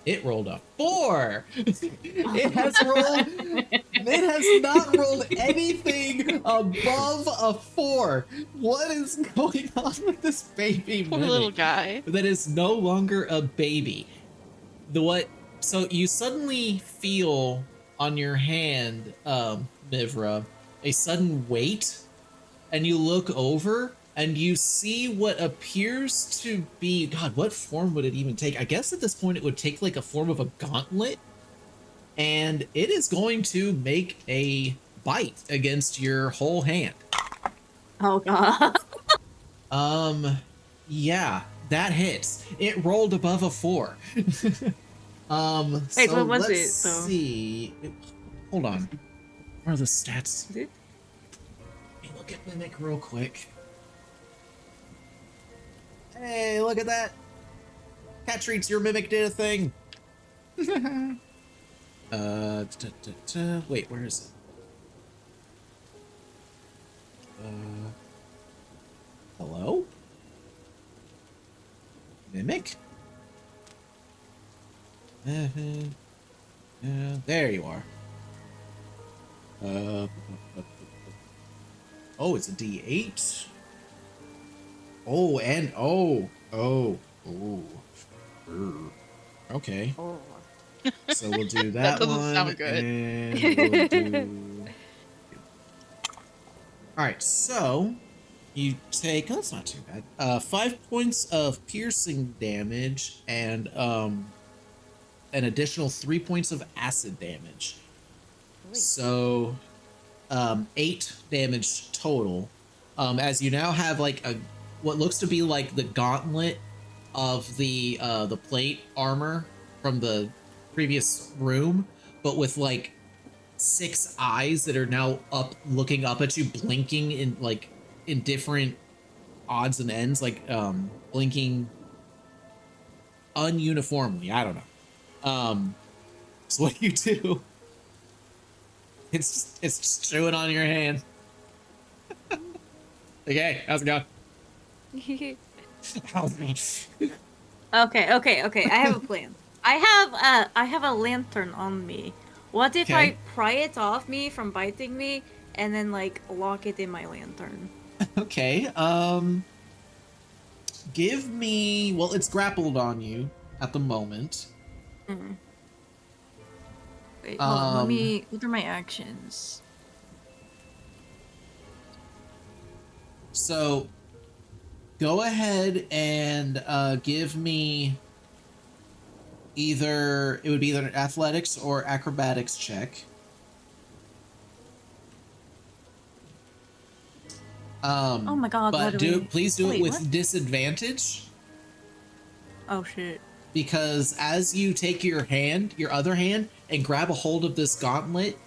It rolled a 4. It has not rolled anything above a 4. What is going on with this baby Poor mimic? little guy. That is no longer a baby. So you suddenly feel on your hand, Mivra, a sudden weight, and you look over and you see what appears to be, God, what form would it even take? I guess at this point it would take like a form of a gauntlet, and it is going to make a bite against your whole hand. Oh god. Yeah, that hits. It rolled above a 4. Wait, So what was let's it, though? see. Hold on. Where are the stats? Is it? Let me look at Mimic real quick. Hey, look at that. Cat treats, your Mimic did a thing. Wait, where is it? Hello? Mimic? There you are. Oh, it's a D8. Oh, and okay. Oh. So we'll do That that, doesn't one. sound good. And we'll do. All right, so you take. Oh, that's not too bad. 5 points of piercing damage and an additional 3 points of acid damage. So 8 damage total. As you now have like what looks to be like the gauntlet of the plate armor from the previous room, but with like 6 eyes that are now looking up at you, blinking in different odds and ends, like blinking ununiformly. I don't know. So what do you do? It's just chewing on your hand. Okay, how's it going? Okay. I have a plan. I have a lantern on me. What if I Okay. pry it off me from biting me and then like lock it in my lantern? Okay, give me, well, it's grappled on you at the moment. Mm. Wait, hold on. What are my actions? So go ahead and give me it would be either an athletics or acrobatics check. Oh my god, But literally. please do it Wait, with what? disadvantage, Oh shit. because as you take your other hand, and grab a hold of this gauntlet,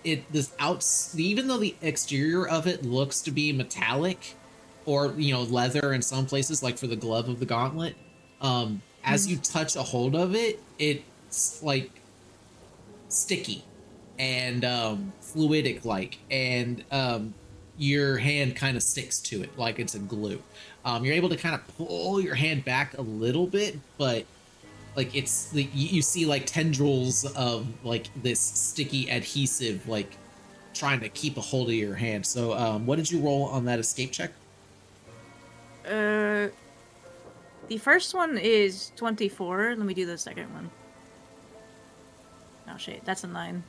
even though the exterior of it looks to be metallic or leather in some places, like for the glove of the gauntlet, as you touch a hold of it, it's like sticky and fluidic like, and your hand kind of sticks to it like it's a glue. You're able to kind of pull your hand back a little bit, but like it's like you see like tendrils of like this sticky adhesive like trying to keep a hold of your hand. So what did you roll on that escape check? The first one is 24. Let me do the second one. Oh shit, that's a 9.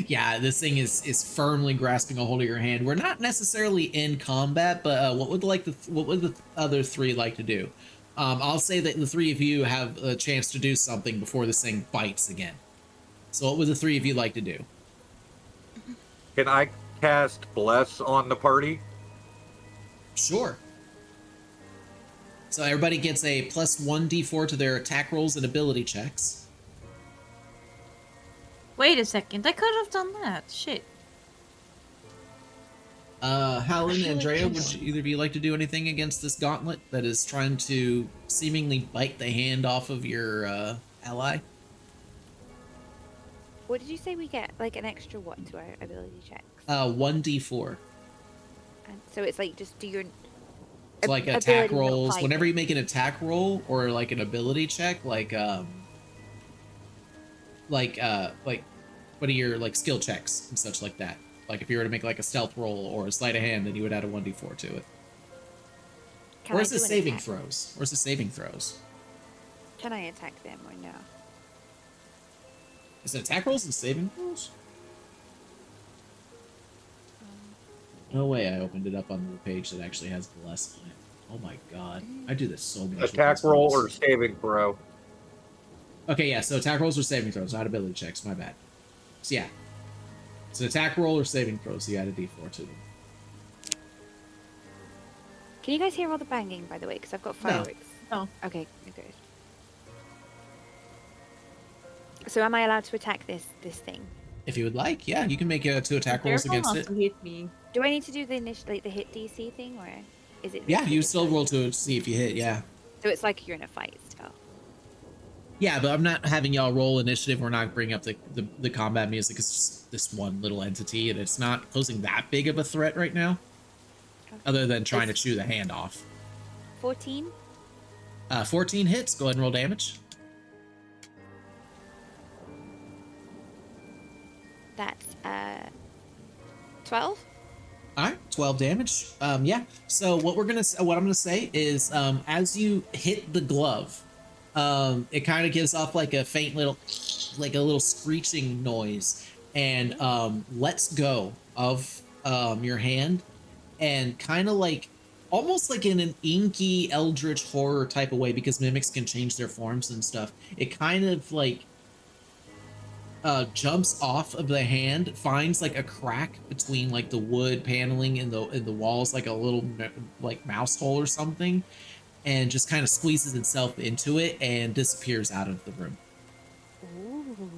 Yeah, this thing is firmly grasping a hold of your hand. We're not necessarily in combat, but what would the other three like to do? I'll say that the three of you have a chance to do something before this thing bites again. So what would the three of you like to do? Can I cast Bless on the party? Sure. So everybody gets a plus 1d4 to their attack rolls and ability checks. Wait a second, I could have done that. Shit. Helen, I feel like Andrea, would he's- either of you like to do anything against this gauntlet that is trying to seemingly bite the hand off of your ally? What did you say we get? Like an extra what to our ability checks? 1d4. And so it's like just do your So like ability, attack not rolls, fighting. whenever you make an attack roll or like an ability check, like what are your like skill checks and such like that? Like if you were to make like a stealth roll or a sleight of hand, then you would add a 1d4 to it. Can Where's I the do an saving attack? throws? Where's the saving throws? Can I attack them or no? Is it attack rolls and saving throws? No way I opened it up on the page that actually has Bless on it. Oh my god. I do this so much. with Attack these roll rolls. or saving throw? Okay, yeah, so attack rolls or saving throws, not ability checks, my bad. So yeah. It's an attack roll or saving throw, so you add a d4 to them. Can you guys hear all the banging, by the way? Because I've got No. fireworks. No. Okay, good. So am I allowed to attack this thing? If you would like, yeah, you can make 2 attack rolls Careful against not it. to hit me. Do I need to do the the hit DC thing, or is it? Yeah, literally you just still like- roll to see if you hit, yeah. So it's like you're in a fight still. Yeah, but I'm not having y'all roll initiative. We're not bringing up the combat music. It's just this one little entity, and it's not posing that big of a threat right now, other than trying to chew the hand off. 14. 14 hits. Go ahead and roll damage. That's 12. All right, 12 damage. Yeah. So what I'm gonna say is, as you hit the glove, it kind of gives off like a faint little, like a little screeching noise, and lets go of your hand, and kind of like, almost like in an inky eldritch horror type of way, because mimics can change their forms and stuff. It kind of like jumps off of the hand, finds like a crack between like the wood paneling in the walls, like a little like mouse hole or something, and just kind of squeezes itself into it and disappears out of the room. Ooh.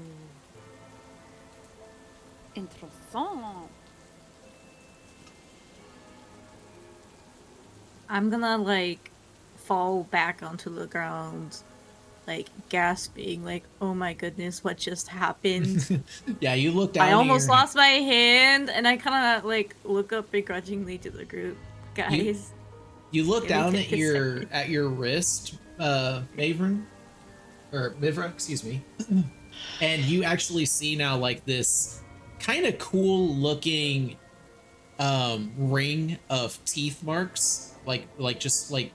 Interessant. I'm gonna like fall back onto the ground, like gasping, like, oh my goodness, what just happened? Yeah, you look down. I at almost your- lost my hand, and I kind of like look up begrudgingly to the group, guys. You look Can we down take at a your second? wrist, Mavrin, or Mivra, excuse me, and you actually see now like this kind of cool looking ring of teeth marks, like just like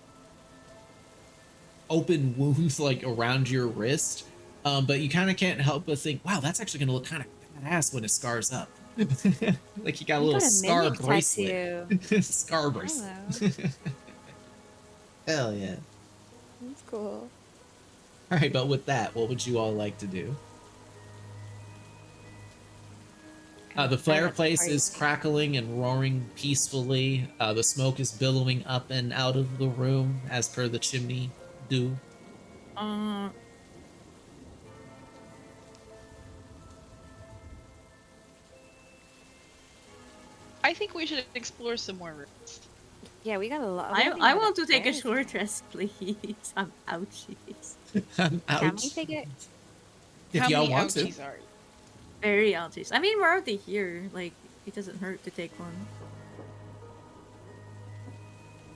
open wounds like around your wrist, but you kind of can't help but think, wow, that's actually gonna look kind of badass when it scars up. Like you got a You little got a scar mimic bracelet. tattoo. Scar bracelet. Hell yeah. That's cool. All right, but with that, what would you all like to do? The fireplace is crackling and roaring peacefully. The smoke is billowing up and out of the room as per the chimney do. I think we should explore some more rooms. Yeah, we got a lot. I want to take a short rest, please. I'm ouchies. I'm out. Can we take it? If How y'all many want to. ouchies are you? Very ouchies. I mean, we're already here. Like, it doesn't hurt to take one.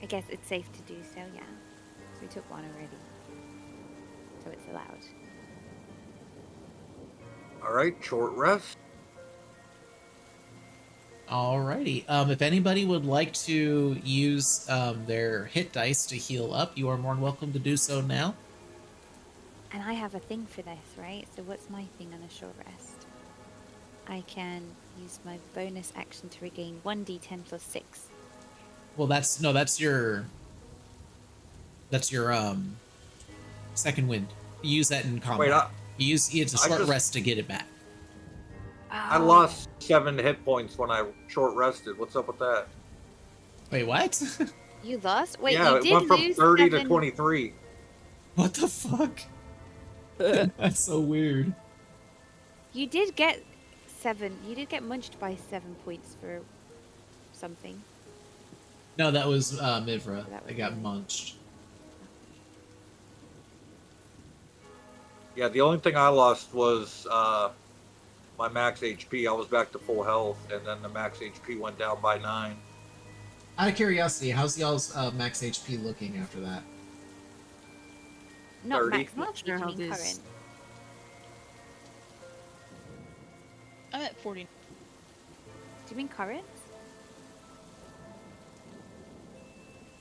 I guess it's safe to do so. Yeah. So we took one already. So it's allowed. All right, short rest. Alrighty. If anybody would like to use their hit dice to heal up, you are more than welcome to do so now. And I have a thing for this, right? So what's my thing on a short rest? I can use my bonus action to regain 1d10 plus 6. Well, that's your second wind. You use that in combat. Wait, It's a I short just- rest to get it back. I lost 7 hit points when I short rested. What's up with that? Wait, what? You lost? Wait, yeah, you it did went from lose 30 to 7... 23. What the fuck? That's so weird. You did get 7. You did get munched by 7 points for something. No, that was Mivra. That was I got Mivra. munched. Yeah, the only thing I lost was my max HP. I was back to full health, and then the max HP went down by 9. Out of curiosity, how's y'all's max HP looking after that? Not 30. max, Not not sure you how mean this- current. I'm at 40. Do you mean current?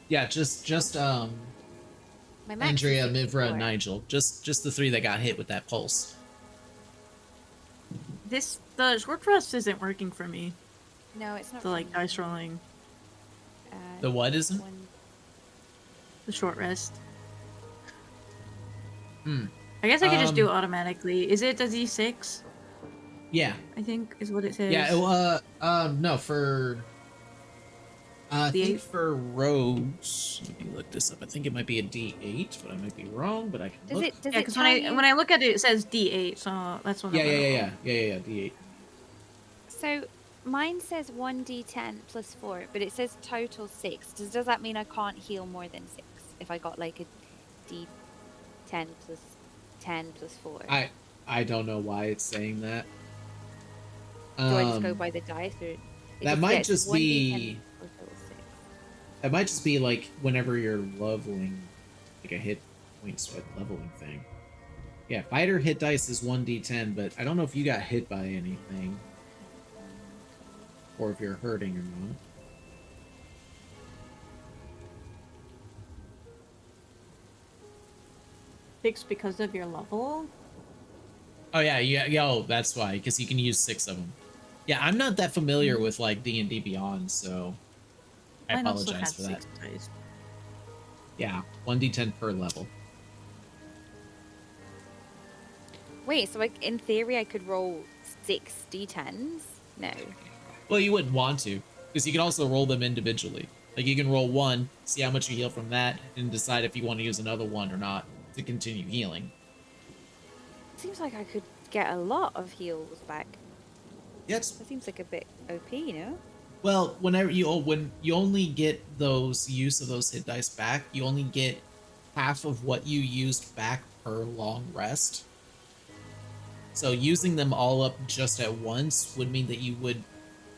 Yeah, just My max Andrea, is Mivra, 64. and Nigel. Just the 3 that got hit with that pulse. The short rest isn't working for me. No, it's not. The like from- dice rolling, The what isn't? one- the short rest. Hmm. I guess I could just do it Um, automatically. Is it a D6? Yeah. I think is what it says. Yeah, no, for I D8? think for rogues, let me look this up. I think it might be a D8, but I might be wrong, but I can Does look. it? Does Yeah, it because tell when you? I look at it, it says D8, so that's what. Yeah, I'm yeah, gonna yeah, roll. yeah, D8. So mine says 1d10 plus 4, but it says total 6. Does that mean I can't heal more than 6 if I got like a d10 plus 10 plus 4? I don't know why it's saying that. Do I just go by the dice, or it that might yeah, it's just 1d10 be- or total 6? That might just be like whenever you're leveling, like a hit point sweat leveling thing. Yeah, fighter hit dice is 1d10, but I don't know if you got hit by anything. Or if you're hurting or not. Six because of your level. Oh yeah, oh, that's why, because you can use 6 of them. Yeah, I'm not that familiar with like D&D Beyond, so I Mine also apologize has for that. 6 dice. Yeah, 1d10 per level. Wait, so like in theory I could roll 6 d10s? No. Well, you wouldn't want to, because you can also roll them individually. Like you can roll 1, see how much you heal from that, and decide if you want to use another one or not to continue healing. Seems like I could get a lot of heals back. Yes. That seems like a bit OP, you know? Well, when you only get those use of those hit dice back, you only get half of what you used back per long rest. So using them all up just at once would mean that you would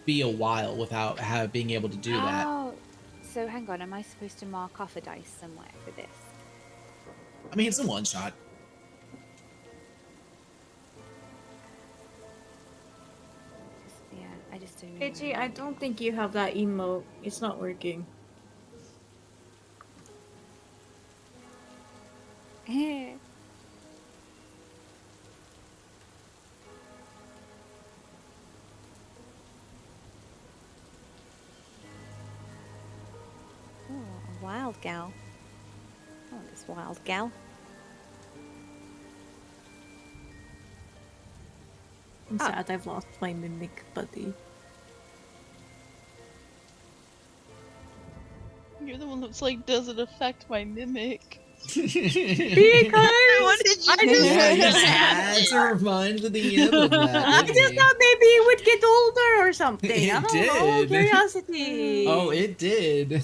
be a while without being able to do that. Oh, so hang on, am I supposed to mark off a dice somewhere for this? I mean, it's a one shot. Yeah, I just don't know. KG, I don't think you have that emote. It's not working. don't. Oh, a wild gal. Oh, this wild gal. I'm Ah. sad I've lost my mimic buddy. You're the one that's like, does it affect my mimic? Because What did you I do? just- Yeah, you just had to remind the DM of that. I didn't just you? thought maybe it would get older or something. It I don't know. did. Curiosity. Oh, it did.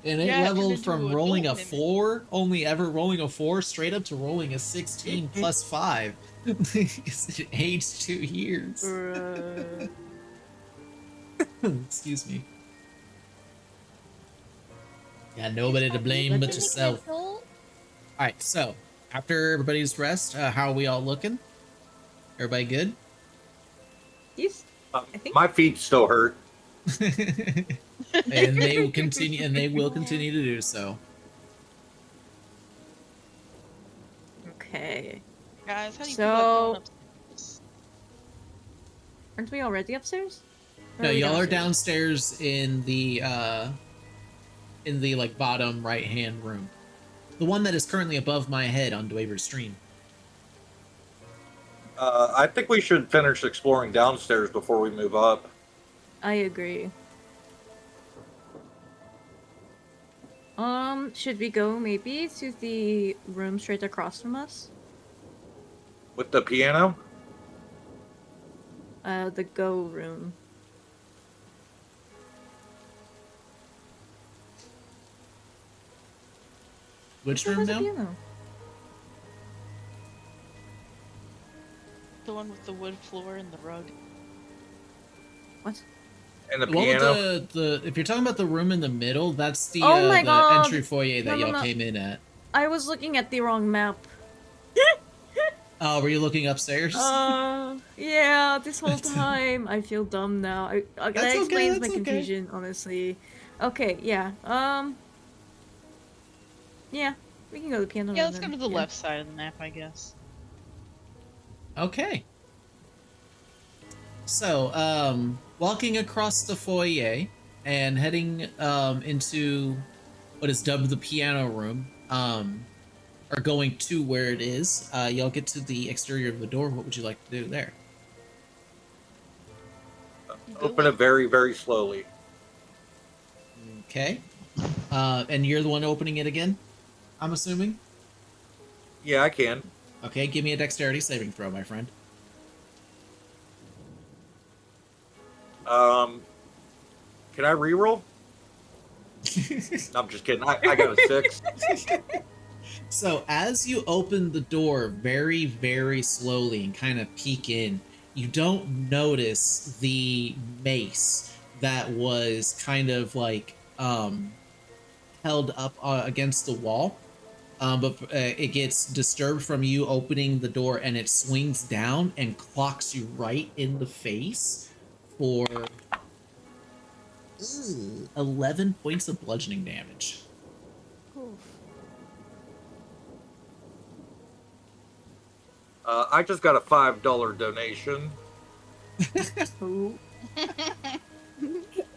And it Yeah, it turned leveled into from an rolling a adult mimic. 4, only ever rolling a 4, straight up to rolling a 16 plus 5. Because it aged 2 years. Bruh. Excuse me. Got nobody to blame but yourself. Alright, so, after everybody's rest, how are we all looking? Everybody good? Yes. I think- My feet still hurt. And they will continue to do so. Okay. Guys, how do you So- feel about going upstairs? Aren't we already upstairs? Or No, we y'all are downstairs? downstairs in the like bottom right hand room. The one that is currently above my head on Dwaver's stream. I think we should finish exploring downstairs before we move up. I agree. Should we go maybe to the room straight across from us? With the piano? The go room. Which Who room has a now? piano? The one with the wood floor and the rug. What? And the The one with piano? the if you're talking about the room in the middle, that's the Oh my the God. entry foyer that No, y'all no. came in at. I was looking at the wrong map. Oh, were you looking upstairs? Yeah, this whole time. I feel dumb now. That's that okay, explains my that's okay. confusion, honestly. Okay, yeah. Yeah, we can go to the piano Yeah, room let's go then. to the Yeah. left side of the map, I guess. Okay. So, walking across the foyer and heading into what is dubbed the piano room, or going to where it is, y'all get to the exterior of the door. What would you like to do there? Open it very, very slowly. Okay. And you're the one opening it again, I'm assuming? Yeah, I can. Okay, give me a dexterity saving throw, my friend. Can I reroll? No, I'm just kidding. I got a 6. So as you open the door very, very slowly and kind of peek in, you don't notice the mace that was kind of like held up against the wall. But it gets disturbed from you opening the door, and it swings down and clocks you right in the face for 11 points of bludgeoning damage. I just got a $5 donation. Ooh.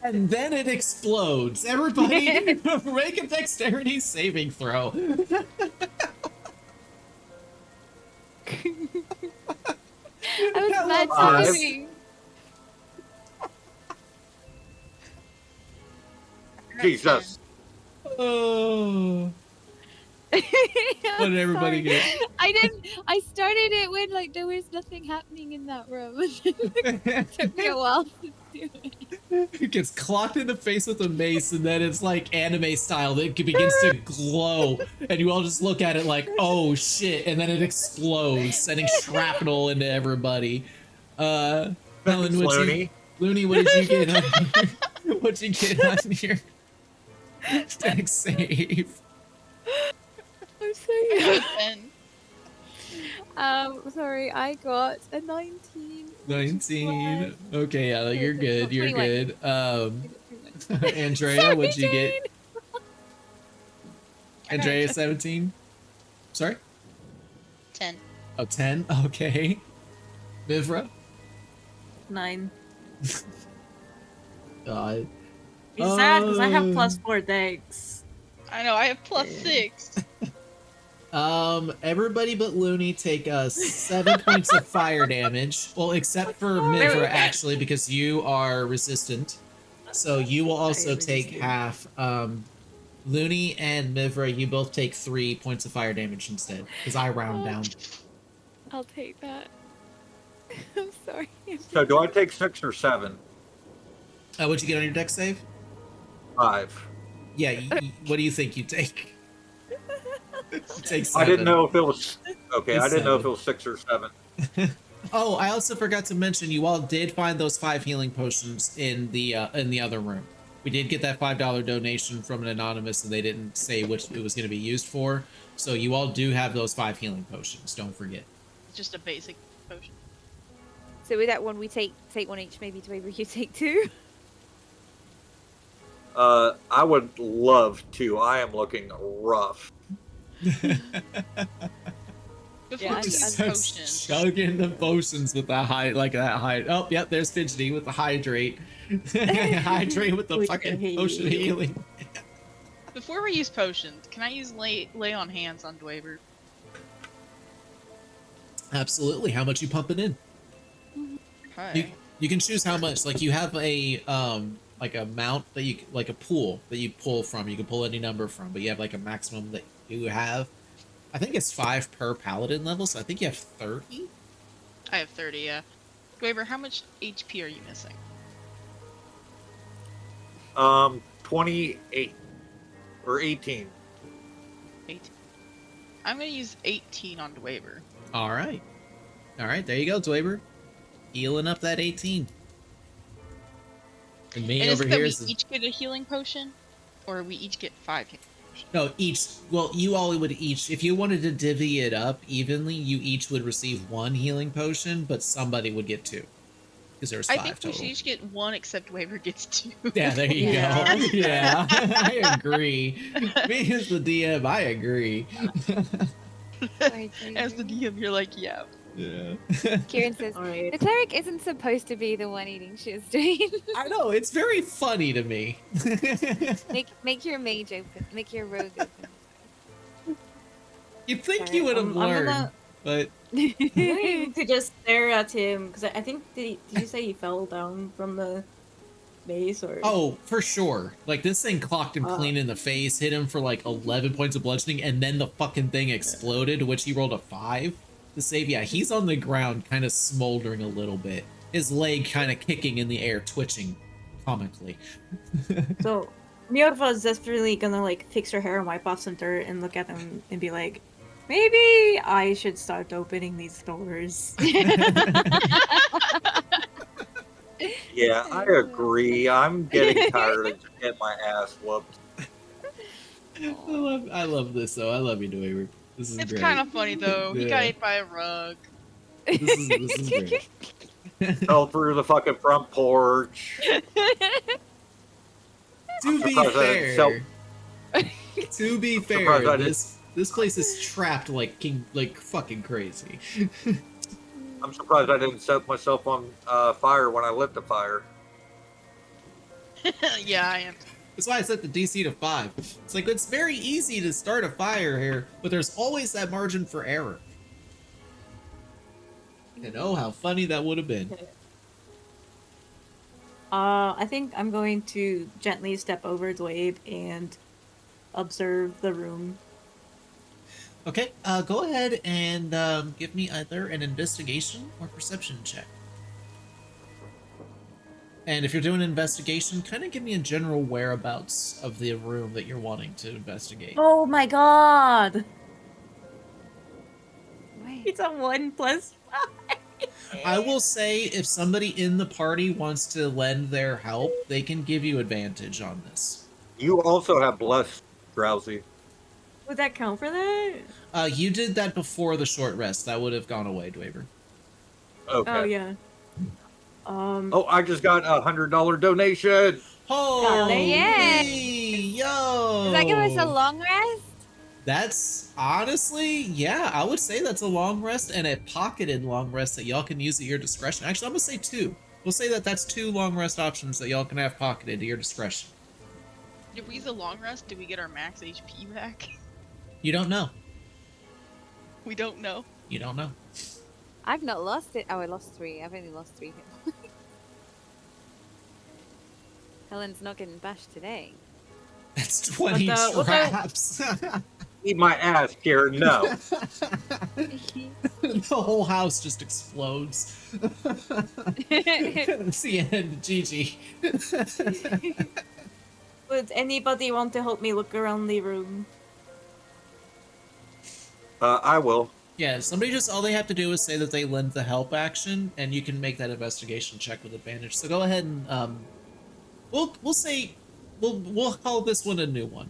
And then it explodes. Everybody, make a dexterity saving throw. I was bad Five. timing. Jesus. Oh. I'm What did everybody sorry. get? I started it when like there was nothing happening in that room. It took me a while to do it. It gets clocked in the face with a mace, and then it's like anime style. It begins to glow, and you all just look at it like, "Oh shit!" And then it explodes, sending shrapnel into everybody. Helen, Thanks, Looney, what did you get? What'd you get on your dex save? I'm sorry. And Sorry, I got a 19. which is 19. Okay, yeah, you're good. You're 21. good. why- Andrea, Sorry, what'd you get? Jane. Andrea, 17. Sorry. 10. Oh, 10? Okay. Mivra? 9. God. It's sad because I have +4 dex. I know, I have +6. Everybody but Looney take 7 points of fire damage. Well, except for sorry. Mivra, actually, because you are resistant. So you will also am take resistant. half. Looney and Mivra, you both take 3 points of fire damage instead, because I round down. I'll take that. I'm sorry. So do I take 6 or 7? What'd you get on your dex save? 5. Yeah, what do you think you take? You take 7. I didn't know if it was... Okay, It's I didn't know if 7. it was 6 or 7. Oh, I also forgot to mention you all did find those 5 healing potions in the other room. We did get that $5 donation from an anonymous, and they didn't say which it was going to be used for. So you all do have those 5 healing potions. Don't forget. It's just a basic potion. So with that one, we take one each. Maybe to maybe you take 2. I would love to. I am looking rough. Feel Before Yeah, we Just use starts potions, chugging the potions with that high. Oh, yep, there's Fidgety with the hydrate. Hydrate with the With the fucking heal. potion healing. before we use potions, can I use lay on hands on Dweber? Absolutely. How much you pumping in? You Okay. you can choose how much. Like you have a amount that you like a pool that you pull from. You can pull any number from, but you have like a maximum that you have. I think it's 5 per paladin level, so I think you have 30. I have 30, yeah. Dweber, how much HP are you missing? 28 or 18. 18. I'm gonna use 18 on Dweber. All right. All right, there you go, Dweber. Healing up that 18. And me And is over it that here we is each get a healing potion? Or we each get 5 healing potions? no, each. Well, you all would each, if you wanted to divvy it up evenly, you each would receive 1 healing potion, but somebody would get 2 because there's 5 I think we total. should each get 1 except Dweber gets 2. Yeah, there you Yeah. go. Yeah, I agree. Me as the DM, I agree. Sorry, As the DM, you're like, yeah. Yeah. Kieran says, Alright. the cleric isn't supposed to be the one eating Shizdrain. I know, it's very funny to me. make your mage open. Make your rogue open. You'd think Alright, you would have I'm learned, gonna- but I'm going to just stare at him because I think did you say he fell down from the base or? oh, for sure. Like this thing clocked him Ah. clean in the face, hit him for like 11 points of bludgeoning, and then the fucking thing exploded, which he rolled a 5 to save. Yeah, he's on the ground, kind of smoldering a little bit. His leg kind of kicking in the air, twitching comically. So Miorva is desperately gonna like fix her hair and wipe off some dirt and look at them and be like, maybe I should start opening these doors. Yeah, I agree. I'm getting tired of just getting my ass whooped. I love this though. I love you, Dweber. This is It's great. kind of funny though. He got Yeah. ate by a rug. This is great. Fell through the fucking front porch. To be surprised I didn't sell- fair, to be fair, surprised I didn't- this place is trapped like fucking crazy. I'm surprised I didn't set myself on fire when I lit the fire. Yeah, I am. That's why I set the DC to 5. It's like it's very easy to start a fire here, but there's always that margin for error. And oh, how funny that would have been. I think I'm going to gently step over Dwayne and observe the room. Okay, go ahead and give me either an investigation or perception check. And if you're doing an investigation, kind of give me a general whereabouts of the room that you're wanting to investigate. Oh my god! Wait. It's a 1+5. I will say, if somebody in the party wants to lend their help, they can give you advantage on this. You also have blessed, Drowsy. Would that count for that? You did that before the short rest. That would have gone away, Dweber. Okay. Oh yeah. Oh, I just got $100 donation. Holy yeah. yo! Does that give us a long rest? That's honestly, yeah, I would say that's a long rest and a pocketed long rest that y'all can use at your discretion. Actually, I'm gonna say 2. We'll say that that's 2 long rest options that y'all can have pocketed to your discretion. If we use a long rest, do we get our max HP back? You don't know. We don't know. You don't know. I've not lost it. Oh, I lost 3. I've only lost 3 hit. Helen's not getting bashed today. That's 20 What the- traps. Eat my ass, Kieran. No. The whole house just explodes. It's the end. GG. Would anybody want to help me look around the room? I will. Yeah, somebody just, all they have to do is say that they lend the help action, and you can make that investigation check with advantage. So go ahead and, we'll call this one a new one.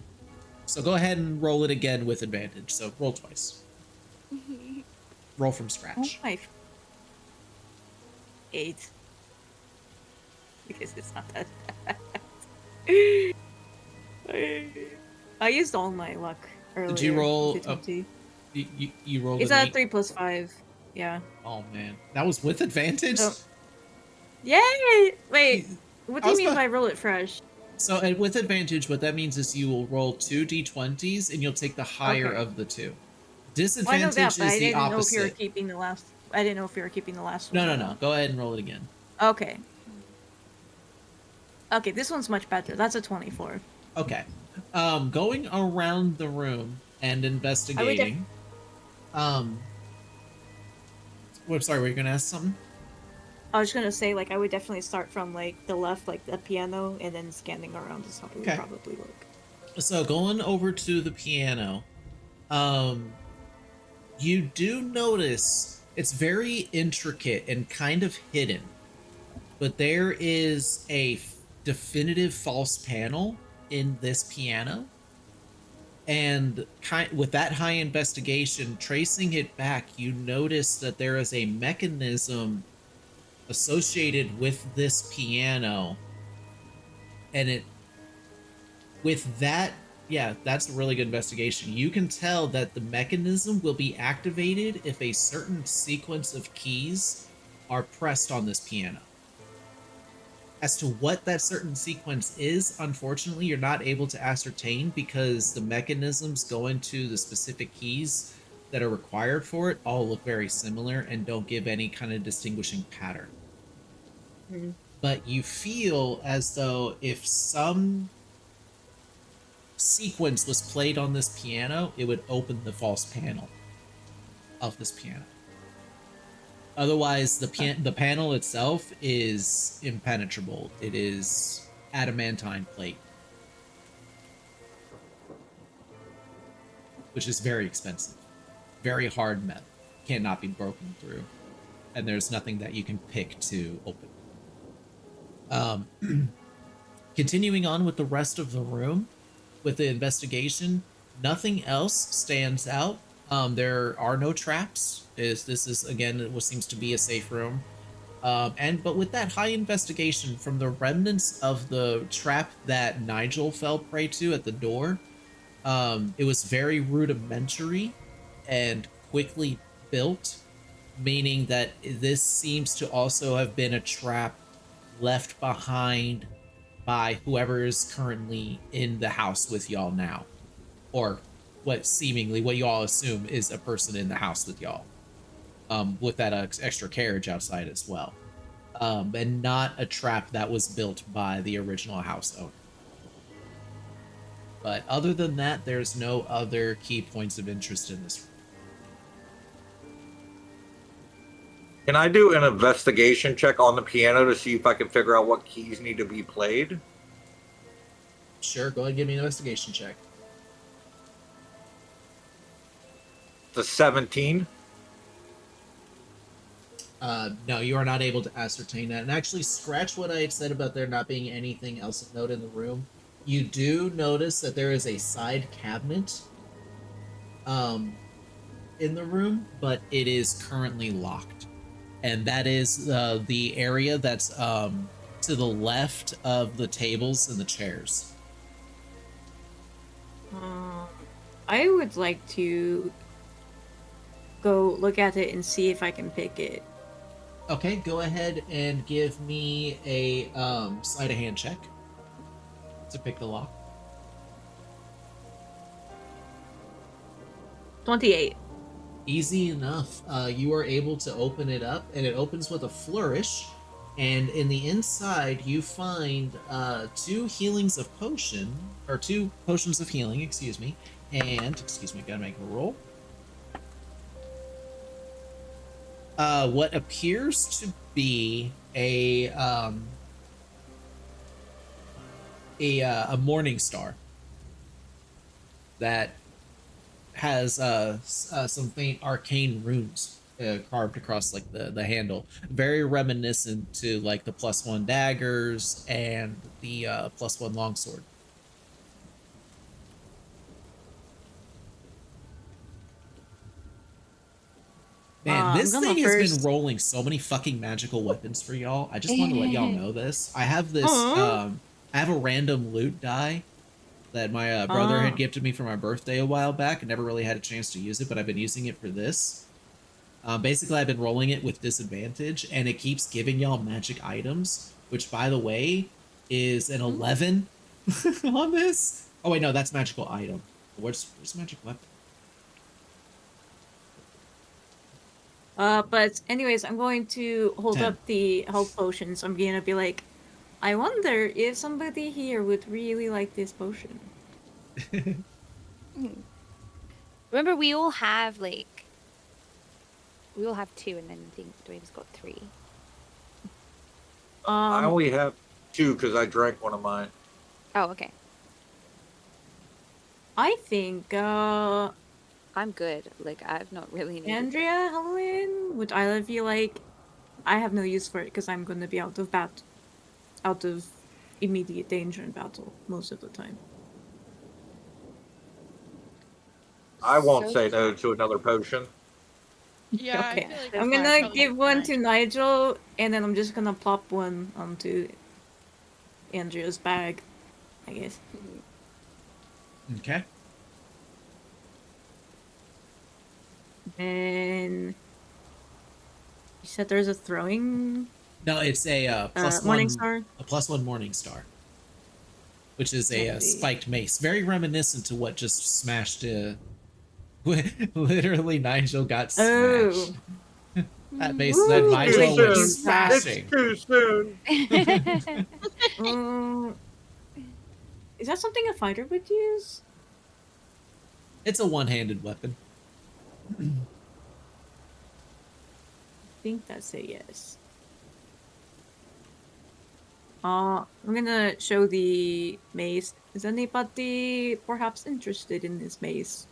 So go ahead and roll it again with advantage. So roll twice. Roll from Oh scratch. my. 8. Because it's not that bad. I used all my luck earlier. Did you roll- with 20. You rolled It's an a 8. 3 plus 5. Yeah. Oh man, that was with advantage. So- Yay! Wait, what do I you was mean about- by roll it fresh? So and with advantage, what that means is you will roll 2 d20s and you'll take the higher Okay. of the two. Well, I know Disadvantage that, but is I the didn't know if you were opposite. keeping the last. I didn't know if you were keeping the last No, one. no, or no. not. Go ahead and roll it again. Okay. Okay, this one's much better. That's a 24. Okay. Going around the room and investigating. Well, I'm sorry, were you gonna ask something? I was gonna say, like, I would definitely start from, like, the left, like, the piano, and then scanning around is how it would Okay. probably work. So going over to the piano, you do notice it's very intricate and kind of hidden, but there is a definitive false panel in this piano. And with that high investigation, tracing it back, you notice that there is a mechanism associated with this piano. And it, with that, yeah, that's a really good investigation. You can tell that the mechanism will be activated if a certain sequence of keys are pressed on this piano. As to what that certain sequence is, unfortunately, you're not able to ascertain because the mechanisms going to the specific keys that are required for it all look very similar and don't give any kind of distinguishing pattern. Mm-hmm. But you feel as though if some sequence was played on this piano, it would open the false panel of this piano. Otherwise, the panel itself is impenetrable. It is adamantine plate, which is very expensive, very hard metal, cannot be broken through, and there's nothing that you can pick to open. Continuing on with the rest of the room, with the investigation, nothing else stands out. There are no traps. This is again what seems to be a safe room. But with that high investigation from the remnants of the trap that Nigel fell prey to at the door, it was very rudimentary and quickly built, meaning that this seems to also have been a trap left behind by whoever is currently in the house with y'all now, or what you all assume is a person in the house with y'all, with that extra carriage outside as well, and not a trap that was built by the original house owner. But other than that, there's no other key points of interest in this room. Can I do an investigation check on the piano to see if I can figure out what keys need to be played? Sure, go ahead and give me an investigation check. The 17. No, you are not able to ascertain that. And actually, scratch what I had said about there not being anything else of note in the room. You do notice that there is a side cabinet in the room, but it is currently locked. And that is the area that's to the left of the tables and the chairs. I would like to go look at it and see if I can pick it. Okay, go ahead and give me a sleight of hand check to pick the lock. 28. Easy enough. You are able to open it up, and it opens with a flourish. And in the inside, you find two potions of healing. Excuse me. Gotta make a roll. What appears to be a morning star that has some faint arcane runes carved across like the handle, very reminiscent to like the +1 daggers and the +1 longsword. Man, this thing has been rolling so many fucking magical weapons for y'all. I just want to let y'all know this. I have this I have a random loot die that my brother had Oh. gifted me for my birthday a while back. I never really had a chance to use it, but I've been using it for this. Basically, I've been rolling it with disadvantage, and it keeps giving y'all magic items, which, by the way, is an 11 on this. Oh, wait, no, that's magical item. Where's magic weapon? But anyways, I'm going to hold 10. up the health potions. I'm gonna be like, I wonder if somebody here would really like this potion. Remember, we all have like, we all have 2, and then I think Dwayne's got 3. I only have 2 because I drank one of mine. Oh, okay. I think, I'm good. Like, I've not really needed Andrea, Helen, would either of you like? I have no use for it because I'm gonna be out of immediate danger in battle most of the time. I won't So say no to another potion. Yeah, Okay. I feel like So I'm that's gonna probably give one to fine. Nigel, and then I'm just gonna plop one onto Andrea's bag, I guess. Okay. And you said there's a throwing No, it's a Morning Star. a +1 Morning Star, which is a Handy. spiked mace, very reminiscent to what just smashed. Literally, Nigel got Oh. smashed. That mace, that Ooh, Nigel really was good. smashing. It's too soon. Is that something a fighter would use? It's a one-handed weapon. I think that's a yes. I'm gonna show the mace. Is anybody perhaps interested in this mace?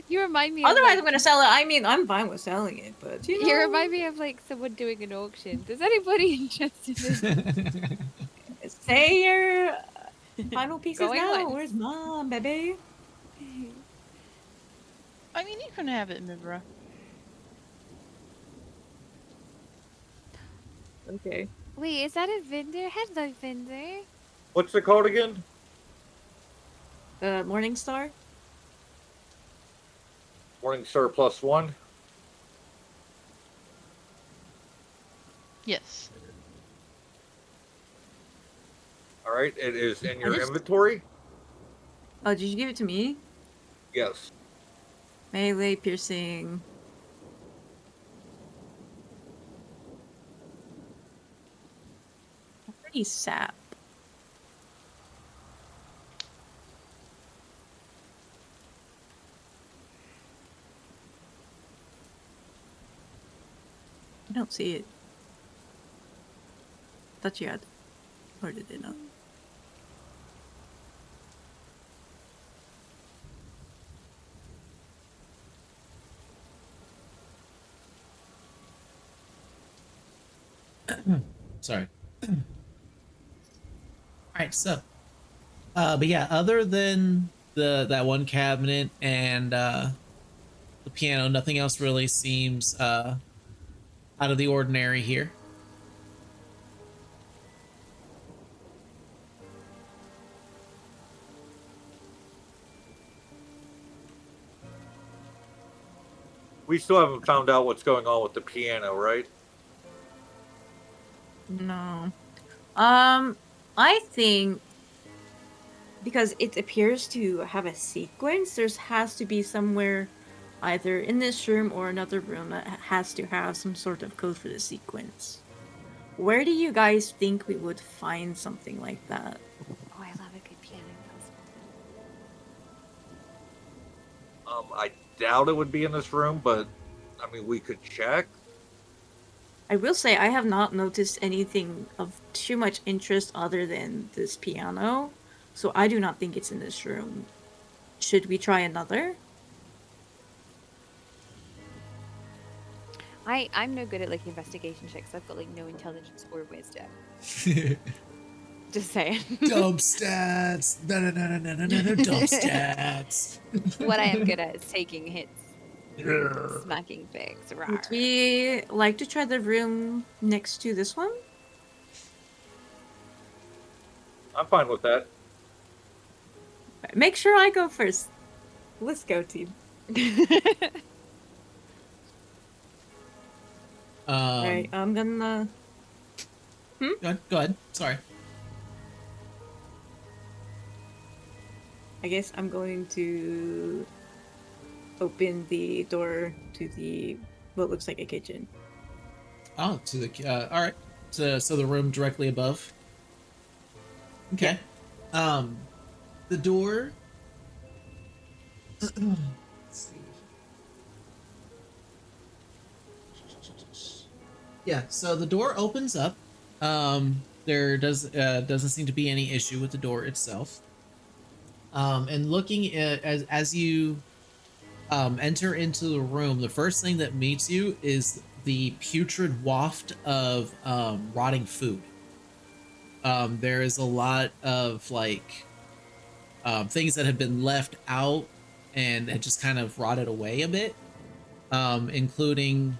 You remind me. Of, Otherwise, like, I'm gonna sell it. I mean, I'm fine with selling it, but you know. You remind me of like someone doing an auction. Does anybody interested in Say your final pieces Going now. once. Where's mom, baby? I mean, you can have it, Mibra. Okay. Wait, is that a vendor? Hello, vendor. What's it called again? Morning Star. Morning Star +1. Yes. All right, it is in I your just- inventory. Oh, did you give it to me? Yes. Melee piercing. Pretty sap. I don't see it. Thought you had. Or did it not? Sorry. All right, so, but yeah, other than that one cabinet and the piano, nothing else really seems out of the ordinary here. We still haven't found out what's going on with the piano, right? No. I think because it appears to have a sequence, there has to be somewhere either in this room or another room that has to have some sort of code for the sequence. Where do you guys think we would find something like that? Oh, I love a good piano puzzle. I doubt it would be in this room, but I mean, we could check. I will say I have not noticed anything of too much interest other than this piano, so I do not think it's in this room. Should we try another? I'm no good at like investigation checks. I've got like no intelligence or wisdom. Just saying. Dump stats. No, dump stats. What I am good at is taking hits, smacking things. Rawr. Would we like to try the room next to this one? I'm fine with that. Make sure I go first. Let's go, team. All right, I'm gonna. Go ahead. Sorry. I guess I'm going to open the door to the what looks like a kitchen. Oh, to the all right. So the room directly above. Okay. The door. Let's see. Yeah. So the door opens up. There doesn't seem to be any issue with the door itself. And looking at as you enter into the room, the first thing that meets you is the putrid waft of rotting food. There is a lot of like things that have been left out and had just kind of rotted away a bit, including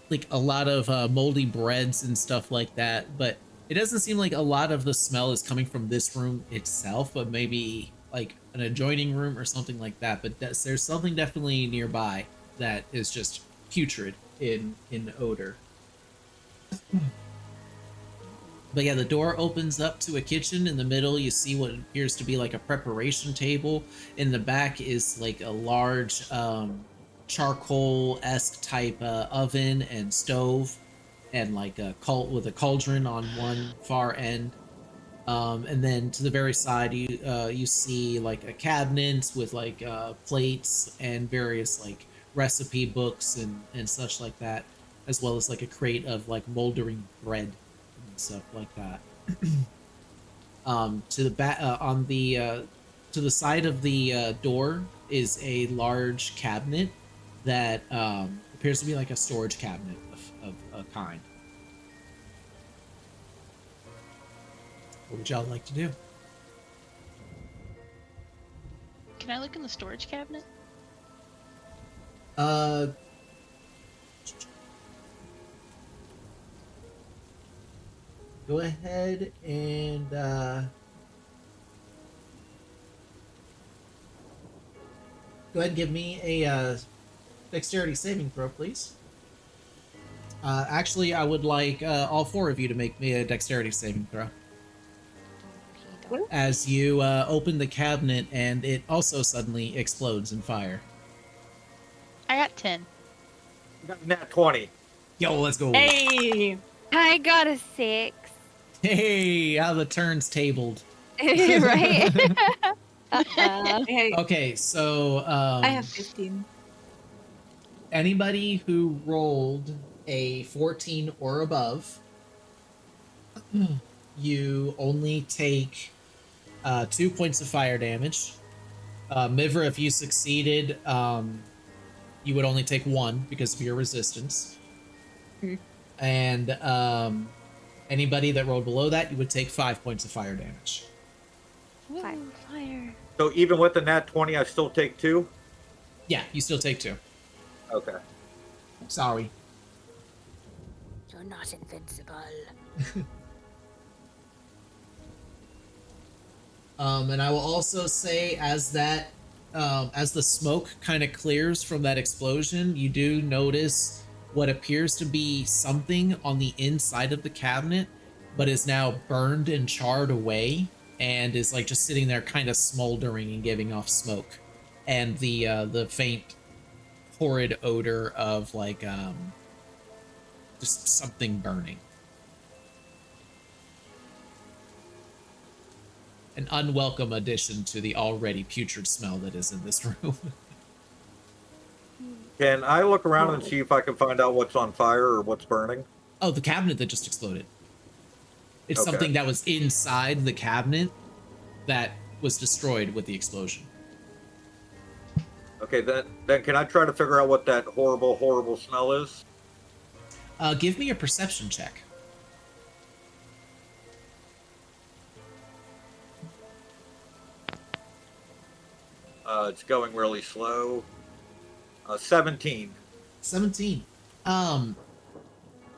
like a lot of moldy breads and stuff like that. But it doesn't seem like a lot of the smell is coming from this room itself, but maybe like an adjoining room or something like that. But there's something definitely nearby that is just putrid in odor. But yeah, the door opens up to a kitchen. In the middle, you see what appears to be like a preparation table. In the back is like a large charcoal-esque type oven and stove, and like a cauldron on one far end. And then to the very side, you see like a cabinet with like plates and various like recipe books and such like that, as well as like a crate of like moldering bread and stuff like that. To the back on the to the side of the door is a large cabinet that appears to be like a storage cabinet of a kind. What would y'all like to do? Can I look in the storage cabinet? Uh, go ahead and go ahead and give me a dexterity saving throw, please. Actually, I would like all four of you to make me a dexterity saving throw. As you open the cabinet and it also suddenly explodes in fire. I got 10. Nat 20. Yo, let's go. Hey! I got a 6. Hey, how the turn's tabled. Right? Hey, Okay, so I have 15. anybody who rolled a 14 or above, you only take 2 points of fire damage. Mivra, if you succeeded, you would only take 1 because of your resistance. And anybody that rolled below that, you would take 5 points of fire damage. Fire. So even with the nat 20, I still take 2? Yeah, you still take 2. Okay. Sorry. You're not invincible. And I will also say, as the smoke kind of clears from that explosion, you do notice what appears to be something on the inside of the cabinet, but is now burned and charred away, and is like just sitting there, kind of smoldering and giving off smoke, and the faint, horrid odor of like just something burning. An unwelcome addition to the already putrid smell that is in this room. Can I look around and see if I can find out what's on fire or what's burning? Oh, the cabinet that just exploded. It's Okay. something that was inside the cabinet that was destroyed with the explosion. Okay, then can I try to figure out what that horrible, horrible smell is? Give me a perception check. It's going really slow. 17. 17.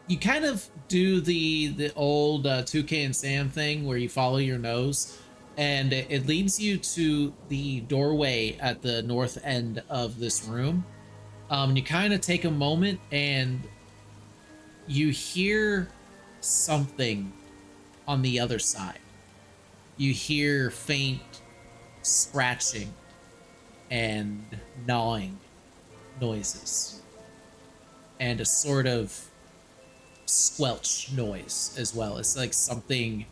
you kind of do the old Toucan and Sam thing where you follow your nose, and it leads you to the doorway at the north end of this room. You kind of take a moment and you hear something on the other side. You hear faint scratching and gnawing noises, and a sort of squelch noise as well. It's like something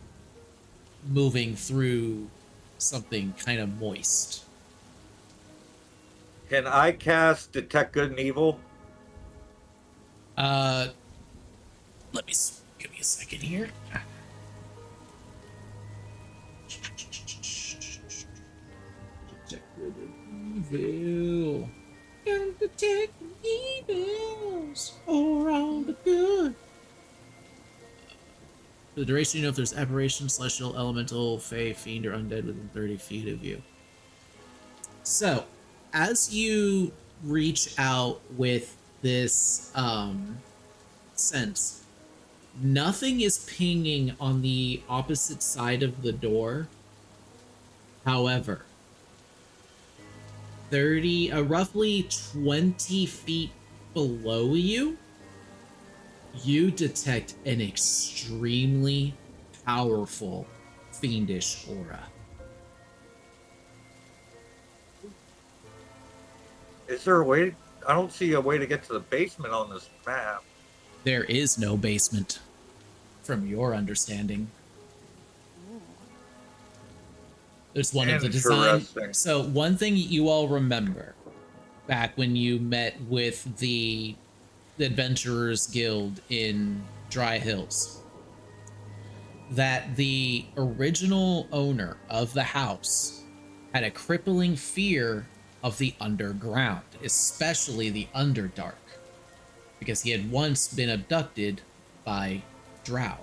moving through something kind of moist. Can I cast Detect Good and Evil? Uh, give me a second here. Detect good and evil. Gonna detect evils all around the good. For the duration, you know if there's aberration, celestial, elemental, fey, fiend, or undead within 30 feet of you. So, as you reach out with this sense, nothing is pinging on the opposite side of the door. However, roughly 20 feet below you, you detect an extremely powerful fiendish aura. Is there a way? I don't see a way to get to the basement on this map. There is no basement, from your understanding. There's one of the design. Interesting. So one thing you all remember back when you met with the Adventurers Guild in Dry Hills, that the original owner of the house had a crippling fear of the underground, especially the Underdark, because he had once been abducted by drow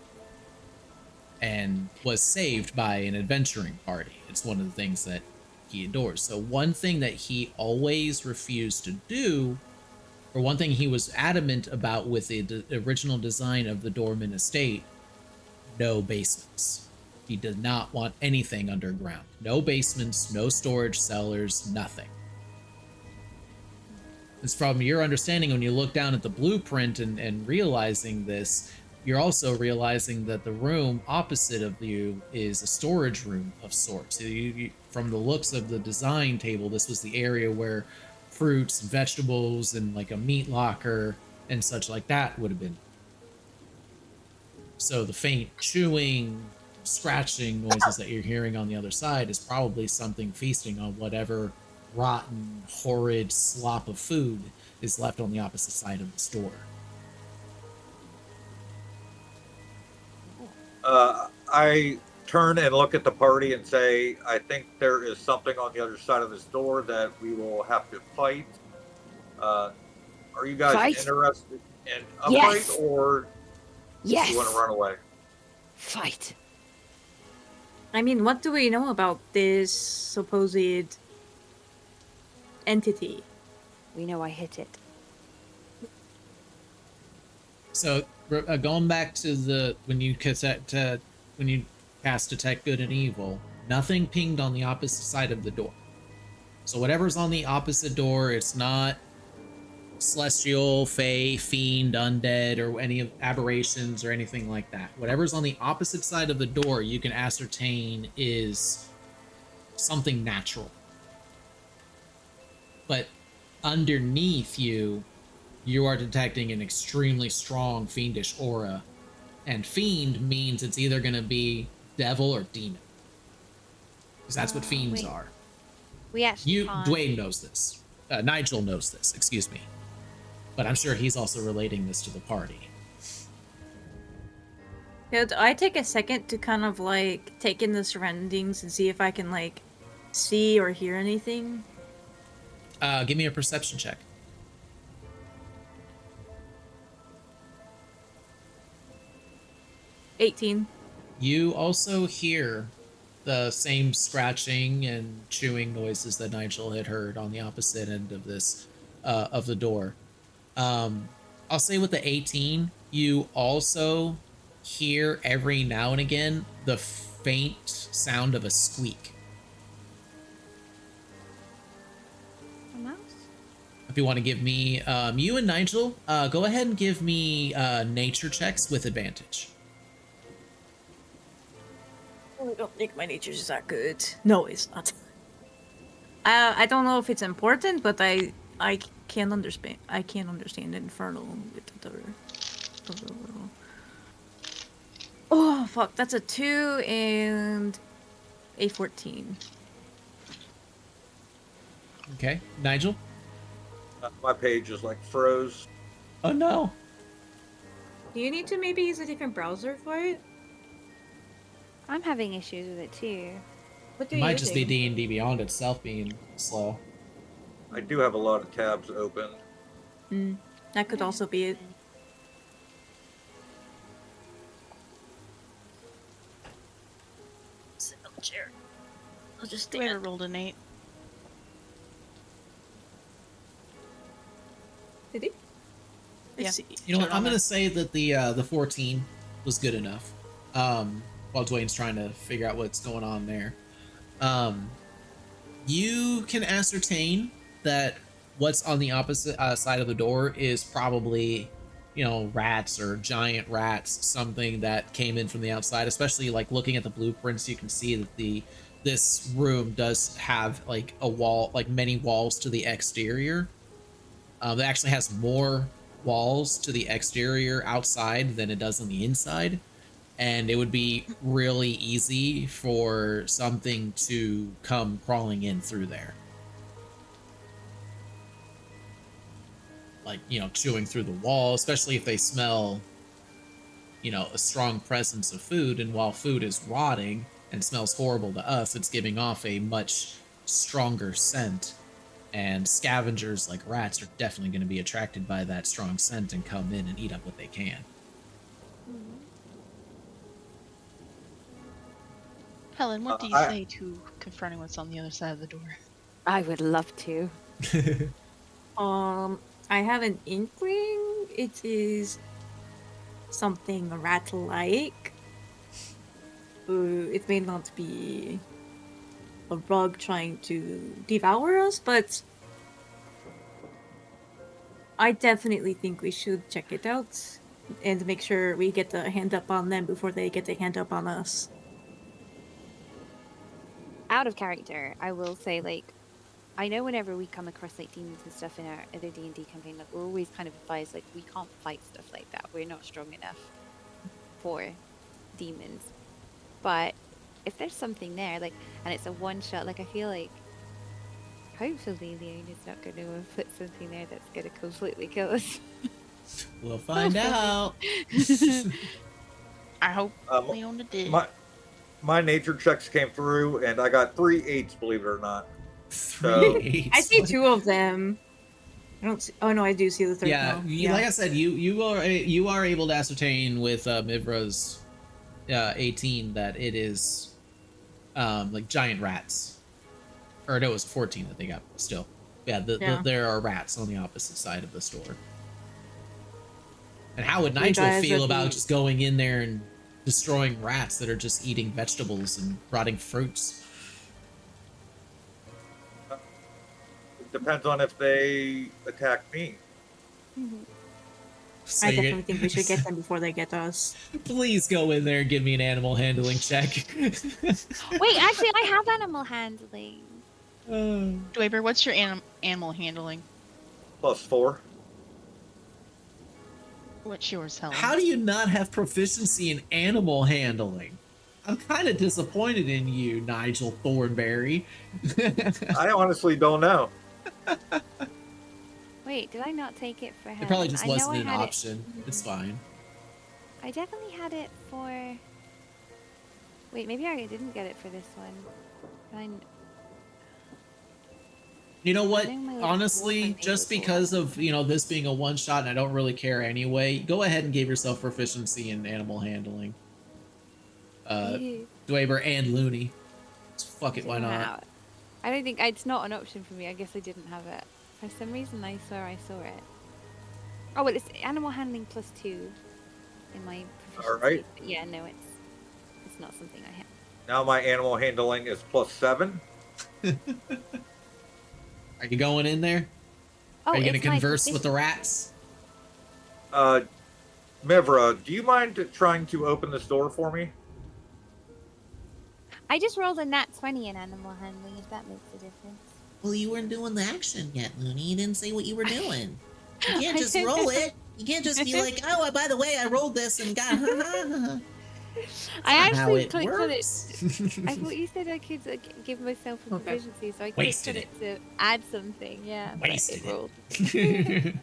and was saved by an adventuring party. It's one of the things that he adores. So one thing that he always refused to do, or one thing he was adamant about with the original design of the Doorman estate, no basements. He did not want anything underground. No basements, no storage cellars, nothing. It's from your understanding, when you look down at the blueprint and realizing this, you're also realizing that the room opposite of you is a storage room of sorts. So from the looks of the design table, this was the area where fruits and vegetables and like a meat locker and such like that would have been. So the faint chewing, scratching noises that you're hearing on the other side is probably something feasting on whatever rotten, horrid slop of food is left on the opposite side of the store. I turn and look at the party and say, I think there is something on the other side of this door that we will have to fight. Are you guys interested in a fight, or do you want to run away? Fight. I mean, what do we know about this supposed entity? We know I hit it. So going back to the when you cast Detect Good and Evil, nothing pinged on the opposite side of the door. So whatever's on the opposite door, it's not celestial, fey, fiend, undead, or any of aberrations or anything like that. Whatever's on the opposite side of the door, you can ascertain is something natural. But underneath you, you are detecting an extremely strong fiendish aura. And fiend means it's either going to be devil or demon. Because that's what fiends are. We actually Dwayne knows this. Nigel knows this, excuse me. But I'm sure he's also relating this to the party. Yeah, I take a second to kind of like take in the surroundings and see if I can like see or hear anything. Give me a perception check. 18. You also hear the same scratching and chewing noises that Nigel had heard on the opposite end of this of the door. I'll say with the 18, You also hear every now and again the faint sound of a squeak. A mouse? If you want to give me, you and Nigel, go ahead and give me nature checks with advantage. I don't think my nature's that good. No, it's not. I don't know if it's important, but I can't understand. I can't understand infernal with the. Oh fuck! That's a 2 and a 14. Okay, Nigel? My page is like froze. Oh no. Do you need to maybe use a different browser for it? I'm having issues with it too. What It are you might just be using? D&D Beyond itself being slow. I do have a lot of tabs open. That could also be it. Sit on the chair. I'll just Whoever stand. rolled an 8. Did he? Let's Yeah. see. You know what? Turn on I'm gonna that. say that the 14 was good enough. While Dwayne's trying to figure out what's going on there, you can ascertain that what's on the opposite side of the door is probably, you know, rats or giant rats, something that came in from the outside. Especially like looking at the blueprints, you can see that this room does have like a wall, like many walls to the exterior. It actually has more walls to the exterior outside than it does on the inside. And it would be really easy for something to come crawling in through there. Like, you know, chewing through the wall, especially if they smell, you know, a strong presence of food. And while food is rotting and smells horrible to us, it's giving off a much stronger scent. And scavengers like rats are definitely going to be attracted by that strong scent and come in and eat up what they can. Helen, what do you I- say to confronting what's on the other side of the door? I would love to. I have an inkling. It is something rat-like. It may not be a rug trying to devour us, but I definitely think we should check it out and make sure we get the hand up on them before they get the hand up on us. Out of character, I will say, like, I know whenever we come across like demons and stuff in our other D&D campaign, like we're always kind of advised like we can't fight stuff like that. We're not strong enough for demons. But if there's something there, like, and it's a one shot, like I feel like hopefully Leon is not going to put something there that's going to completely kill us. We'll find out. I hope Um, Leona did. My nature checks came through, and I got 3 8s, believe it or not. 3 So- 8s. I see 2 of them. I don't see. Oh no, I do see the third Yeah, now. like I said, you are able to ascertain with Mivra's 18 that it is like giant rats, or no, it was 14 that they got. Still, yeah, there are rats on the opposite side of the store. And how would Nigel guys feel are about the- just going in there and destroying rats that are just eating vegetables and rotting fruits? It depends on if they attack me. So I you're definitely think we should get them before they get us. Please go in there and give me an animal handling check. Wait, actually, I have animal handling. Dweber, what's your animal handling? +4. What's yours, Helen? How do you not have proficiency in animal handling? I'm kind of disappointed in you, Nigel Thornberry. I honestly don't know. Wait, did I not take it for him? It probably just I know wasn't I an had it- option. It's fine. I definitely had it for. Wait, maybe I didn't get it for this one. You know what? I think my Honestly, wolf just paper because of, you know, this being a one shot and I don't really care anyway, go ahead and give yourself proficiency in animal handling. Dweber and Looney. Fuck it, why not? I don't think it's not an option for me. I guess I didn't have it. For some reason, I swear I saw it. Oh, well, it's animal handling +2. in my All right. proficiencies. But yeah, no, it's not something I have. Now my animal handling is +7. Are you going in there? Oh, Are you going to it's my converse with the proficiency. rats? Mivra, do you mind trying to open this door for me? I just rolled a nat 20 in animal handling, if that makes a difference. Well, you weren't doing the action yet, Looney. You didn't say what you were doing. You can't I just don't roll know. it. You can't just be like, oh, by the way, I rolled this and got. I Not how actually it clicked on it. works. I thought you said I could give myself a Okay. proficiency, so I clicked Wasted on it to add something. Yeah, but Wasted it rolled. it.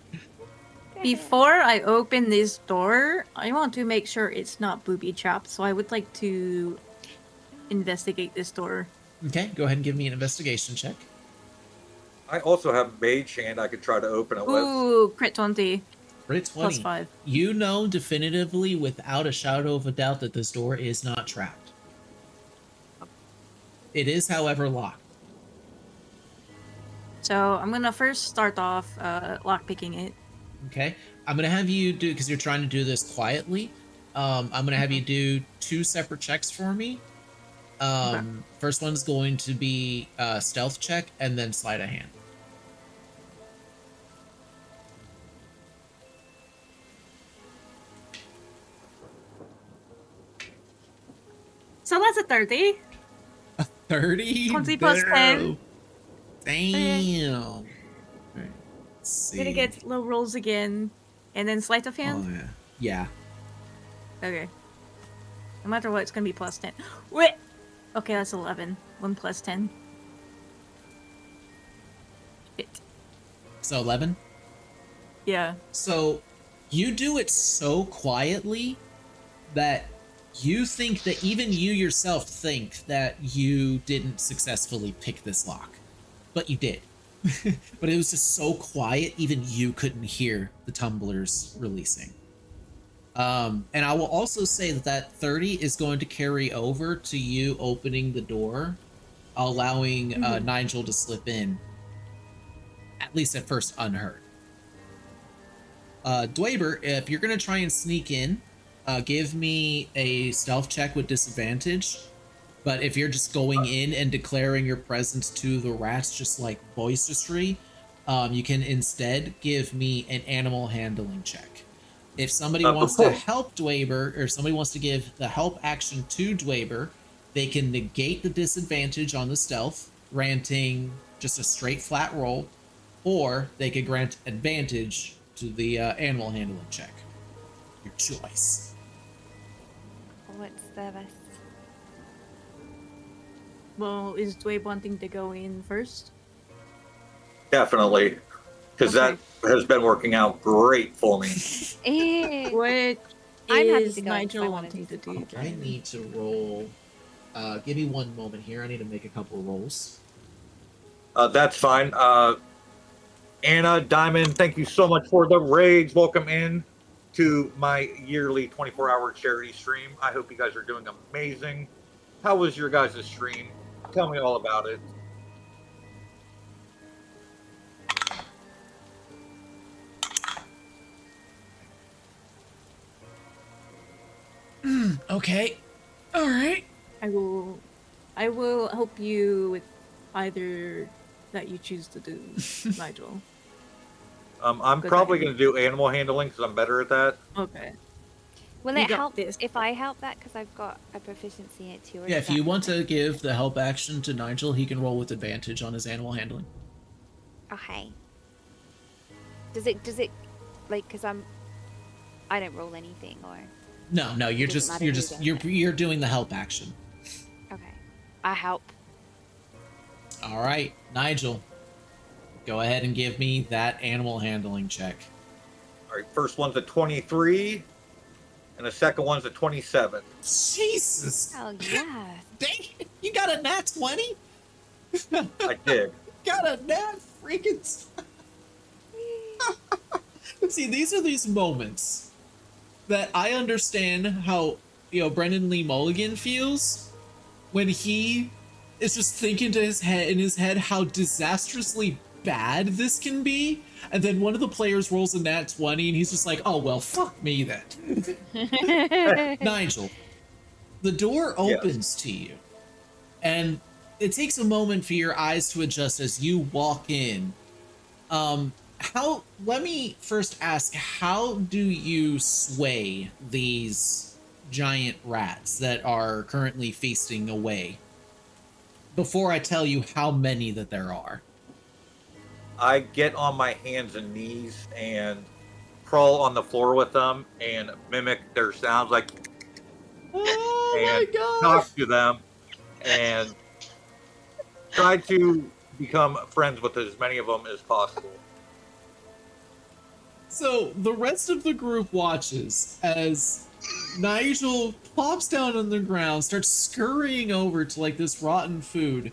Before I open this door, I want to make sure it's not booby trapped, so I would like to investigate this door. Okay, go ahead and give me an investigation check. I also have Mage Hand I could try to open it with. Ooh, crit 20. Crit 20. Plus 5. You know definitively, without a shadow of a doubt, that this door is not trapped. It is, however, locked. So I'm gonna first start off lockpicking it. Okay, I'm gonna have you do, because you're trying to do this quietly. I'm gonna have you do 2 separate checks for me. First one's going to be stealth check, and then sleight of hand. So that's a 30. 30? 20 plus 10. Damn. All right, let's see. Gonna get low rolls again. And then sleight of Oh, hand? yeah. Okay. No matter what, it's gonna be plus 10. Wait! Okay, that's 11. 1 plus 10. Shit. So 11? Yeah. So you do it so quietly that you think that even you yourself think that you didn't successfully pick this lock. But you did. But it was just so quiet, even you couldn't hear the tumblers releasing. And I will also say that that 30 is going to carry over to you opening the door, allowing Nigel to slip in, at least at first unheard. Dweber, if you're going to try and sneak in, give me a stealth check with disadvantage. But if you're just going in and declaring your presence to the rats, just like boisterously, you can instead give me an animal handling check. If somebody wants to help Dweber, or somebody wants to give the help action to Dweber, they can negate the disadvantage on the stealth, granting just a straight flat roll, or they could grant advantage to the animal handling check. Your choice. What's the best? Well, is Dwayne wanting to go in first? Definitely. Because Okay. that has been working out great for me. What I'm happy is to go in 'cause I Nigel wanna wanting to do do? I then? need to roll. Give me one moment here. I need to make a couple rolls. That's fine. Anna, Diamond, thank you so much for the raids. Welcome in to my yearly 24-hour charity stream. I hope you guys are doing amazing. How was your guys' stream? Tell me all about it. Okay. All right. I will help you with either that you choose to do, Nigel. I'm Good probably idea. going to do animal handling because I'm better at that. Okay. Will You it got help this. if I help that because I've got a proficiency in it too? Or Yeah, is if you that want to nothing? give the help action to Nigel, he can roll with advantage on his animal handling. Okay. Does it like because I don't roll anything or No, you're Doesn't just matter you're who just does you're it. you're doing the help action. okay. I help. All right, Nigel. Go ahead and give me that animal handling check. All right, first one's a 23, and the second one's a 27. Jesus. Oh yeah. Dang it. You got a nat 20? I did. Got a nat freaking. See, these are these moments that I understand how, Brendan Lee Mulligan feels when he is just thinking to his head how disastrously bad this can be. And then one of the players rolls a nat 20 and he's just like, oh, well, fuck me then. Nigel, the door opens to you, and it takes a moment for your eyes to adjust as you walk in. Let me first ask, how do you sway these giant rats that are currently feasting away? Before I tell you how many that there are. I get on my hands and knees and crawl on the floor with them and mimic their sounds, like, Oh and my god! talk to them and try to become friends with as many of them as possible. So the rest of the group watches as Nigel plops down on the ground, starts scurrying over to like this rotten food,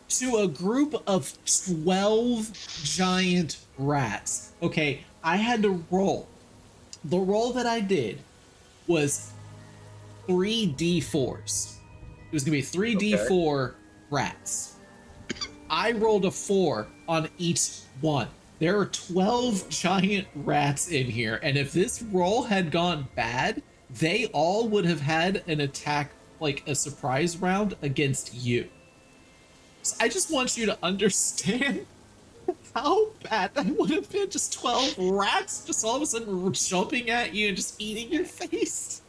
to a group of 12 giant rats. Okay, I had to roll. The roll that I did was 3d4s. It was gonna be 3d4 rats. I rolled a 4 on each one. There are 12 giant rats in here, and if this roll had gone bad, they all would have had an attack, like a surprise round against you. So I just want you to understand how bad that would have been. Just 12 rats just all of a sudden jumping at you and just eating your face.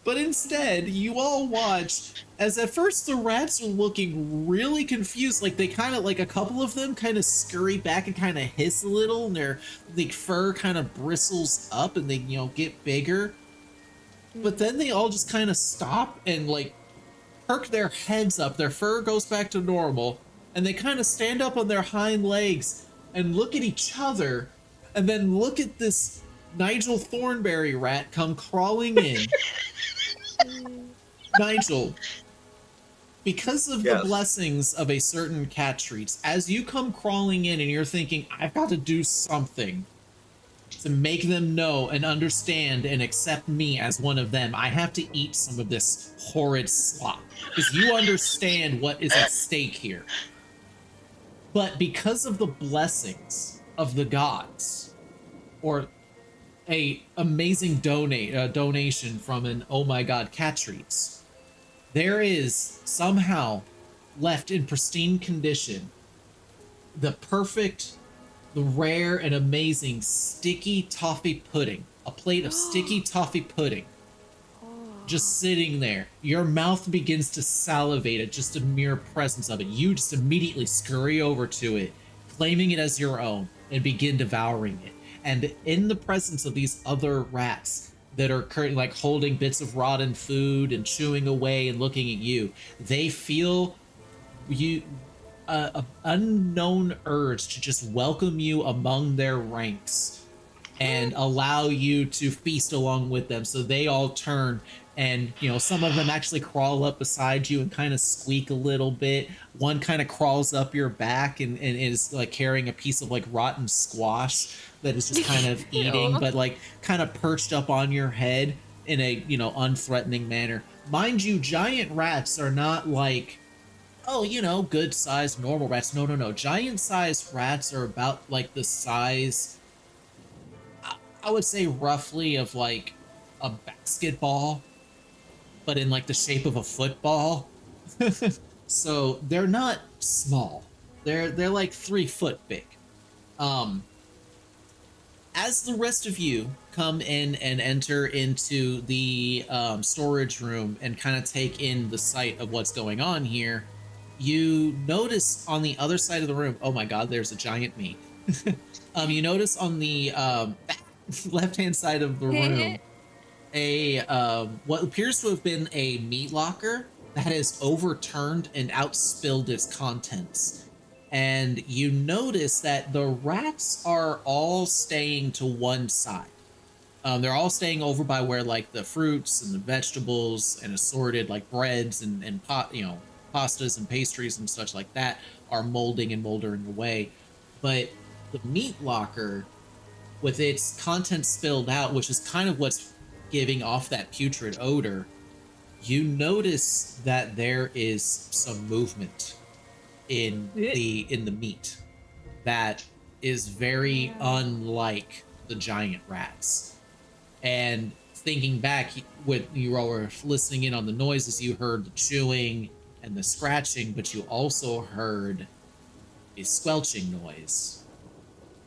But instead, you all watch as at first the rats are looking really confused. Like they kind of, like a couple of them kind of scurry back and kind of hiss a little, and their like fur kind of bristles up and they, you know, get bigger. But then they all just kind of stop and like perk their heads up. Their fur goes back to normal, and they kind of stand up on their hind legs and look at each other, and then look at this Nigel Thornberry rat come crawling in. Nigel, because of the blessings of a certain cat treats, as you come crawling in and you're thinking, I've got to do something to make them know and understand and accept me as one of them, I have to eat some of this horrid slop. Because you understand what is at stake here. But because of the blessings of the gods, or a amazing donation from an oh my god cat treats, there is somehow left in pristine condition the perfect, the rare and amazing sticky toffee pudding. A plate of sticky toffee pudding. Just sitting there. Your mouth begins to salivate at just a mere presence of it. You just immediately scurry over to it, claiming it as your own, and begin devouring it. And in the presence of these other rats that are currently like holding bits of rotten food and chewing away and looking at you, they feel you an unknown urge to just welcome you among their ranks and allow you to feast along with them. So they all turn, and you know, some of them actually crawl up beside you and kind of squeak a little bit. One kind of crawls up your back and is like carrying a piece of like rotten squash that is just kind of eating, but like kind of perched up on your head in a, you know, unthreatening manner. Mind you, giant rats are not like, oh, you know, good sized normal rats. No. Giant sized rats are about like the size, I would say roughly of like a basketball, but in like the shape of a football. So they're not small. They're like 3 foot big. As the rest of you come in and enter into the storage room and kind of take in the sight of what's going on here, you notice on the other side of the room, oh my god, there's a giant meat. You notice on the left-hand side of the room a what appears to have been a meat locker that has overturned and outspilled its contents. And you notice that the rats are all staying to one side. They're all staying over by where like the fruits and the vegetables and assorted like breads and pastas and pastries and such like that are molding and moldering away. But the meat locker, with its contents spilled out, which is kind of what's giving off that putrid odor, you notice that there is some movement in the meat. that is very unlike the giant rats. And thinking back, when you all were listening in on the noises, you heard the chewing and the scratching, but you also heard a squelching noise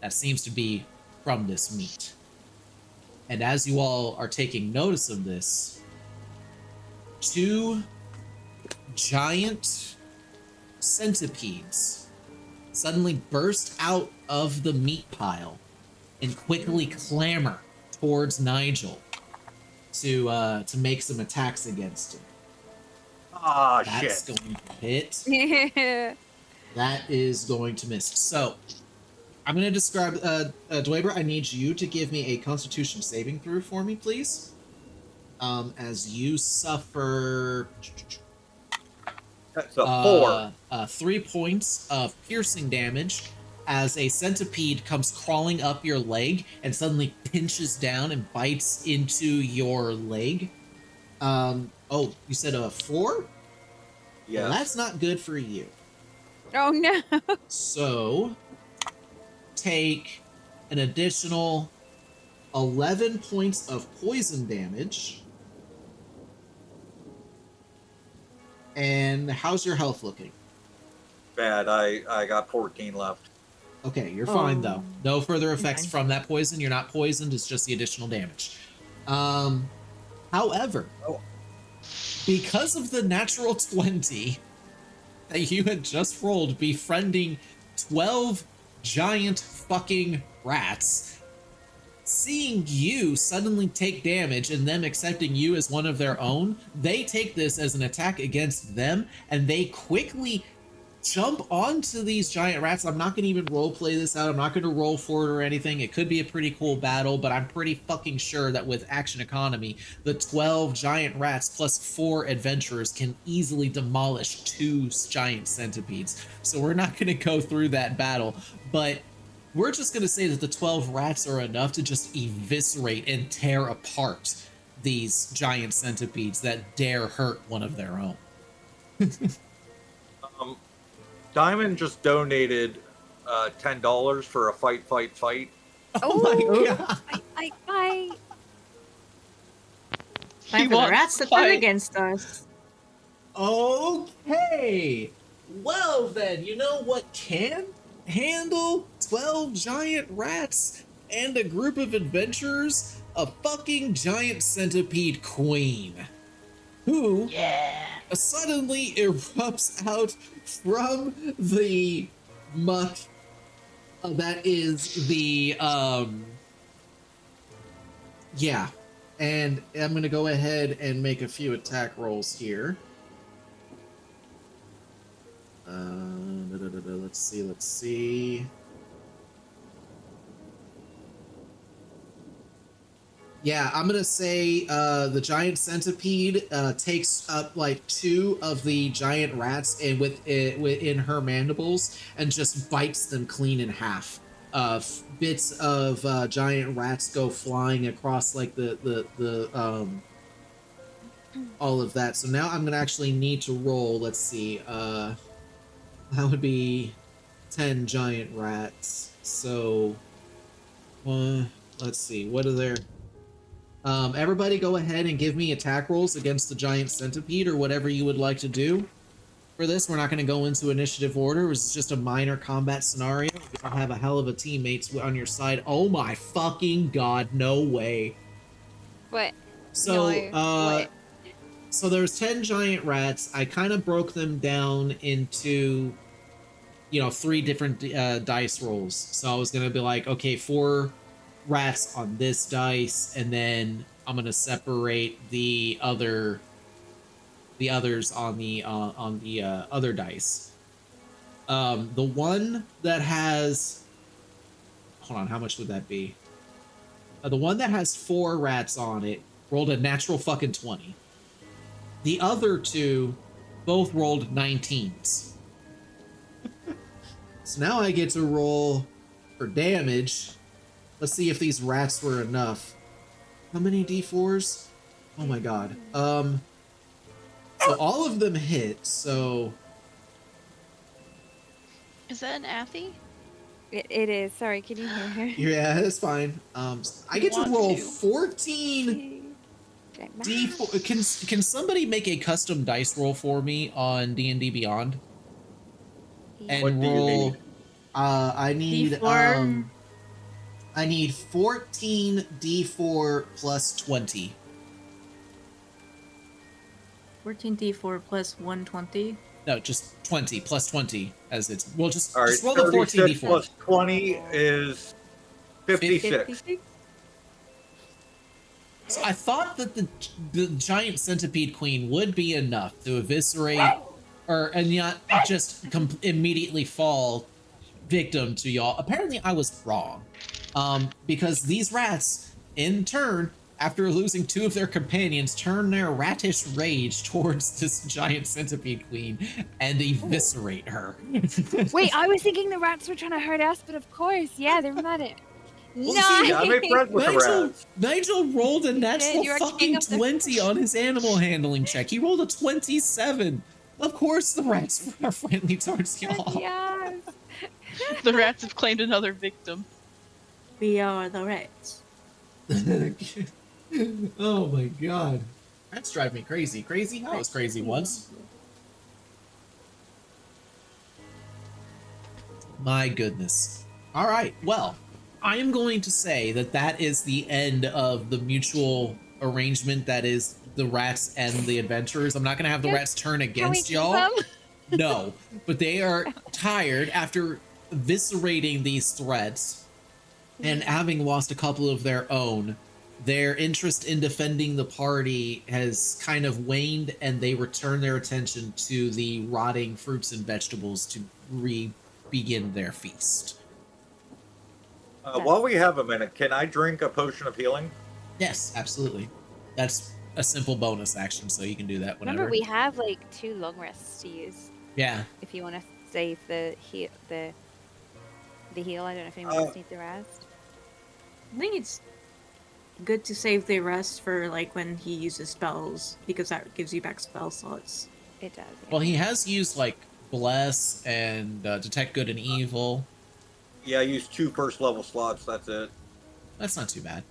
that seems to be from this meat. And as you all are taking notice of this, two giant centipedes suddenly burst out of the meat pile and quickly clamor towards Nigel to make some attacks against him. Ah, That's shit. going to hit. Yeah. That is going to miss. So I'm going to describe. Dweber, I need you to give me a Constitution saving throw for me, please. As you suffer That's a 4. 3 points of piercing damage as a centipede comes crawling up your leg and suddenly pinches down and bites into your leg. Oh, you said a 4? Yeah. Well, that's not good for you. Oh no. So, take an additional 11 points of poison damage. And how's your health looking? Bad. I got 14 left. Okay, you're fine though. No further effects fine. from that poison. You're not poisoned. It's just the additional damage. However, because of the natural 20 that you had just rolled, befriending 12 giant fucking rats, seeing you suddenly take damage and them accepting you as one of their own, they take this as an attack against them and they quickly jump onto these giant rats. I'm not going to even role play this out. I'm not going to roll for it or anything. It could be a pretty cool battle, but I'm pretty fucking sure that with action economy, the 12 giant rats plus 4 adventurers can easily demolish 2 giant centipedes. So we're not going to go through that battle, but we're just going to say that the 12 rats are enough to just eviscerate and tear apart these giant centipedes that dare hurt one of their own. Diamond just donated $10 for a fight. Oh my god. I Time for the rats to turn against us. Okay. Well then, you know what can handle 12 giant rats and a group of adventurers? A fucking giant centipede queen. Who suddenly erupts out from the muck that is the yeah. And I'm gonna go ahead and make a few attack rolls here. Let's see. Yeah, I'm gonna say the giant centipede takes up like 2 of the giant rats and within her mandibles and just bites them clean in half. Bits of giant rats go flying across like the all of that. So now I'm gonna actually need to roll. Let's see. That would be 10 giant rats. So, let's see. What are there? Everybody go ahead and give me attack rolls against the giant centipede or whatever you would like to do for this. We're not going to go into initiative order. It's just a minor combat scenario. You'll have a hell of a teammates on your side. Oh my fucking god, no way. what? So, What? so there's 10 giant rats. I kind of broke them down into, 3 different dice rolls. So I was going to be like, okay, 4 rats on this dice, and then I'm gonna separate the others on the other dice. The one that has, hold on, how much would that be? The one that has 4 rats on it rolled a natural fucking 20. The other 2 both rolled 19s. So now I get to roll for damage. Let's see if these rats were enough. How many D4s? Oh my god. So all of them hit, so... Is that an Athy? It is. Sorry, can you hear her? Yeah, that's fine. I get to Want roll to. 14 D4. Can somebody make a custom dice roll for me on D&D Beyond? Yeah. What And do you roll. need? D4. I need 14 D4 plus 20. 14d4 plus 120. No, just 20 plus 20 as it's. Well, just All right, roll the 14 36 D4. plus 20 is 56. 56? So I thought that the giant centipede queen would be enough to eviscerate, and not just immediately fall victim to y'all. Apparently, I was wrong, because these rats, in turn, after losing 2 of their companions, turn their rattish rage towards this giant centipede queen and eviscerate her. Wait, I was thinking the rats were trying to hurt us, but of course, yeah, they're mad at. Well, Nice. Yeah, I made friends with the rats. Nigel rolled a natural You're a fucking king of the- 20 on his animal handling check. He rolled a 27. Of course the rats are friendly towards y'all. Yes. The rats have claimed another victim. We are the rats. Oh my god. Rats drive me crazy. Crazy? I was crazy once. My goodness. All right, well, I am going to say that that is the end of the mutual arrangement that is the rats and the adventurers. I'm not going to have the Yeah. rats turn Can we against keep y'all. them? No, but they are tired after eviscerating these threats and having lost a couple of their own. Their interest in defending the party has kind of waned, and they return their attention to the rotting fruits and vegetables to begin their feast. While we have a minute, can I drink a potion of healing? Yes, absolutely. That's a simple bonus action, so you can do that whenever. Remember, we have like 2 long rests to use Yeah. if you want to save the heal. The heal. I don't know if anyone else needs the rest. I think it's good to save the rest for like when he uses spells, because that gives you back spell slots. It does. Yeah. Well, he has used like Bless and Detect Good and Evil. Yeah, I used 2 first level slots. That's it. That's not too bad.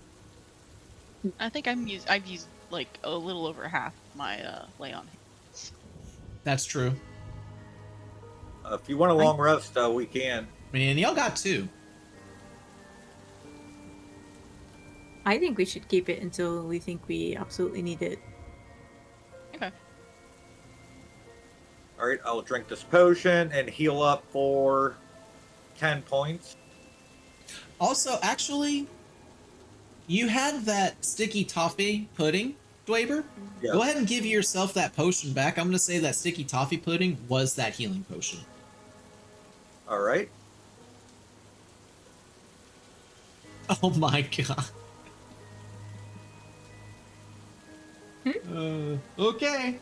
I think I've used like a little over half my lay on hands. That's true. If you want a long rest, we can. I mean, and y'all got 2. I think we should keep it until we think we absolutely need it. Okay. All right, I'll drink this potion and heal up for 10 points. Also, actually, you had that sticky toffee pudding, Dweber. Yeah. Go ahead and give yourself that potion back. I'm going to say that sticky toffee pudding was that healing potion. All right. Oh my god. Okay.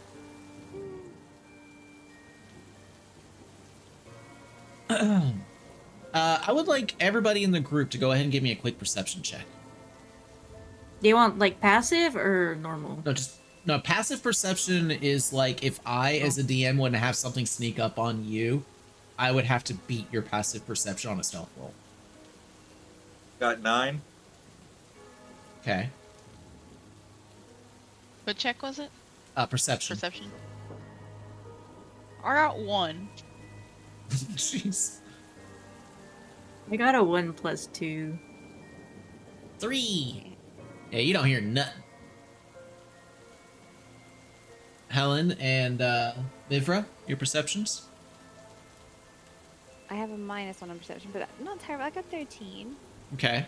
I would like everybody in the group to go ahead and give me a quick perception check. Do you want like passive or normal? No, passive perception is like if I, as a DM, would have something sneak up on you, I would have to beat your passive perception on a stealth roll. Got 9. Okay. What check was it? Perception. Perception. I got 1. Jeez. I got a 1 plus 2. 3. Yeah, you don't hear nothing. Helen and Mivra, your perceptions? I have a -1 on perception, but not terrible. I got 13. Okay.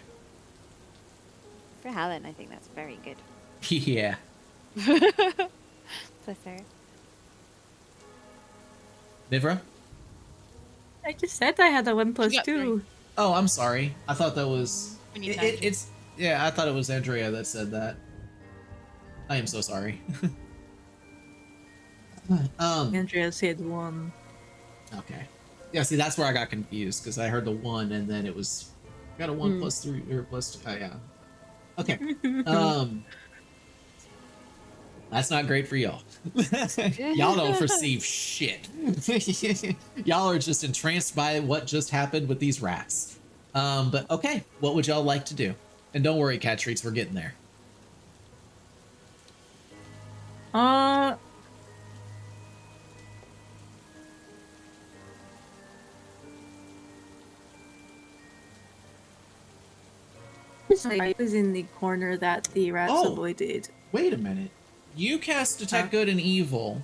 For Helen, I think that's very good. Yeah. Bless her. Mivra? I just said I had a 1 plus got 2. Oh, I'm sorry. I thought that was... We need Yeah, I thought it was Andrea that said that. I am so sorry. Andrea said 1. Okay. Yeah, see, that's where I got confused, because I heard the 1, and then it was... Got a 1 plus 3, or plus 2. Oh, yeah. Okay. That's not great for y'all. Y'all don't perceive shit. Y'all are just entranced by what just happened with these rats. But okay, what would y'all like to do? And don't worry, cat treats, we're getting there. Uh, I was in the corner that the rats Oh. avoided. Wait a minute. You cast Detect Good and Evil.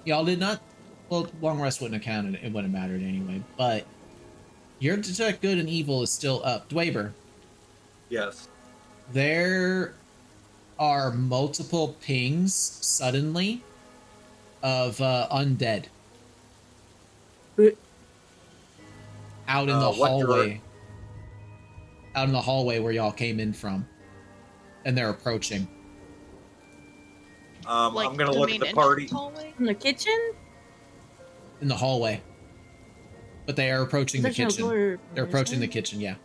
Y'all did not. Well, Long Rest wouldn't have counted. It wouldn't have mattered anyway. But your Detect Good and Evil is still up. Dweber, Yes. there are multiple pings suddenly of undead out in the hallway. Out in the hallway where y'all came in from. And they're approaching. Like I'm gonna the look main at the party. entrance hallway? In the kitchen? In the hallway. But they are approaching the There's no kitchen. door, They're is approaching there? the kitchen, yeah.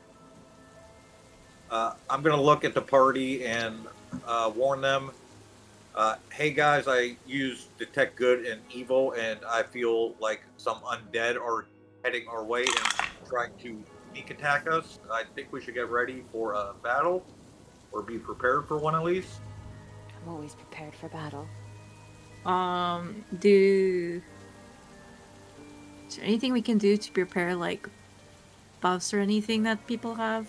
I'm gonna look at the party and warn them. Hey guys, I used Detect Good and Evil, and I feel like some undead are heading our way and trying to sneak attack us. I think we should get ready for a battle, or be prepared for one at least. I'm always prepared for battle. Is there anything we can do to prepare, like, buffs or anything that people have?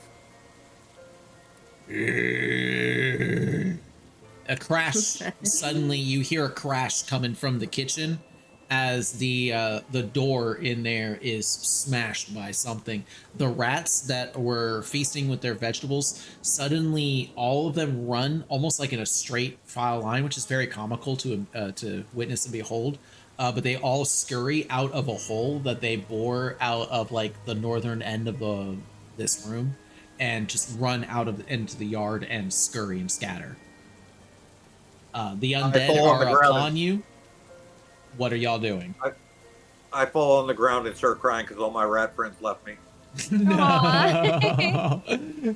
A crash. Suddenly you hear a crash coming from the kitchen as the door in there is smashed by something. The rats that were feasting with their vegetables, suddenly all of them run almost like in a straight file line, which is very comical to witness and behold. But they all scurry out of a hole that they bore out of like the northern end of this room, and just run out of into the yard and scurry and scatter. The undead are upon you. What are y'all doing? I fall on the ground and start crying because all my rat friends left me. No,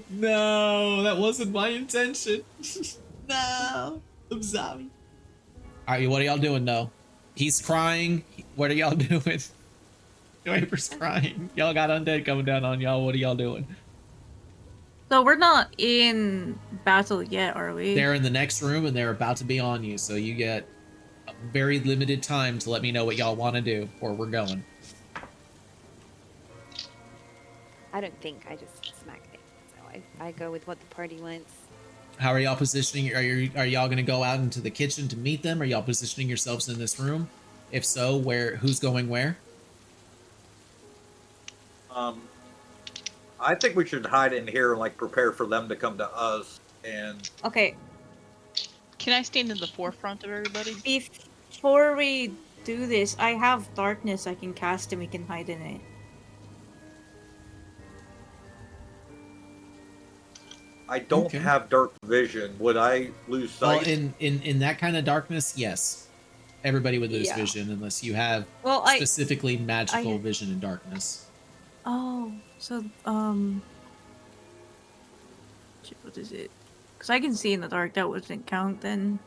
no, that wasn't my intention. No, I'm sorry. All right, what are y'all doing though? He's crying. What are y'all doing? Draper's crying. Y'all got undead coming down on y'all. What are y'all doing? So we're not in battle yet, are we? They're in the next room and they're about to be on you. So you get a very limited time to let me know what y'all want to do, or we're going. I don't think, I just smack things. So I go with what the party wants. How are y'all positioning? Are y'all going to go out into the kitchen to meet them? Are y'all positioning yourselves in this room? If so, who's going where? I think we should hide in here and like prepare for them to come to us. And Okay, Can I stand in the forefront of everybody? before we do this, I have darkness I can cast and we can hide in it. I don't Okay. have dark vision. Would I lose sight? Well, in that kind of darkness, yes. Everybody would lose Yeah. vision unless you have Well, specifically magical vision in darkness. Oh, so, shit, what is it? Because I can see in the dark, that wouldn't count then.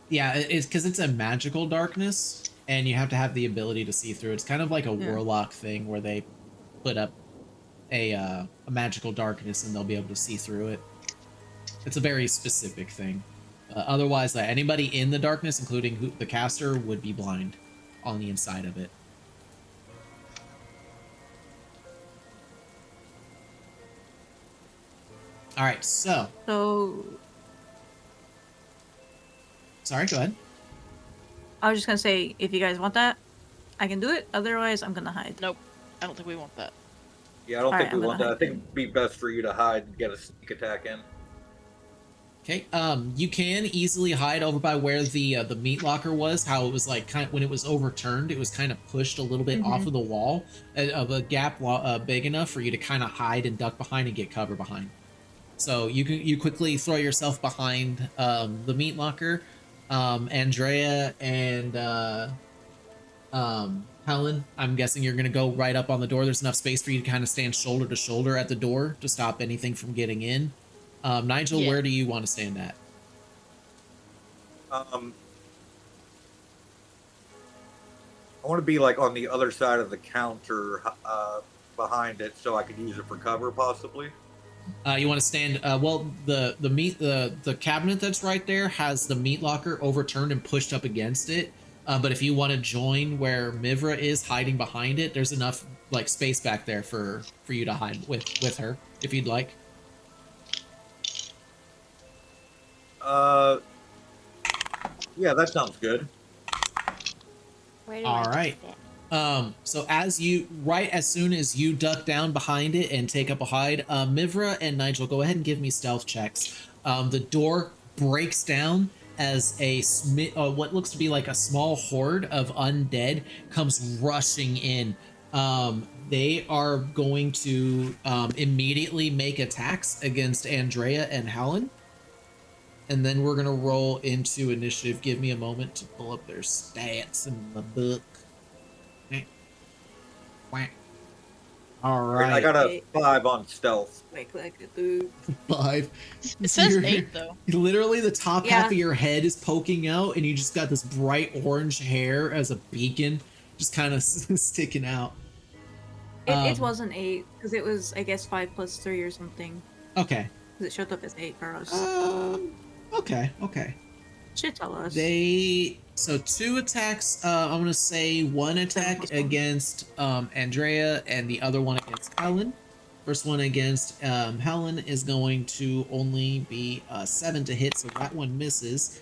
Yeah, it's because it's a magical darkness, and you have to have the ability to see through. It's kind of like a warlock thing where they put up a magical darkness and they'll be able to see through it. It's a very specific thing. Otherwise, anybody in the darkness, including the caster, would be blind on the inside of it. All right, so. Sorry, go ahead. I was just gonna say, if you guys want that, I can do it. Otherwise, I'm gonna hide. Nope. I don't think we want that. Yeah, I don't think we want that. I hide think it'd be best for you to hide and get a sneak attack in. Okay, you can easily hide over by where the meat locker was. How it was like when it was overturned, it was kind of pushed a little bit off of the wall of a gap big enough for you to kind of hide and duck behind and get cover behind. So you quickly throw yourself behind the meat locker. Andrea and Helen, I'm guessing you're gonna go right up on the door. There's enough space for you to kind of stand shoulder to shoulder at the door to stop anything from getting in. Nigel, where do you want to stand at? I want to be like on the other side of the counter, behind it so I could use it for cover, possibly. You want to stand? Well, the cabinet that's right there has the meat locker overturned and pushed up against it. But if you want to join where Mivra is hiding behind it, there's enough like space back there for you to hide with her if you'd like. Yeah, that sounds good. Where do All I right. sit? So as soon as you duck down behind it and take up a hide, Mivra and Nigel, go ahead and give me stealth checks. The door breaks down as what looks to be like a small horde of undead comes rushing in. They are going to immediately make attacks against Andrea and Helen. And then we're going to roll into initiative. Give me a moment to pull up their stats in the book. All right. I got a 5 on stealth. Like a dude. 5. It says 8 though. Literally, the top Yeah. half of your head is poking out, and you just got this bright orange hair as a beacon, just kind of sticking out. It wasn't 8 because it was, I guess, 5 plus 3 or something. Okay. Because it showed up as 8 for us. Okay. Should tell us. So 2 attacks. I'm gonna say 1 attack against Andrea and the other one against Helen. First one against Helen is going to only be 7 to hit, so that one misses.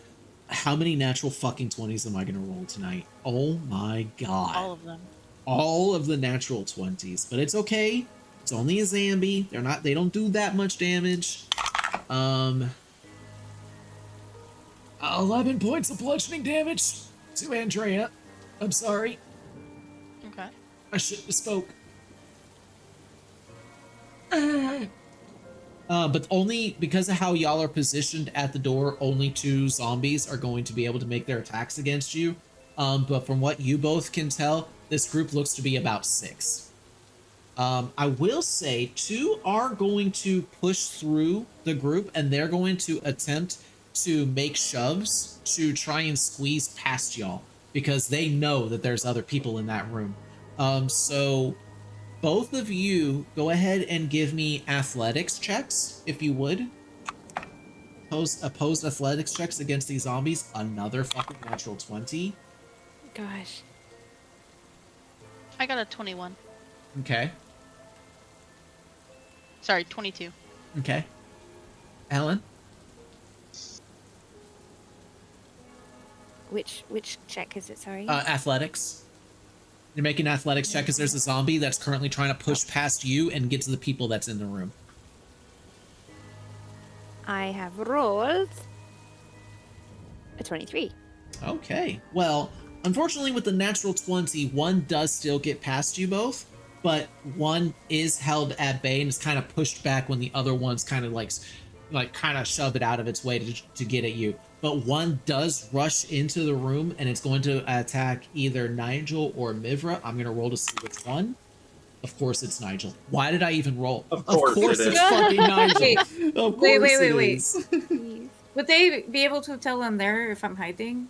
How many natural fucking 20s am I gonna roll tonight? Oh my god. All of them. All of the natural 20s, but it's okay. It's only a Zambi. They don't do that much damage. 11 points of bludgeoning damage to Andrea. I'm sorry. Okay. I shouldn't have spoke. But only because of how y'all are positioned at the door, only 2 zombies are going to be able to make their attacks against you. But from what you both can tell, this group looks to be about 6. I will say 2 are going to push through the group, and they're going to attempt to make shoves to try and squeeze past y'all because they know that there's other people in that room. So both of you go ahead and give me athletics checks, if you would. Opposed athletics checks against these zombies. Another fucking natural 20. Gosh. I got a 21. Okay. Sorry, 22. Okay. Alan? Which check is it? Sorry. Athletics. You're making an athletics check because there's a zombie that's currently trying to push past you and get to the people that's in the room. I have rolled a 23. Okay. Well, unfortunately, with the natural 20, one does still get past you both, but one is held at bay and is kind of pushed back when the other one's kind of like kind of shove it out of its way to get at you. But one does rush into the room and it's going to attack either Nigel or Mivra. I'm going to roll to see which one. Of course it's Nigel. Why did I even roll? Of course it it's is. fucking Nigel. Wait, Of course wait, it wait. is. Jeez. Would they be able to tell I'm there if I'm hiding?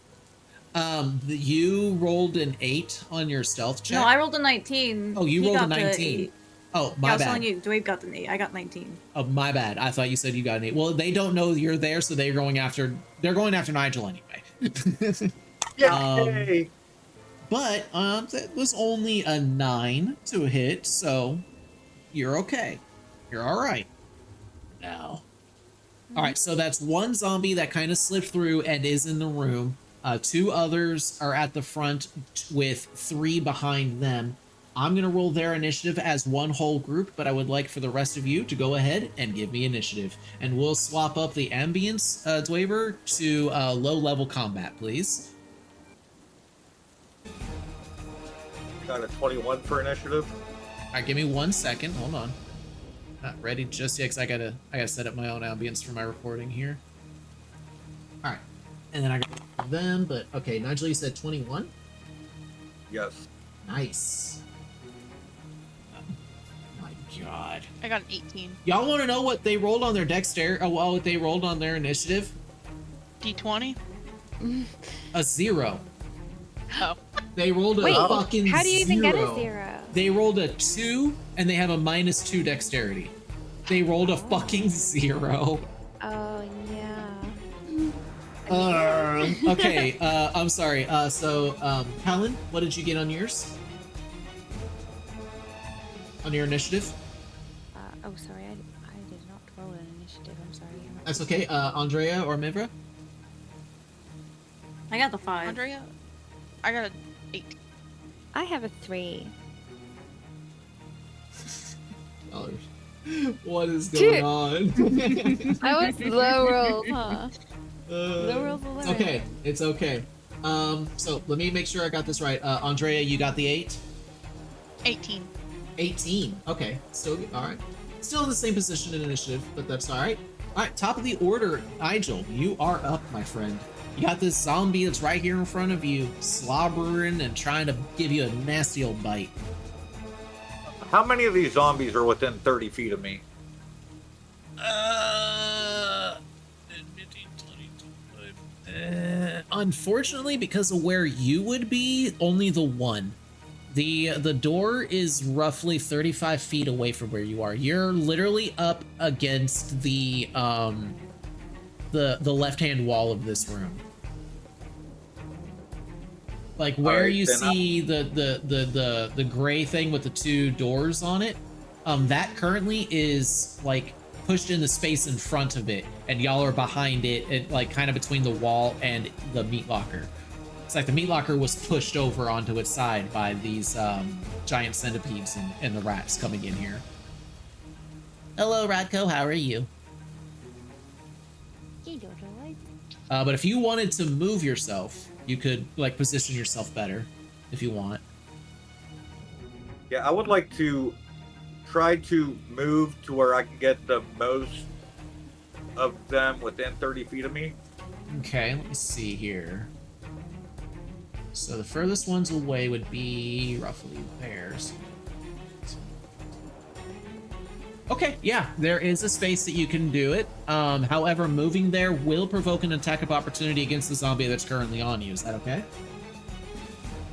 You rolled an 8 on your stealth check. No, I rolled a 19. Oh, you He rolled a got the 19. 8. Oh, Yeah, my I was bad. telling you, Dwayne got the 8. I got 19. Oh, my bad. I thought you said you got an 8. Well, they don't know you're there, so they're going after Nigel anyway. Yay! But that was only a 9 to hit, so you're okay. You're all right. Now. All right, so that's one zombie that kind of slipped through and is in the room. 2 others are at the front with 3 behind them. I'm going to roll their initiative as one whole group, but I would like for the rest of you to go ahead and give me initiative. And we'll swap up the ambience, Dweber, to low-level combat, please. Got a 21 for initiative. All right, give me 1 second. Hold on. Not ready just yet, because I gotta set up my own ambience for my recording here. All right, and then I got them. But okay, Nigel, you said 21. Yes. Nice. Oh, my God. I got an 18. Y'all want to know what they rolled on their dexterity? Oh, well, what they rolled on their initiative? D20? A 0. Oh. They rolled a Wait, fucking how do you even get a 0. 0? They rolled a 2, and they have a -2 dexterity. They rolled a fucking 0. Oh, yeah. Okay, I'm sorry. Helen, what did you get on yours? On your initiative? Oh, sorry, I did not roll an initiative. I'm sorry. That's okay. Andrea or Mivra? I got the 5. Andrea, I got an 8. I have a 3. What is going on? I was low roll, huh? Low rolls 11. It's okay. It's okay. So let me make sure I got this right. Andrea, you got the 8? 18. 18. Okay. Still all right. Still in the same position in initiative, but that's all right. All right. Top of the order, Nigel. You are up, my friend. You got this zombie that's right here in front of you, slobbering and trying to give you a nasty old bite. How many of these zombies are within 30 feet of me? Unfortunately, because of where you would be, only the one. The door is roughly 35 feet away from where you are. You're literally up against the left-hand wall of this room. Like where Alright, you then see the gray thing with the 2 doors on it, that currently is like pushed in the space in front of it, and y'all are behind it, like kind of between the wall and the meat locker. It's like the meat locker was pushed over onto its side by these giant centipedes and the rats coming in here. Hello, Radko. How are you? But if you wanted to move yourself, you could like position yourself better if you want. Yeah, I would like to try to move to where I can get the most of them within 30 feet of me. Okay, let me see here. So the furthest ones away would be roughly theirs. Okay, yeah, there is a space that you can do it. However, moving there will provoke an attack of opportunity against the zombie that's currently on you. Is that okay?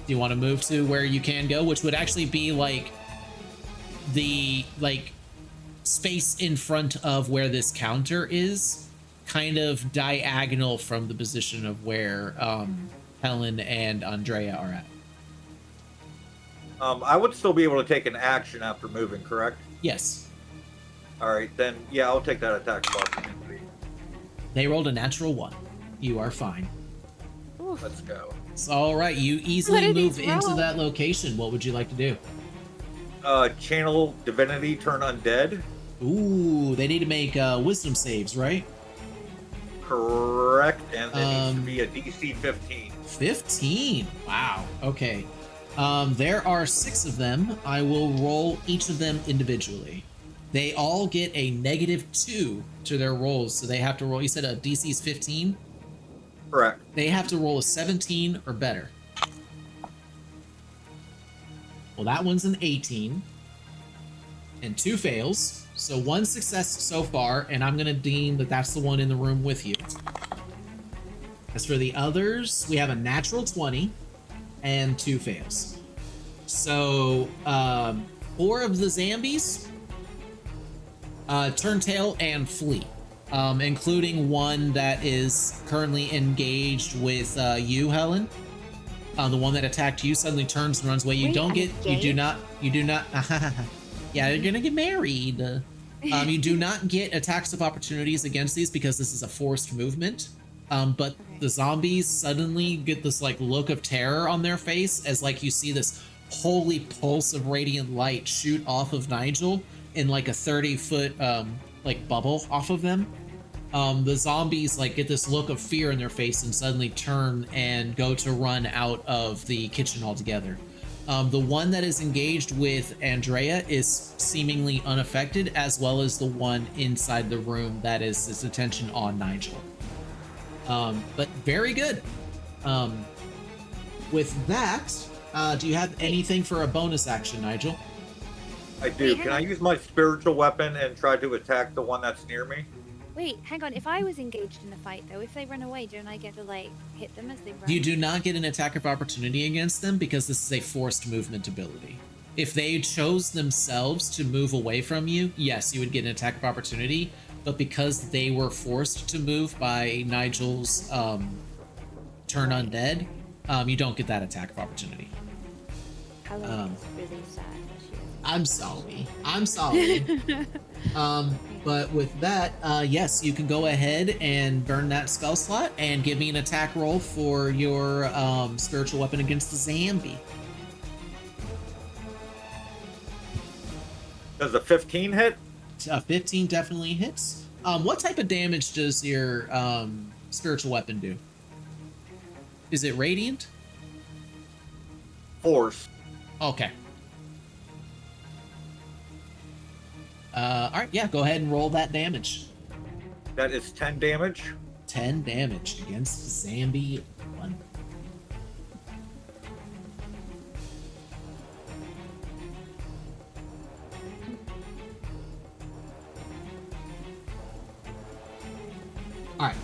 Do you want to move to where you can go, which would actually be like the space in front of where this counter is, kind of diagonal from the position of where Helen and Andrea are at. I would still be able to take an action after moving, correct? Yes. All right, then, yeah, I'll take that attack of opportunity. They rolled a natural 1. You are fine. Let's go. It's all right. You What easily did he move into roll? that location. What would you like to do? Channel Divinity, turn undead. Ooh, they need to make wisdom saves, right? Correct, and it needs to be a DC 15. 15. Wow. Okay. There are 6 of them. I will roll each of them individually. They all get a -2 to their rolls, so they have to roll. You said a DC is 15? Correct. They have to roll a 17 or better. Well, that one's an 18. And 2 fails. So 1 success so far, and I'm going to deem that that's the one in the room with you. As for the others, we have a natural 20 and 2 fails. So 4 of the zombies turn tail and flee, including one that is currently engaged with you, Helen. The one that attacked you suddenly turns and runs away. You Wait, don't I'm get, you do not, yeah, you're gonna get married. You do not get attacks of opportunities against these because this is a forced movement. But the zombies suddenly get this like look of terror on their face as like you see this holy pulse of radiant light shoot off of Nigel in like a 30-foot like bubble off of them. The zombies like get this look of fear in their face and suddenly turn and go to run out of the kitchen altogether. The one that is engaged with Andrea is seemingly unaffected, as well as the one inside the room that is its attention on Nigel. But very good. With that, do you have anything for a bonus action, Nigel? I do. Can I use my spiritual weapon and try to attack the one that's near me? Wait, hang on. If I was engaged in a fight, though, if they run away, don't I get to, like, hit them as they run? You do not get an attack of opportunity against them because this is a forced movement ability. If they chose themselves to move away from you, yes, you would get an attack of opportunity. But because they were forced to move by Nigel's turn undead, you don't get that attack of opportunity. Helen is really sad that she is. I'm sorry. I'm sorry. But with that, yes, you can go ahead and burn that spell slot and give me an attack roll for your spiritual weapon against the zombie. Does a 15 hit? 15 definitely hits. What type of damage does your spiritual weapon do? Is it radiant? Force. Okay. All right, yeah, go ahead and roll that damage. That is 10 damage. 10 damage against Zambi 1. All right.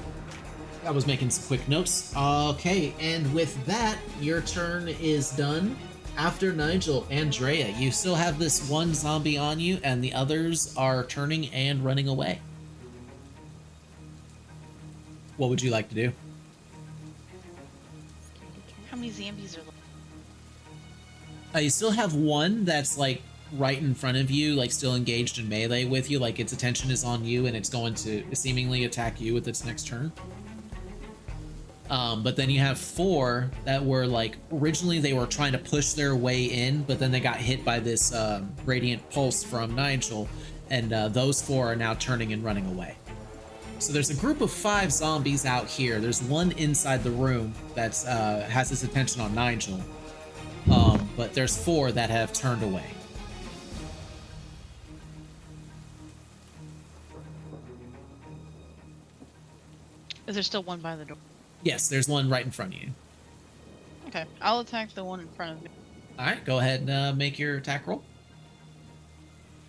I was making some quick notes. Okay, and with that, your turn is done. After Nigel, Andrea, you still have this one zombie on you, and the others are turning and running away. What would you like to do? How many zombies are left? You still have one that's like right in front of you, like still engaged in melee with you, like its attention is on you and it's going to seemingly attack you with its next turn. But then you have 4 that were like, originally they were trying to push their way in, but then they got hit by this radiant pulse from Nigel, and those 4 are now turning and running away. So there's a group of 5 zombies out here. There's one inside the room that's has its attention on Nigel, but there's 4 that have turned away. Is there still one by the door? Yes, there's one right in front of you. Okay, I'll attack the one in front of me. All right, go ahead and make your attack roll.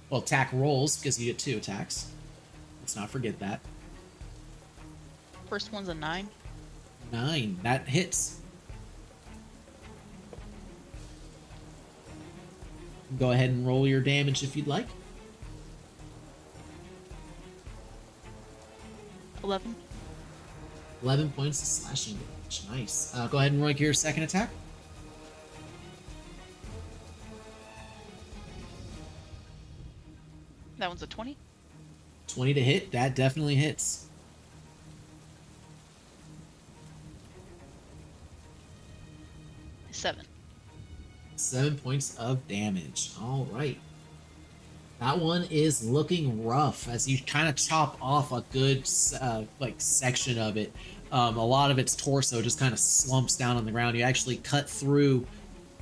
Well, attack rolls, because you get 2 attacks. Let's not forget that. First one's a 9. 9, that hits. Go ahead and roll your damage if you'd like. 11. 11 points of slashing damage. Nice. Go ahead and roll your second attack. That one's a 20. 20 to hit. That definitely hits. Seven. 7 points of damage. All right. That one is looking rough as you kind of chop off a good like section of it. A lot of its torso just kind of slumps down on the ground. You actually cut through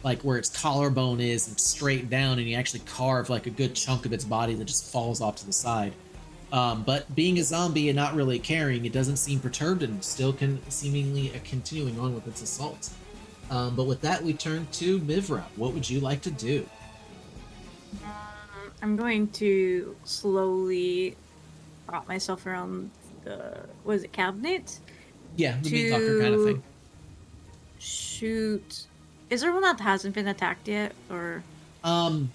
like where its collarbone is and straight down, and you actually carve like a good chunk of its body that just falls off to the side. But being a zombie and not really caring, it doesn't seem perturbed and still seemingly continuing on with its assault. But with that, we turn to Mivra. What would you like to do? I'm going to slowly wrap myself around the, what is it, cabinet? Yeah, the meat locker kind of thing. Shoot. Is there one that hasn't been attacked yet, or? No,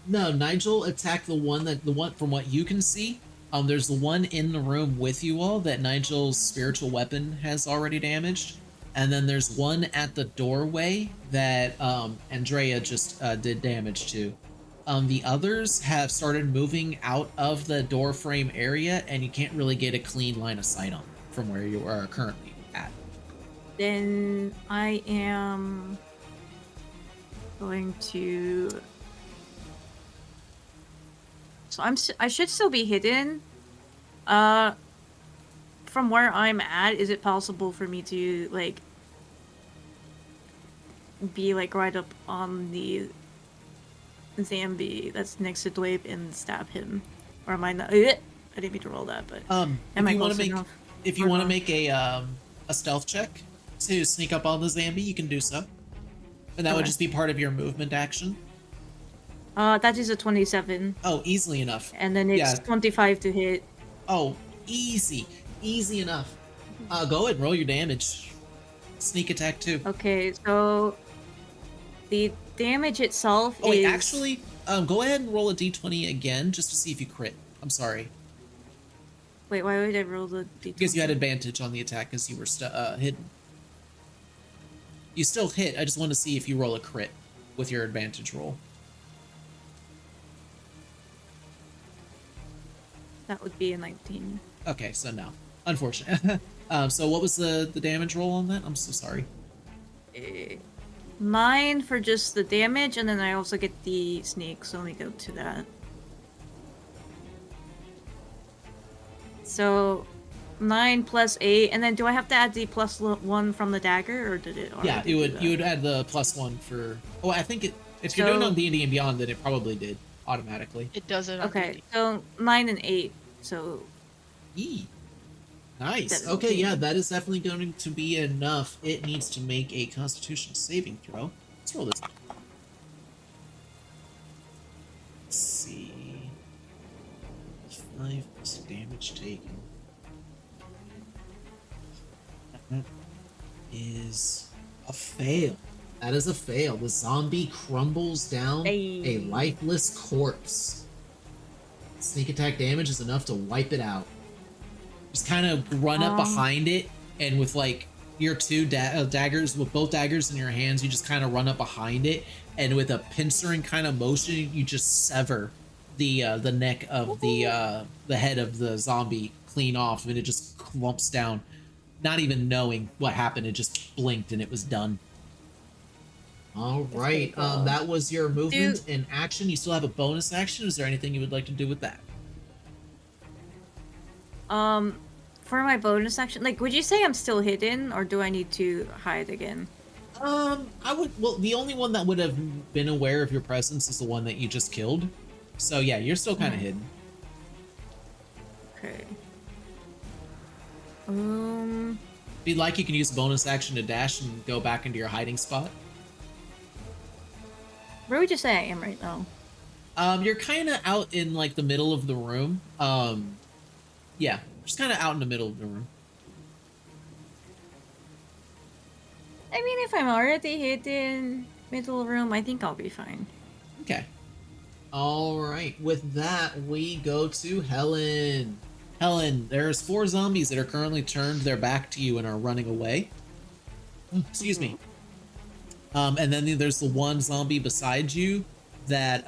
Nigel attacked the one from what you can see. There's the one in the room with you all that Nigel's spiritual weapon has already damaged. And then there's one at the doorway that Andrea just did damage to. The others have started moving out of the door frame area, and you can't really get a clean line of sight on them from where you are currently at. Then I am going to. So I should still be hidden. From where I'm at, is it possible for me to like be like right up on the zombie that's next to Dwape and stab him? Or am I not? I didn't mean to roll that, but am I close enough? If you want to make a stealth check to sneak up on the zombie, you can do so, and that would Okay. just be part of your movement action. That is a 27, Oh, easily enough. and then it's Yeah. 25 to hit. Oh, Easy. Easy enough. Go ahead and roll your damage. Sneak attack too. Okay, so the damage itself Oh wait, is actually, go ahead and roll a d20 again just to see if you crit. I'm sorry. Wait, why would I roll the d20? Because you had advantage on the attack because you were hidden. You still hit. I just want to see if you roll a crit with your advantage roll. That would be a 19. Okay, so no. Unfortunate. So what was the damage roll on that? I'm so sorry. 9 for just the damage, and then I also get the sneak, so let me go to that. So 9 plus 8, and then do I have to add the plus 1 from the dagger, or did it already Yeah, do you would that? add the +1 for. Oh, I think it. If you're doing it on D&D and Beyond, then it probably did automatically. It does it on Okay, D&D. so 9 and 8, so Nice. 17. Okay, yeah, that is definitely going to be enough. It needs to make a Constitution saving throw. Let's roll this. Let's see. 5 plus damage taken. That is a fail. That is a fail. The zombie crumbles down a lifeless corpse. Sneak attack damage is enough to wipe it out. Just kind of run up behind it, and with like your two daggers, with both daggers in your hands, you just kind of run up behind it, and with a pincering kind of motion, you just sever the neck of the head of the zombie clean off, and it just clumps down. Not even knowing what happened, it just blinked and it was done. All right, cool. that was your movement and action. You still have a bonus action. Is there anything you would like to do with that? For my bonus action, like, would you say I'm still hidden, or do I need to hide again? I would. Well, the only one that would have been aware of your presence is the one that you just killed. So yeah, you're still kind of hidden. Okay. If you'd like, you can use a bonus action to dash and go back into your hiding spot. Where would you say I am right now? You're kind of out in like the middle of the room. Yeah, just kind of out in the middle of the room. I mean, if I'm already hidden middle room, I think I'll be fine. Okay. All right. With that, we go to Helen. Helen, there's 4 zombies that are currently turned their back to you and are running away. Excuse me. And then there's the one zombie beside you that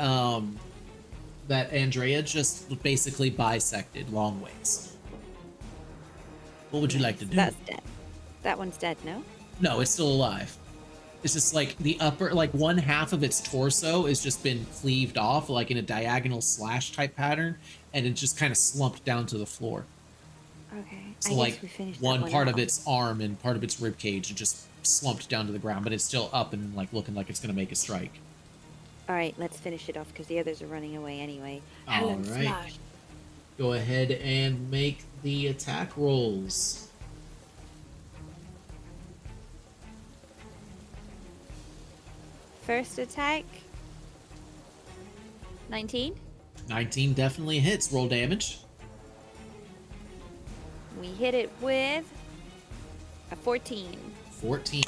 that Andrea just basically bisected long ways. What would you like to do? That's dead. That one's dead, no? No, it's still alive. It's just like the upper, like one half of its torso has just been cleaved off, like in a diagonal slash type pattern, and it just kind of slumped down to the floor. Okay. So I guess like we finished one that part of off. its arm and part of its rib cage just slumped down to the ground, but it's still up and like looking like it's gonna make a strike. All right, let's finish it off because the others are running away anyway. All Helen, right. smash. Go ahead and make the attack rolls. First attack. 19. 19 definitely hits. Roll damage. We hit it with a 14. 14.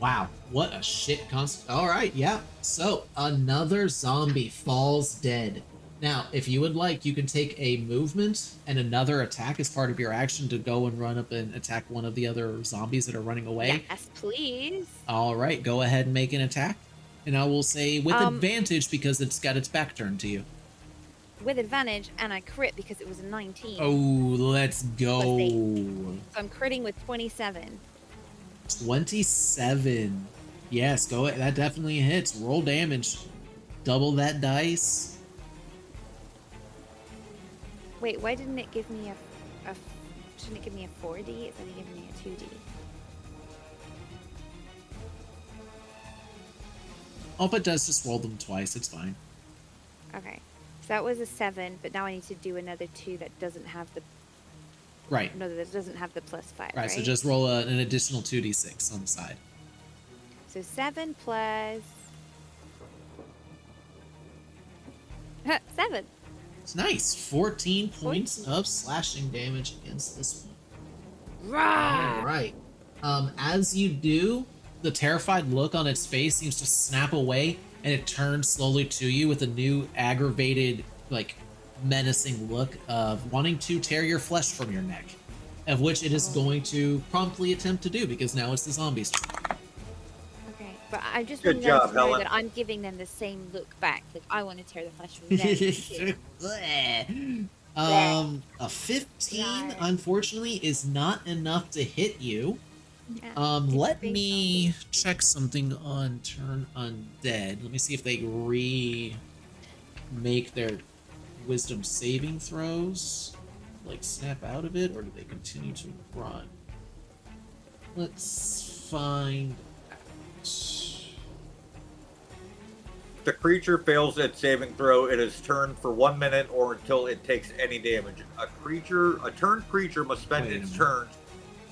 Wow, what a shit const. All right, yeah. So another zombie falls dead. Now, if you would like, you can take a movement and another attack as part of your action to go and run up and attack one of the other zombies that are running away. Yes, please. All right, go ahead and make an attack. And I will say with advantage because it's got its back turned to you. With advantage, and I crit because it was a 19. Oh, let's go. So I'm critting with 27. 27. Yes, go ahead. That definitely hits. Roll damage. Double that dice. Wait, why didn't it give me a shouldn't it give me a 4D? It's only giving me a 2D. Oh, if it does, just roll them twice. It's fine. Okay. So that was a 7, but now I need to do another 2 that doesn't have the Right. no, that doesn't have the +5. Right, so just roll an additional 2d6 on the side. So 7 plus 7. It's nice. 14 points of slashing damage against this one. All right. As you do, the terrified look on its face seems to snap away, and it turns slowly to you with a new aggravated, like, menacing look of wanting to tear your flesh from your neck, of which it is going to promptly attempt to do because now it's the zombies' turn. Okay, but I just Good want them job, to know Helen. that I'm giving them the same look back. Like I want to tear the flesh from them. too. A 15 unfortunately is not enough to hit you. Yeah, Let big me check something on turn undead. Let me see if they make their wisdom saving throws, like snap out of it, or do they continue to run? Let's find out. If the creature fails its saving throw, it is turned for 1 minute or until it takes any damage. A turned creature must spend Wait a its minute. turn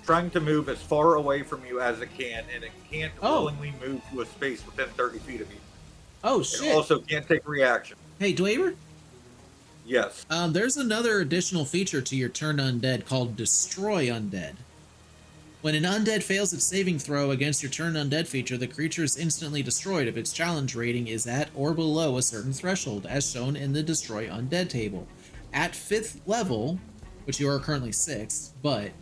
trying to move as far away from you as it can, and it can't willingly move to a space within 30 feet of you. Oh It shit! also can't take reaction. Hey, Dweaver? Yes. There's another additional feature to your turn undead called Destroy Undead. When an undead fails its saving throw against your turn undead feature, the creature is instantly destroyed if its challenge rating is at or below a certain threshold, as shown in the Destroy Undead table. At 5th level, which you are currently 6th, but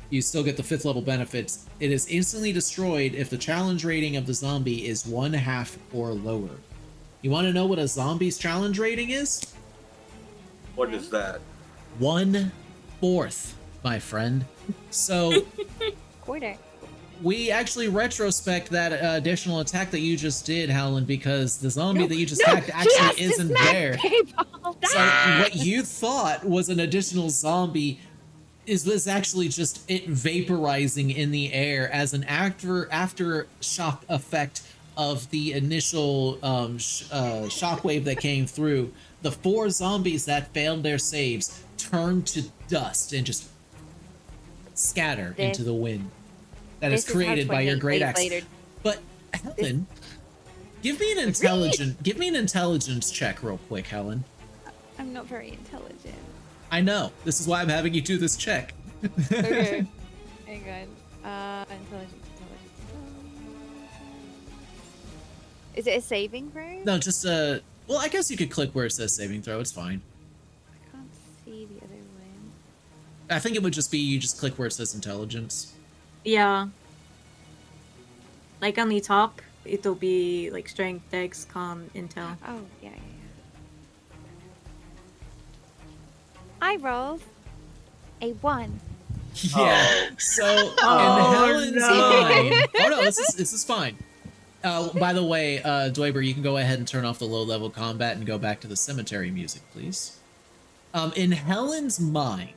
you still get the 5th level benefits, it is instantly destroyed if the challenge rating of the zombie is 1/2 or lower. You want to know what a zombie's challenge rating is? What is that? 1/4, my friend. So quarter. we actually retrospect that additional attack that you just did, Howland, because the zombie that you just attacked actually isn't there. So what you thought was an additional zombie was actually just it vaporizing in the air as an after shock effect of the initial shockwave that came through. The 4 zombies that failed their saves turned to dust and just scatter into the wind that is created by your great axe. But Helen, give me an intelligence check real quick, Helen. I'm not very intelligent. I know. This is why I'm having you do this check. Okay. Hang on. Intelligence. Is it a saving throw? No, just well, I guess you could click where it says saving throw. It's fine. I can't see the other one. I think it would just be you just click where it says intelligence. Yeah. Like on the top, it'll be like strength, dex, con, intel. Oh, yeah. I rolled a 1. Yeah. So in Helen's mind. Oh no, this is fine. By the way, Dweaver, you can go ahead and turn off the low-level combat and go back to the cemetery music, please. In Helen's mind,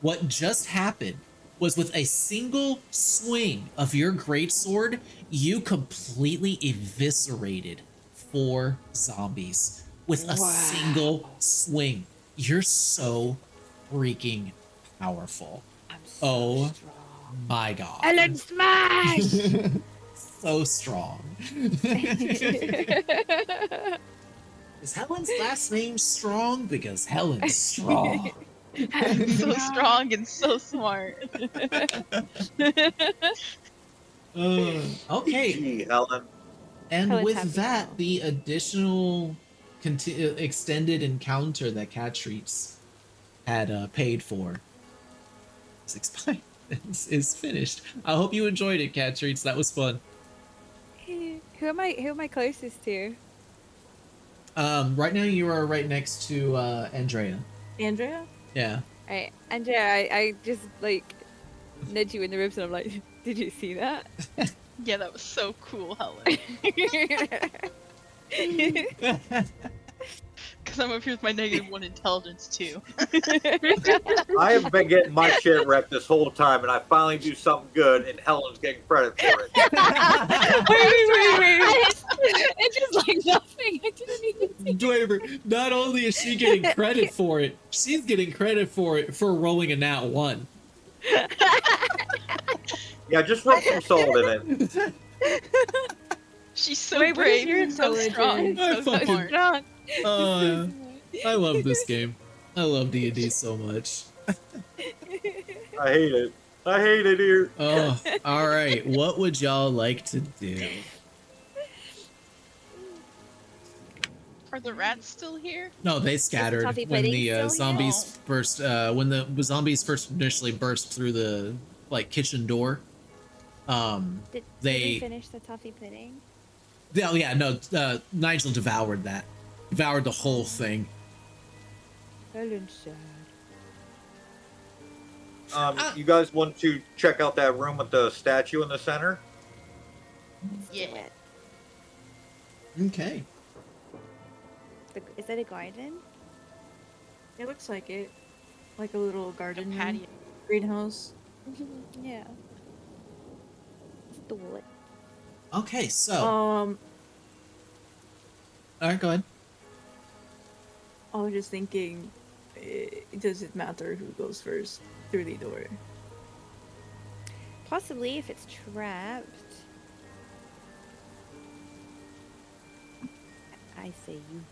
what just happened was with a single swing of your greatsword, you completely eviscerated 4 zombies with a single swing. You're so freaking powerful. Oh my god. Ellen smash! So strong. Is Helen's last name Strong? Because Helen's strong. So strong and so smart. Okay. Gee, Helen. And Helen's with happy that, now. the additional extended encounter that Cat Treats had paid for is expired. Is finished. I hope you enjoyed it, Cat Treats. That was fun. Who am I closest to? Right now you are right next to Andrea. Andrea? Yeah. Alright, Andrea, I just like nudge you in the ribs and I'm like, did you see that? Yeah, that was so cool, Helen. Because I'm up here with my -1 intelligence too. I have been getting my shit wrecked this whole time, and I finally do something good, and Helen's getting credit for it. wait. It's just like nothing. I didn't even Dweaver, not only is she getting credit for it, she's getting credit for it for rolling a nat 1. Yeah, just rub some salt in it. She's so Wait, what is brave your and so strong and intelligence? so I fucking- smart. strong. I love this game. I love D&D so much. I hate it. I hate it here. Oh, all right. What would y'all like to do? Are the rats still here? No, they scattered toffee when pudding the still here? zombies first. When the zombies first initially burst through the kitchen door. Did They. we finish the toffee pudding? Oh yeah, no. Nigel devoured that. Devoured the whole thing. Helen's sad. You guys want to check out that room with the statue in the center? Yeah. Okay. Is that a garden? It looks like it. Like a little garden patio. greenhouse. Yeah. Stole it. Okay, so. All right, go ahead. I was just thinking, does it matter who goes first through the door? Possibly if it's trapped. I say you.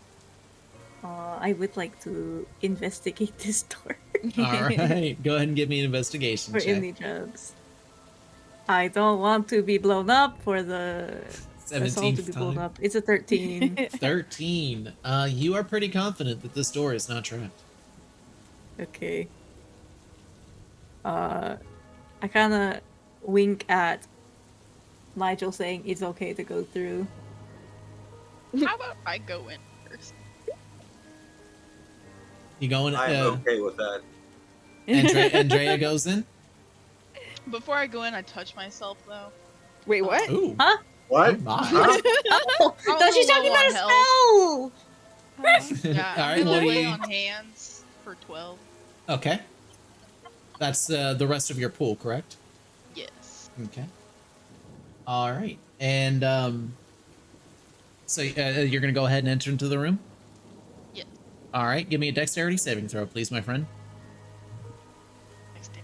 I would like to investigate this door All right, go ahead and give me an investigation for check. any drugs. I don't want to be blown up for the assault to be 17th blown time. up. It's a 13. 13. You are pretty confident that this door is not trapped. Okay. I kind of wink at Nigel saying it's okay to go through. How about I go in first? You going? I'm okay with that. Andrea goes in. Before I go in, I touch myself though. Wait, what? Ooh. Huh? What? Oh my. Huh? Oh, I'm thought she's low talking about a on spell! Yeah, All right, I'm what do away you? on hands for 12. Okay. That's the rest of your pool, correct? Yes. Okay. All right, and so you're gonna go ahead and enter into the room. Yes. All right, give me a dexterity saving throw, please, my friend. Next day.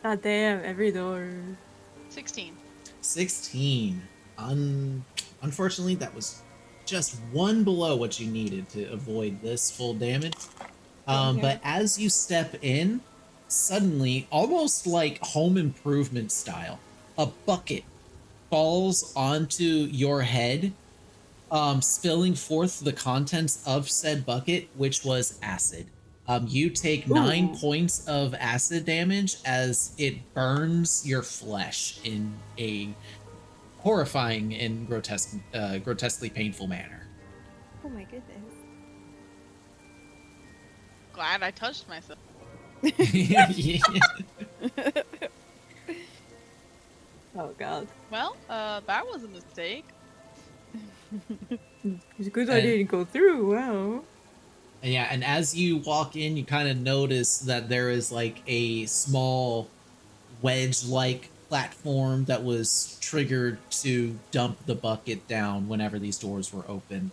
God damn, every door. 16. 16. Unfortunately, that was just one below what you needed to avoid this full damage. But as you step in, suddenly, almost like Home Improvement style, a bucket falls onto your head, spilling forth the contents of said bucket, which was acid. You take 9 points of acid damage as it burns your flesh in a horrifying and grotesquely painful manner. Oh my goodness. Glad I touched myself. Yeah. Oh god. Well, that was a mistake. It's good I didn't go through, wow. Yeah, and as you walk in, you kind of notice that there is like a small wedge-like platform that was triggered to dump the bucket down whenever these doors were open.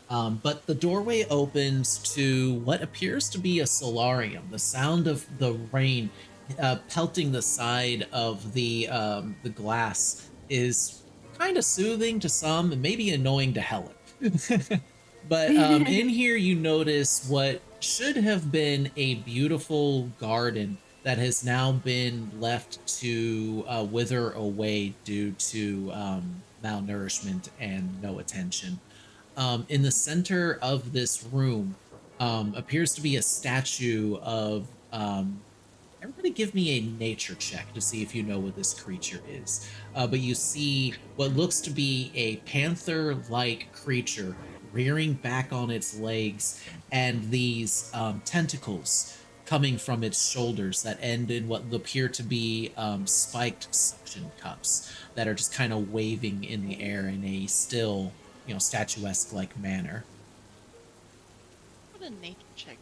But the doorway opens to what appears to be a solarium. The sound of the rain pelting the side of the glass is kind of soothing to some and maybe annoying to Helen. But in here, you notice what should have been a beautiful garden that has now been left to wither away due to malnourishment and no attention. In the center of this room appears to be a statue of everybody give me a nature check to see if you know what this creature is. But you see what looks to be a panther-like creature rearing back on its legs, and these tentacles coming from its shoulders that end in what appear to be spiked suction cups that are just kind of waving in the air in a still, statuesque-like manner. What a nature check.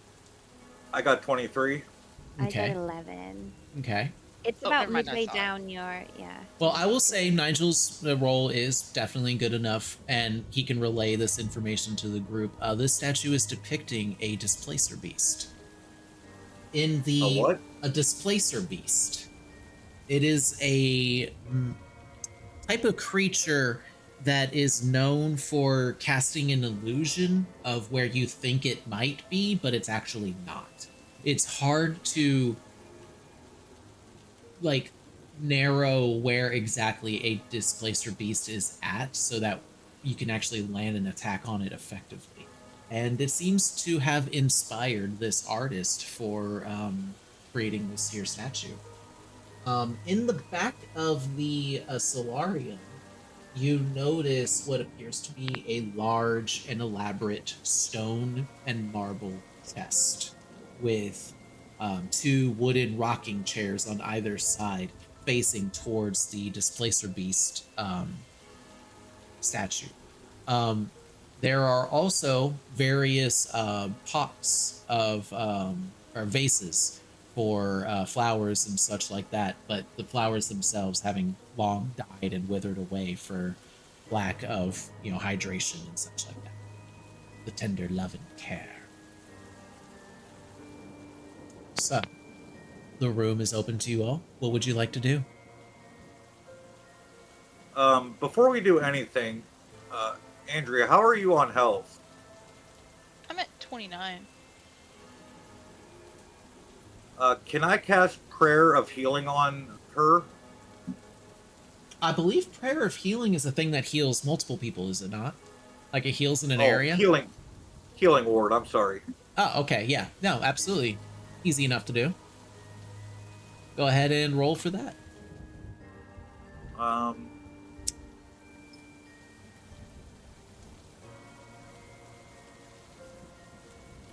I got 23. Okay. I got 11. Okay. It's Oh, about never mind, I midway saw it. down your, yeah. Well, I will say Nigel's roll is definitely good enough, and he can relay this information to the group. This statue is depicting a displacer beast. In the A what? A displacer beast. It is a type of creature that is known for casting an illusion of where you think it might be, but it's actually not. It's hard to like narrow where exactly a displacer beast is at so that you can actually land an attack on it effectively. And it seems to have inspired this artist for creating this here statue. In the back of the solarium, you notice what appears to be a large and elaborate stone and marble chest with two wooden rocking chairs on either side facing towards the displacer beast statue. There are also various pots of or vases for flowers and such like that, but the flowers themselves having long died and withered away for lack of, hydration and such like that. The tender love and care. So, the room is open to you all. What would you like to do? Before we do anything, Andrea, how are you on health? I'm at 29. Can I cast Prayer of Healing on her? I believe Prayer of Healing is a thing that heals multiple people, is it not? Like it heals in an Oh, area? Healing ward, I'm sorry. Oh, okay, yeah. No, absolutely. Easy enough to do. Go ahead and roll for that.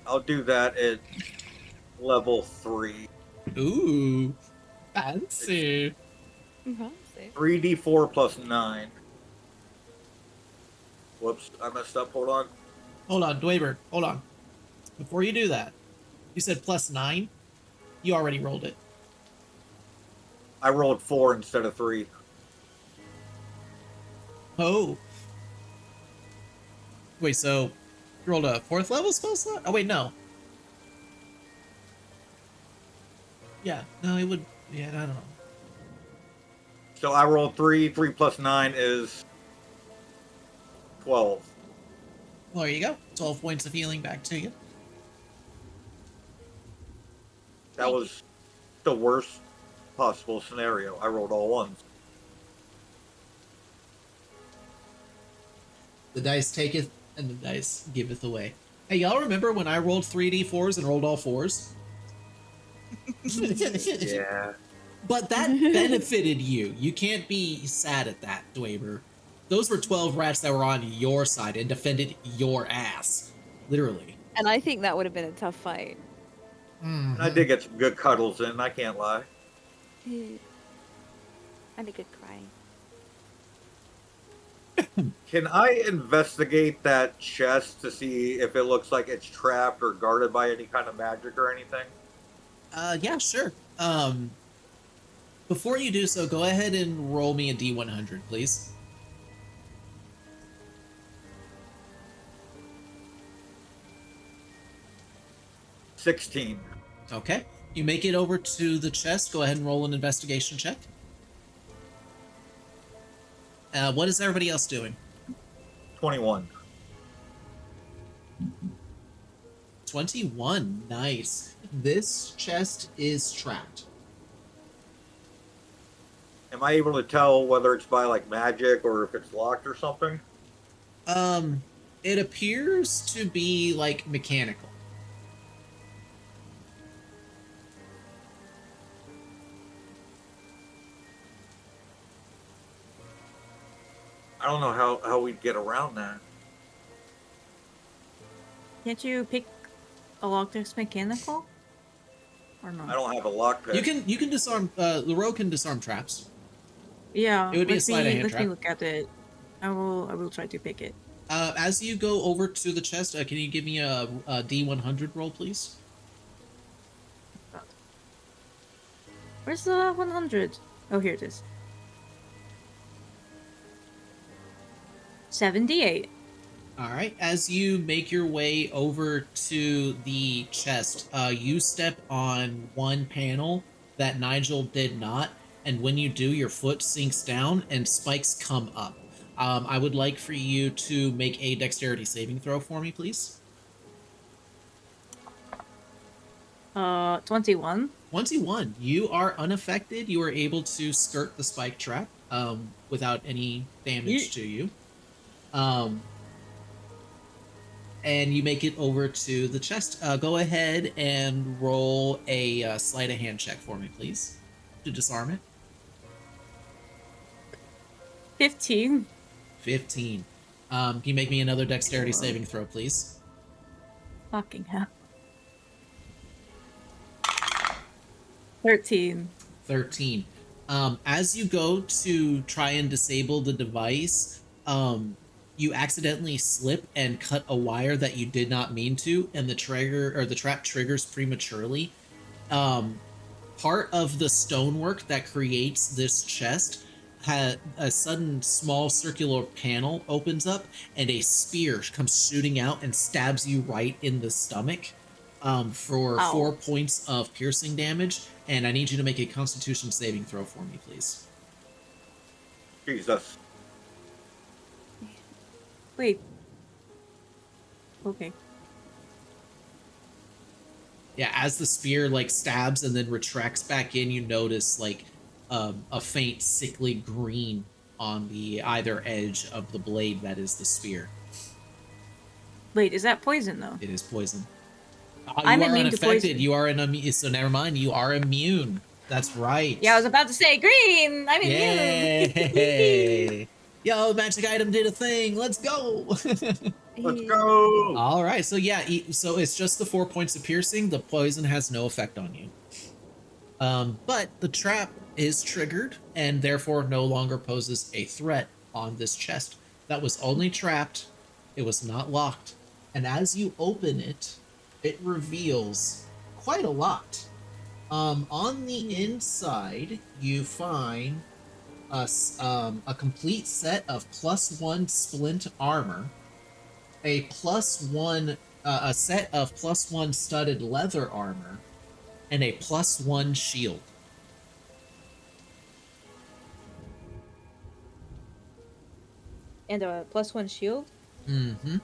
I'll do that at level 3. Ooh, fancy. 3d4 plus 9. Whoops, I messed up. Hold on. Hold on, Dweber, hold on. Before you do that, you said plus 9? You already rolled it. I rolled 4 instead of 3. Oh. Wait, so you rolled a 4th level spell slot? Oh, wait, no. Yeah, no, it would. Yeah, I don't know. So I rolled 3. 3 plus 9 is 12. Well, there you go. 12 points of healing back to you. That was the worst possible scenario. I rolled all ones. The dice taketh, and the dice giveth away. Hey, y'all remember when I rolled 3d4s and rolled all 4s? Yeah. But that benefited you. You can't be sad at that, Dweber. Those were 12 rats that were on your side and defended your ass. Literally. And I think that would have been a tough fight. Mm-hmm. I did get some good cuddles in, I can't lie. And a good cry. Can I investigate that chest to see if it looks like it's trapped or guarded by any kind of magic or anything? Yeah, sure. Before you do so, go ahead and roll me a D100, please. $16. Okay. You make it over to the chest. Go ahead and roll an investigation check. What is everybody else doing? 21. 21. Nice. This chest is trapped. Am I able to tell whether it's by like magic or if it's locked or something? It appears to be like mechanical. I don't know how we'd get around that. Can't you pick a lock that's mechanical? Or not? I don't have a lockpick. You can disarm. Leroy can disarm traps. Yeah. It would be a let sleight of hand me trap. look at it. I will try to pick it. As you go over to the chest, can you give me a D100 roll, please? Where's the 100? Oh, here it is. 78. All right. As you make your way over to the chest, you step on one panel that Nigel did not, and when you do, your foot sinks down and spikes come up. I would like for you to make a dexterity saving throw for me, please. 21. 21. You are unaffected. You are able to skirt the spike trap without any damage to you. And you make it over to the chest. Go ahead and roll a sleight of hand check for me, please, to disarm it. 15. 15. Can you make me another dexterity saving throw, please? Fucking hell. 13. 13. As you go to try and disable the device, you accidentally slip and cut a wire that you did not mean to, and the trigger or the trap triggers prematurely. Part of the stonework that creates this chest had a sudden small circular panel opens up, and a spear comes shooting out and stabs you right in the stomach for Ow. 4 points of piercing damage. And I need you to make a Constitution saving throw for me, please. Jesus. Wait. Okay. Yeah, as the spear like stabs and then retracts back in, you notice like a faint sickly green on the either edge of the blade that is the spear. Wait, is that poison though? It is poison. You I'm are immune to unaffected. poison. You are so never mind. You are immune. That's right. Yeah, I was about to say green. I'm immune. Yay! Yo, magic item did a thing. Let's go. Let's go. All right. So yeah, so it's just the 4 points of piercing. The poison has no effect on you. But the trap is triggered and therefore no longer poses a threat on this chest. That was only trapped. It was not locked. And as you open it, it reveals quite a lot. On the inside, you find a complete set of +1 splint armor, a set of +1 studded leather armor, and a +1 shield. And a +1 shield? Mm-hmm.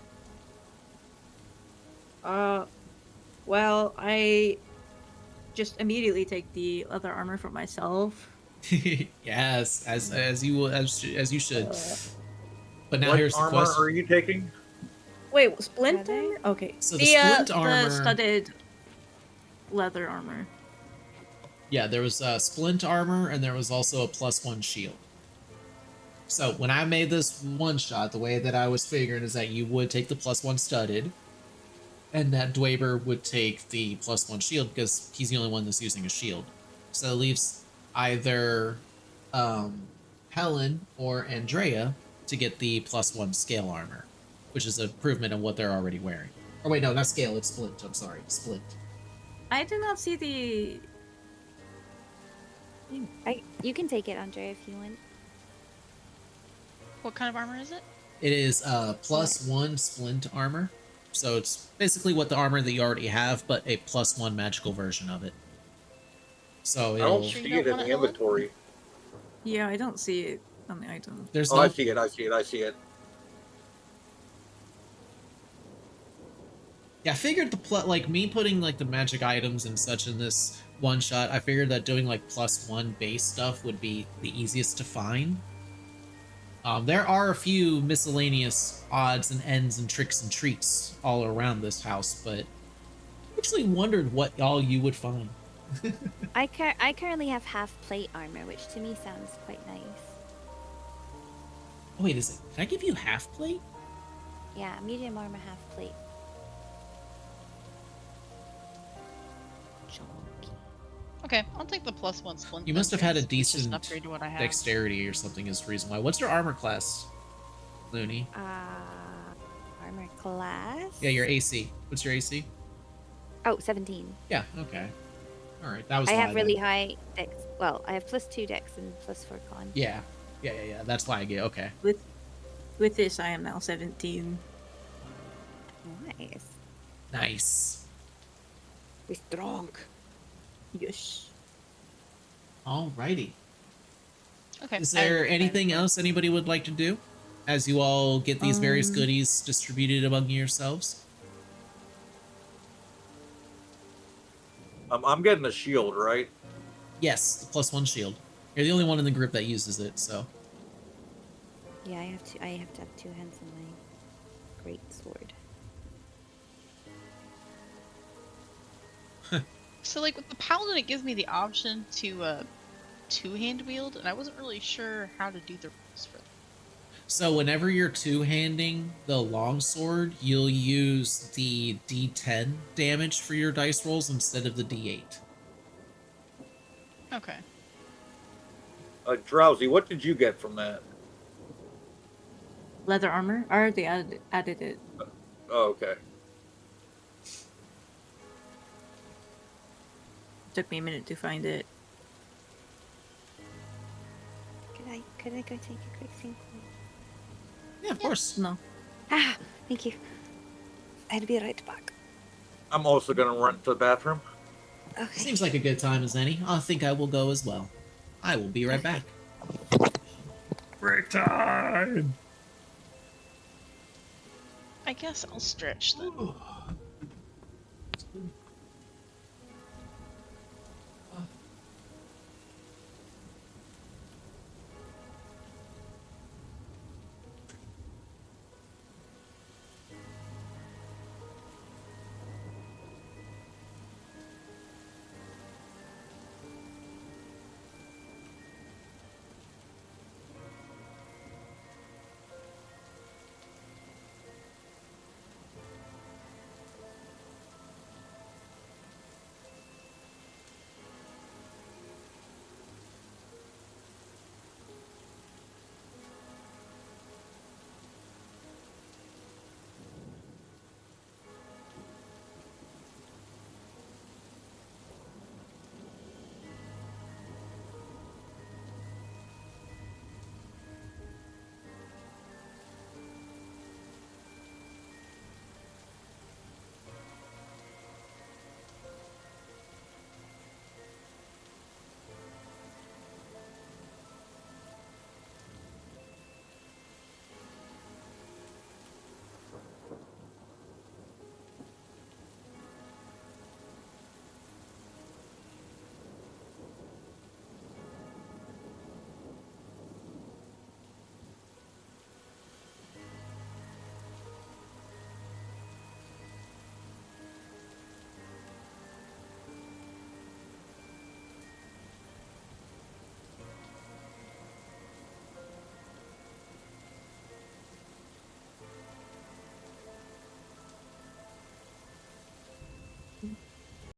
Well, I just immediately take the leather armor for myself. Yes, as you should. But now What here's the armor question. are you taking? Wait, splint Leather? armor? Okay. So the splint the armor- studded leather armor. Yeah, there was splint armor, and there was also a +1 shield. So when I made this one shot, the way that I was figuring is that you would take the +1 studded, and that Dweber would take the +1 shield because he's the only one that's using a shield. So it leaves either Helen or Andrea to get the +1 scale armor, which is an improvement on what they're already wearing. Or wait, no, not scale, it's splint. I'm sorry, splint. I did not see the. You can take it, Andre, if you want. What kind of armor is it? It is +1 splint armor. So it's basically what the armor that you already have, but a +1 magical version of it. So I don't it'll, see you don't it in want the it, Helen? inventory. Yeah, I don't see it on the item. there's Oh, no I see it. I see it. I see it. Yeah, I figured like me putting like the magic items and such in this one shot, I figured that doing like +1 base stuff would be the easiest to find. There are a few miscellaneous odds and ends and tricks and treats all around this house, but I actually wondered what all you would find. I currently have half plate armor, which to me sounds quite nice. Oh, wait, is it? Can I give you half plate? Yeah, medium armor, half plate. Okay, I'll take the +1 splint. You must have had a It's just an decent upgrade to what I have. dexterity or something is the reason why. What's your armor class, Looney? Armor class? Yeah, your AC. What's your AC? Oh, 17. Yeah, okay. All right, that was I why have really then. high dex. Well, I have +2 dex and +4 con. Yeah. That's why I get okay. With this, I am now 17. Nice. Nice. We're strong. Yes. Alrighty. Okay. Is there anything else anybody would like to do? as you all get these various Um, goodies distributed among yourselves? I'm getting a shield, right? Yes, the +1 shield. You're the only one in the group that uses it, so. Yeah, I have to. I have to have 2 hands on my great sword. So, like, with the paladin, it gives me the option to two-hand wield, and I wasn't really sure how to do the rules for that. So whenever you're two-handing the longsword, you'll use the D10 damage for your dice rolls instead of the D8. Okay. Drowsy, what did you get from that? leather armor. I already added it. Oh, okay. Took me a minute to find it. Could I go take a quick think? Yeah, of course. No. Ah, thank you. I'll be right back. I'm also gonna run to the bathroom. Okay. Seems like a good time as any. I think I will go as well. I will be right back. Break time. I guess I'll stretch then.